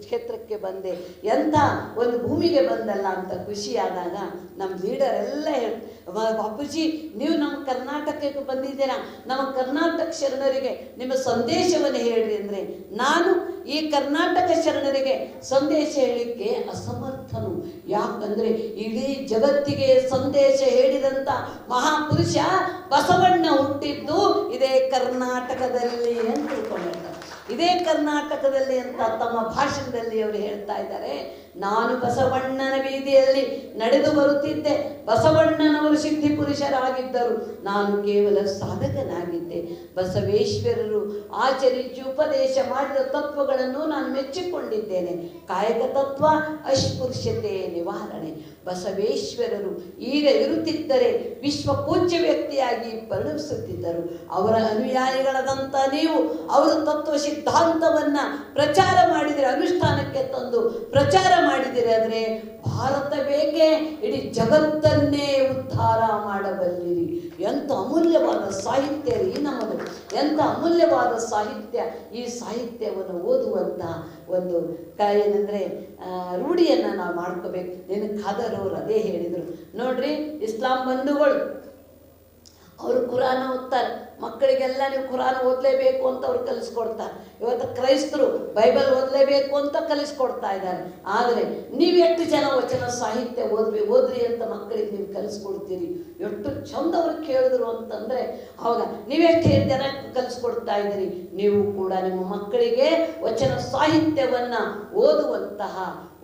ಕ್ಷೇತ್ರಕ್ಕೆ ಬಂದೆ, ಎಂಥ ಒಂದು ಭೂಮಿಗೆ ಬಂದಲ್ಲ ಅಂತ ಖುಷಿಯಾದಾಗ ನಮ್ಮ ಲೀಡರ್ ಎಲ್ಲ ಬಾಪೂಜಿ ನೀವು ನಮ್ಮ ಕರ್ನಾಟಕಕ್ಕೆ ಬಂದಿದ್ದೀರಾ, ನಮ್ಮ ಕರ್ನಾಟಕ ಶರಣರಿಗೆ ನಿಮ್ಮ ಸಂದೇಶವನ್ನು ಹೇಳ್ರಿ ಅಂದರೆ, ನಾನು ಈ ಕರ್ನಾಟಕ ಶರಣರಿಗೆ ಸಂದೇಶ ಹೇಳಲಿಕ್ಕೆ ಅಸಮರ್ಥನು. ಯಾಕಂದರೆ ಇಡೀ ಜಗತ್ತಿಗೆ ಸಂದೇಶ ಹೇಳಿದಂಥ ಮಹಾಪುರುಷ ಬಸವಣ್ಣ ಹುಟ್ಟಿದ್ದು ಇದೇ ಕರ್ನಾಟಕದಲ್ಲಿ ಅಂತ ತಿಳ್ಕೊಂಡಿರ್ತಾರೆ. ಇದೇ ಕರ್ನಾಟಕದಲ್ಲಿ ಅಂತ ತಮ್ಮ ಭಾಷಣದಲ್ಲಿ ಅವರು ಹೇಳ್ತಾ ಇದ್ದಾರೆ. ನಾನು ಬಸವಣ್ಣನ ಬೀದಿಯಲ್ಲಿ ನಡೆದು ಬರುತ್ತಿದ್ದೆ, ಬಸವಣ್ಣನವರು ಸಿದ್ಧಿ ಪುರುಷರಾಗಿದ್ದರು, ನಾನು ಕೇವಲ ಸಾಧಕನಾಗಿದ್ದೆ. ಬಸವೇಶ್ವರರು ಆಚರಿಸಿ ಉಪದೇಶ ಮಾಡಿದ ತತ್ವಗಳನ್ನು ನಾನು ಮೆಚ್ಚಿಕೊಂಡಿದ್ದೇನೆ. ಕಾಯಕ ತತ್ವ, ಅಸ್ಪೃಶ್ಯತೆ ನಿವಾರಣೆ. ಬಸವೇಶ್ವರರು ಈಗ ಇರುತ್ತಿದ್ದರೆ ವಿಶ್ವ ಪೂಜ್ಯ ವ್ಯಕ್ತಿಯಾಗಿ ಪರಿಣಮಿಸುತ್ತಿದ್ದರು. ಅವರ ಅನುಯಾಯಿಗಳಾದಂಥ ನೀವು ಅವರ ತತ್ವ ಸಿದ್ಧಾಂತವನ್ನು ಪ್ರಚಾರ ಮಾಡಿದರೆ, ಅನುಷ್ಠಾನಕ್ಕೆ ತಂದು ಪ್ರಚಾರ ಮಾಡಿದರೆ ಆದರೆ ಭಾರತ ಬೇಕೇ ಇಡೀ ಜಗತ್ತನ್ನೇ ಉದ್ಧಾರ ಮಾಡಬಲ್ಲಿರಿ. ಎಂಥ ಅಮೂಲ್ಯವಾದ ಸಾಹಿತ್ಯ ರೀ ನಮ್ಮದು, ಎಂಥ ಅಮೂಲ್ಯವಾದ ಸಾಹಿತ್ಯ. ಈ ಸಾಹಿತ್ಯವನ್ನು ಓದುವಂಥ ಒಂದು ಏನಂದರೆ ರೂಢಿಯನ್ನು ನಾವು ಮಾಡ್ಕೋಬೇಕು. ನಿನಗೆ ಖಾದರ್ ಅವರು ಅದೇ ಹೇಳಿದರು ನೋಡ್ರಿ, ಇಸ್ಲಾಂ ಬಂಧುಗಳು ಅವರು ಕುರಾನ ಓದ್ತಾರೆ, ಮಕ್ಕಳಿಗೆಲ್ಲ ನೀವು ಕುರಾನ್ ಓದಲೇಬೇಕು ಅಂತ ಅವ್ರು ಕಲಿಸ್ಕೊಡ್ತಾರೆ. ಇವತ್ತು ಕ್ರೈಸ್ತರು ಬೈಬಲ್ ಓದಲೇಬೇಕು ಅಂತ ಕಲಿಸ್ಕೊಡ್ತಾ ಇದ್ದಾರೆ. ಆದರೆ ನೀವು ಎಷ್ಟು ಜನ ವಚನ ಸಾಹಿತ್ಯ ಓದ್ರಿ ಅಂತ ಮಕ್ಕಳಿಗೆ ನೀವು ಕಲಿಸ್ಕೊಡ್ತೀರಿ? ಎಷ್ಟು ಚಂದ ಅವ್ರು ಕೇಳಿದ್ರು ಅಂತಂದರೆ ಅವಾಗ ನೀವೆಷ್ಟು ಜನ ಕಲಿಸ್ಕೊಡ್ತಾ ಇದ್ದೀರಿ? ನೀವು ಕೂಡ ನಿಮ್ಮ ಮಕ್ಕಳಿಗೆ ವಚನ ಸಾಹಿತ್ಯವನ್ನು ಓದುವಂತಹ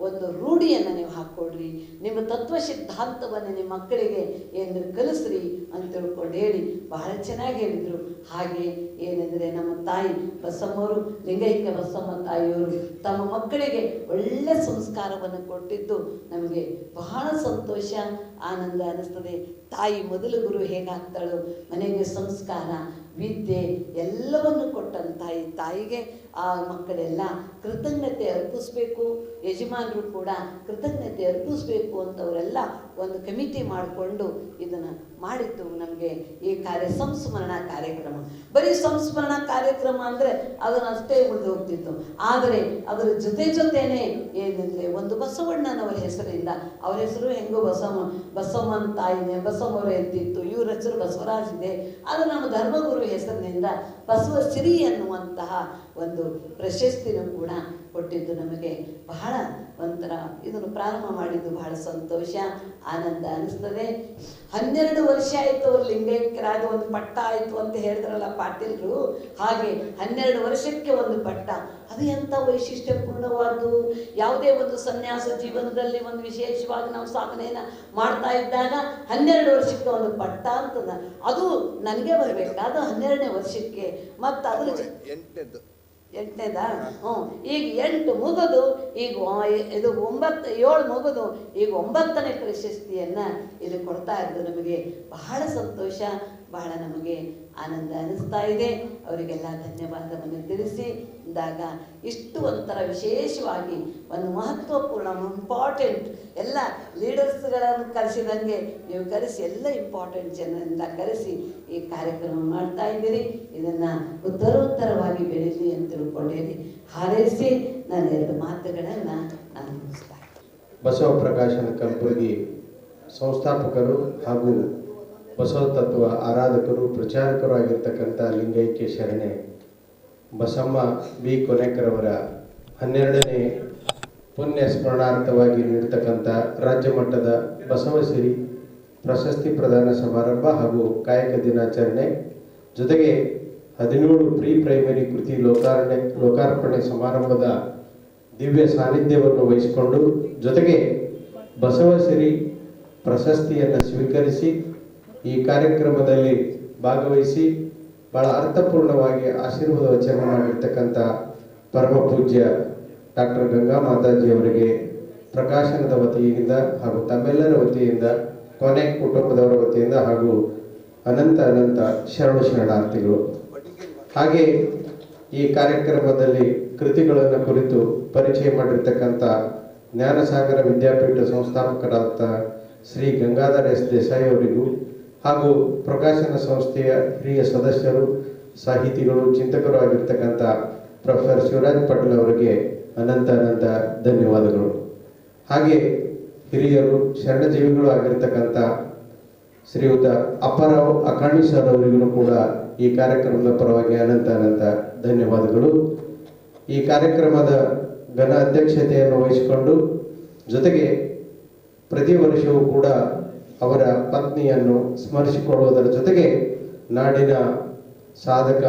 ಒಂದು ರೂಢಿಯನ್ನು ನೀವು ಹಾಕ್ಕೊಡ್ರಿ. ನಿಮ್ಮ ತತ್ವ ಸಿದ್ಧಾಂತವನ್ನು ನಿಮ್ಮ ಮಕ್ಕಳಿಗೆ ಏನು ಕಲಿಸ್ರಿ ಅಂತ ತಿಳ್ಕೊಂಡು ಹೇಳಿ ಬಹಳ ಚೆನ್ನಾಗಿ ಹೇಳಿದರು. ಹಾಗೆ ಏನೆಂದರೆ ನಮ್ಮ ತಾಯಿ ಬಸಮ್ಮವರು, ಲಿಂಗೈಕ್ಯ ಬಸಮ್ಮ ತಾಯಿಯವರು ತಮ್ಮ ಮಕ್ಕಳಿಗೆ ಒಳ್ಳೆ ಸಂಸ್ಕಾರವನ್ನು ಕೊಟ್ಟಿದ್ದು ನಮಗೆ ಬಹಳ ಸಂತೋಷ, ಆನಂದ ಅನ್ನಿಸ್ತದೆ. ತಾಯಿ ಮೊದಲು ಗುರು ಹೇಗಾಗ್ತಾಳೋ ಮನೆಗೆ ಸಂಸ್ಕಾರ, ವಿದ್ಯೆ ಎಲ್ಲವನ್ನು ಕೊಟ್ಟಂತ ತಾಯಿಗೆ ಆ ಮಕ್ಕಳೆಲ್ಲ ಕೃತಜ್ಞತೆ ಅರ್ಪಿಸ್ಬೇಕು. ಯಜಮಾನರು ಕೂಡ ಕೃತಜ್ಞತೆ ಅರ್ಪಿಸ್ಬೇಕು ಅಂತವರೆಲ್ಲ ಒಂದು ಕಮಿಟಿ ಮಾಡಿಕೊಂಡು ಇದನ್ನು ಮಾಡಿದ್ದು ನಮಗೆ ಈ ಸಂಸ್ಮರಣಾ ಕಾರ್ಯಕ್ರಮ. ಬರೀ ಸಂಸ್ಮರಣಾ ಕಾರ್ಯಕ್ರಮ ಅಂದರೆ ಅದನ್ನಷ್ಟೇ ಉಳಿದು ಹೋಗ್ತಿತ್ತು. ಆದರೆ ಅದರ ಜೊತೆನೇ ಏನಂದರೆ ಒಂದು ಬಸವಣ್ಣನವರ ಹೆಸರಿಂದ, ಅವರ ಹೆಸರು ಹೆಂಗೋ ಬಸಮ್ಮನ ತಾಯಿನೇ ಬಸವರ ಎದ್ದಿತ್ತು, ಇವ್ರ ಹೆಸರು ಬಸವರಾಜ್ ಇದೆ. ಅದು ನಮ್ಮ ಧರ್ಮಗುರು ಹೆಸರಿನಿಂದ ಬಸವಶ್ರೀ ಅನ್ನುವಂತಹ ಒಂದು ಪ್ರಶಸ್ತಿನೂ ಕೂಡ ಕೊಟ್ಟಿದ್ದು ನಮಗೆ ಬಹಳ ಒಂಥರ ಇದನ್ನು ಪ್ರಾರಂಭ ಮಾಡಿದ್ದು ಬಹಳ ಸಂತೋಷ, ಆನಂದ ಅನಿಸ್ತದೆ. 12 ವರ್ಷ ಆಯಿತು ಲಿಂಗೈಕ್ಯರಾದ ಒಂದು ಪಟ್ಟ ಆಯಿತು ಅಂತ ಹೇಳಿದ್ರಲ್ಲ ಪಾಟೀಲರು, ಹಾಗೆ 12 ವರ್ಷಕ್ಕೆ ಒಂದು ಪಟ್ಟ. ಅದು ಎಂಥ ವೈಶಿಷ್ಟ್ಯಪೂರ್ಣವಾದ್ದು. ಯಾವುದೇ ಒಂದು ಸನ್ಯಾಸ ಜೀವನದಲ್ಲಿ ಒಂದು ವಿಶೇಷವಾಗಿ ನಾವು ಸಾಧನೆಯನ್ನು ಮಾಡ್ತಾ ಇದ್ದಾಗ 12 ವರ್ಷಕ್ಕೆ ಒಂದು ಪಟ್ಟ ಅಂತದ, ಅದು ನನಗೆ ಬರಬೇಕಾದ 12ನೇ ವರ್ಷಕ್ಕೆ. ಮತ್ತು ಅದ್ರ 8ನೇದಾ? ಈಗ 8 ಮುಗಿದು ಈಗ ಇದು 7 ಮುಗಿದು ಈಗ 9ನೇ ಪ್ರಶಸ್ತಿಯನ್ನು ಇದು ಕೊಡ್ತಾ ಇದ್ದು ನಮಗೆ ಬಹಳ ಸಂತೋಷ, ಬಹಳ ನಮಗೆ ಆನಂದ ಅನ್ನಿಸ್ತಾ ಇದೆ. ಅವರಿಗೆಲ್ಲ ಧನ್ಯವಾದವನ್ನು ತಿಳಿಸಿದಾಗ ಇಷ್ಟು ಒಂಥರ ವಿಶೇಷವಾಗಿ ಒಂದು ಮಹತ್ವಪೂರ್ಣ ಇಂಪಾರ್ಟೆಂಟ್ ಎಲ್ಲ ಲೀಡರ್ಸ್ಗಳನ್ನು ಕರೆಸಿದಂಗೆ ನೀವು ಕರೆಸಿ ಎಲ್ಲ ಇಂಪಾರ್ಟೆಂಟ್ ಜನರಿಂದ ಕರೆಸಿ ಈ ಕಾರ್ಯಕ್ರಮ ಮಾಡ್ತಾ ಇದ್ದೀರಿ. ಇದನ್ನು ಉತ್ತರೋತ್ತರವಾಗಿ ಬೆಳೀಲಿ ಅಂತ ತಿಳ್ಕೊಂಡಿರಿ. ಹಾರೈಸಿ ನಾನು 2 ಮಾತುಗಳನ್ನು ನಾನು ಮುಗಿಸ್ತಾ ಇದ್ದೀನಿ. ಬಸವ ಪ್ರಕಾಶನ ಕಲಬುರಗಿ ಸಂಸ್ಥಾಪಕರು ಹಾಗೂ ಬಸವ ತತ್ವ ಆರಾಧಕರು ಪ್ರಚಾರಕರು ಆಗಿರ್ತಕ್ಕಂಥ ಲಿಂಗೈಕ್ಯ ಶರಣೆ ಬಸಮ್ಮ ಬಿ ಕೊನೆಕರವರ 12ನೇ ಪುಣ್ಯ ಸ್ಮರಣಾರ್ಥವಾಗಿ ನೀಡತಕ್ಕಂಥ ರಾಜ್ಯ ಮಟ್ಟದ ಬಸವಸಿರಿ ಪ್ರಶಸ್ತಿ ಪ್ರದಾನ ಸಮಾರಂಭ ಹಾಗೂ ಕಾಯಕ ದಿನಾಚರಣೆ ಜೊತೆಗೆ 17 ಪ್ರೀ ಪ್ರೈಮರಿ ಕೃತಿ ಲೋಕಾರ್ಪಣೆ ಸಮಾರಂಭದ ದಿವ್ಯ ಸಾನ್ನಿಧ್ಯವನ್ನು ವಹಿಸಿಕೊಂಡು ಜೊತೆಗೆ ಬಸವಸಿರಿ ಪ್ರಶಸ್ತಿಯನ್ನು ಸ್ವೀಕರಿಸಿ ಈ ಕಾರ್ಯಕ್ರಮದಲ್ಲಿ ಭಾಗವಹಿಸಿ ಬಹಳ ಅರ್ಥಪೂರ್ಣವಾಗಿ ಆಶೀರ್ವಾದ ವಚನ ಮಾಡಿರ್ತಕ್ಕಂಥ ಪರಮ ಪೂಜ್ಯ ಡಾಕ್ಟರ್ ಗಂಗಾ ಮಾತಾಜಿಯವರಿಗೆ ಪ್ರಕಾಶನದ ವತಿಯಿಂದ ಹಾಗೂ ತಮ್ಮೆಲ್ಲರ ವತಿಯಿಂದ ಕೊನೆ ಕುಟುಂಬದವರ ವತಿಯಿಂದ ಹಾಗೂ ಅನಂತ ಶರಣಾರ್ಥಿಗಳು. ಹಾಗೆ ಈ ಕಾರ್ಯಕ್ರಮದಲ್ಲಿ ಕೃತಿಗಳನ್ನು ಕುರಿತು ಪರಿಚಯ ಮಾಡಿರ್ತಕ್ಕಂಥ ಜ್ಞಾನಸಾಗರ ವಿದ್ಯಾಪೀಠ ಸಂಸ್ಥಾಪಕರಾದ ಶ್ರೀ ಗಂಗಾಧರ ಎಸ್ ದೇಸಾಯಿ ಅವರಿಗೂ ಹಾಗೂ ಪ್ರಕಾಶನ ಸಂಸ್ಥೆಯ ಹಿರಿಯ ಸದಸ್ಯರು, ಸಾಹಿತಿಗಳು, ಚಿಂತಕರು ಆಗಿರ್ತಕ್ಕಂಥ ಪ್ರೊಫೆಸರ್ ಶಿವರಾಜ್ ಪಾಟೀಲ್ ಅವರಿಗೆ ಅನಂತ ಧನ್ಯವಾದಗಳು. ಹಾಗೆ ಹಿರಿಯರು ಶರಣಜೀವಿಗಳು ಆಗಿರ್ತಕ್ಕಂಥ ಶ್ರೀಯುತ ಅಪ್ಪಾರಾವ್ ಅಕಾಣಿ ಸರ್ ಅವರಿಗೂ ಕೂಡ ಈ ಕಾರ್ಯಕ್ರಮದ ಪರವಾಗಿ ಅನಂತ ಧನ್ಯವಾದಗಳು. ಈ ಕಾರ್ಯಕ್ರಮದ ಘನ ಅಧ್ಯಕ್ಷತೆಯನ್ನು ವಹಿಸಿಕೊಂಡು ಜೊತೆಗೆ ಪ್ರತಿ ವರ್ಷವೂ ಕೂಡ ಅವರ ಪತ್ನಿಯನ್ನು ಸ್ಮರಿಸಿಕೊಳ್ಳುವುದರ ಜೊತೆಗೆ ನಾಡಿನ ಸಾಧಕ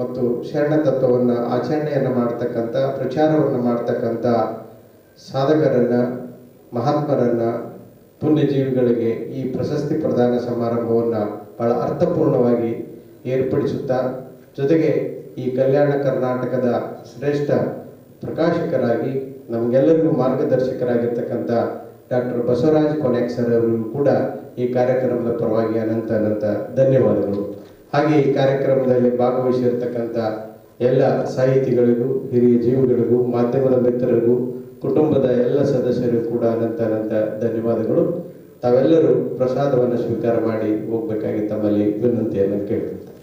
ಮತ್ತು ಶರಣ ತತ್ವವನ್ನು ಆಚರಣೆಯನ್ನು ಮಾಡ್ತಕ್ಕಂಥ ಪ್ರಚಾರವನ್ನು ಮಾಡ್ತಕ್ಕಂಥ ಸಾಧಕರನ್ನು, ಮಹಾತ್ಮರನ್ನು, ಪುಣ್ಯಜೀವಿಗಳಿಗೆ ಈ ಪ್ರಶಸ್ತಿ ಪ್ರದಾನ ಸಮಾರಂಭವನ್ನು ಬಹಳ ಅರ್ಥಪೂರ್ಣವಾಗಿ ಏರ್ಪಡಿಸುತ್ತಾ ಜೊತೆಗೆ ಈ ಕಲ್ಯಾಣ ಕರ್ನಾಟಕದ ಶ್ರೇಷ್ಠ ಪ್ರಕಾಶಕರಾಗಿ ನಮಗೆಲ್ಲರಿಗೂ ಮಾರ್ಗದರ್ಶಕರಾಗಿರ್ತಕ್ಕಂಥ ಡಾಕ್ಟರ್ ಬಸವರಾಜ್ ಕೊನೆಕ್ ಸರ್ ಅವರಿಗೂ ಕೂಡ ಈ ಕಾರ್ಯಕ್ರಮದ ಪರವಾಗಿ ಅನಂತ ಧನ್ಯವಾದಗಳು. ಹಾಗೆ ಈ ಕಾರ್ಯಕ್ರಮದಲ್ಲಿ ಭಾಗವಹಿಸಿರ್ತಕ್ಕಂಥ ಎಲ್ಲ ಸಾಹಿತಿಗಳಿಗೂ, ಹಿರಿಯ ಜೀವಿಗಳಿಗೂ, ಮಾಧ್ಯಮದ ಮಿತ್ರರಿಗೂ, ಕುಟುಂಬದ ಎಲ್ಲ ಸದಸ್ಯರಿಗೂ ಕೂಡ ಅನಂತ ಧನ್ಯವಾದಗಳು. ತಾವೆಲ್ಲರೂ ಪ್ರಸಾದವನ್ನು ಸ್ವೀಕಾರ ಮಾಡಿ ಹೋಗಬೇಕಾಗಿ ತಮ್ಮಲ್ಲಿ ವಿನಂತಿಯನ್ನು ಕೇಳ್ತೀನಿ.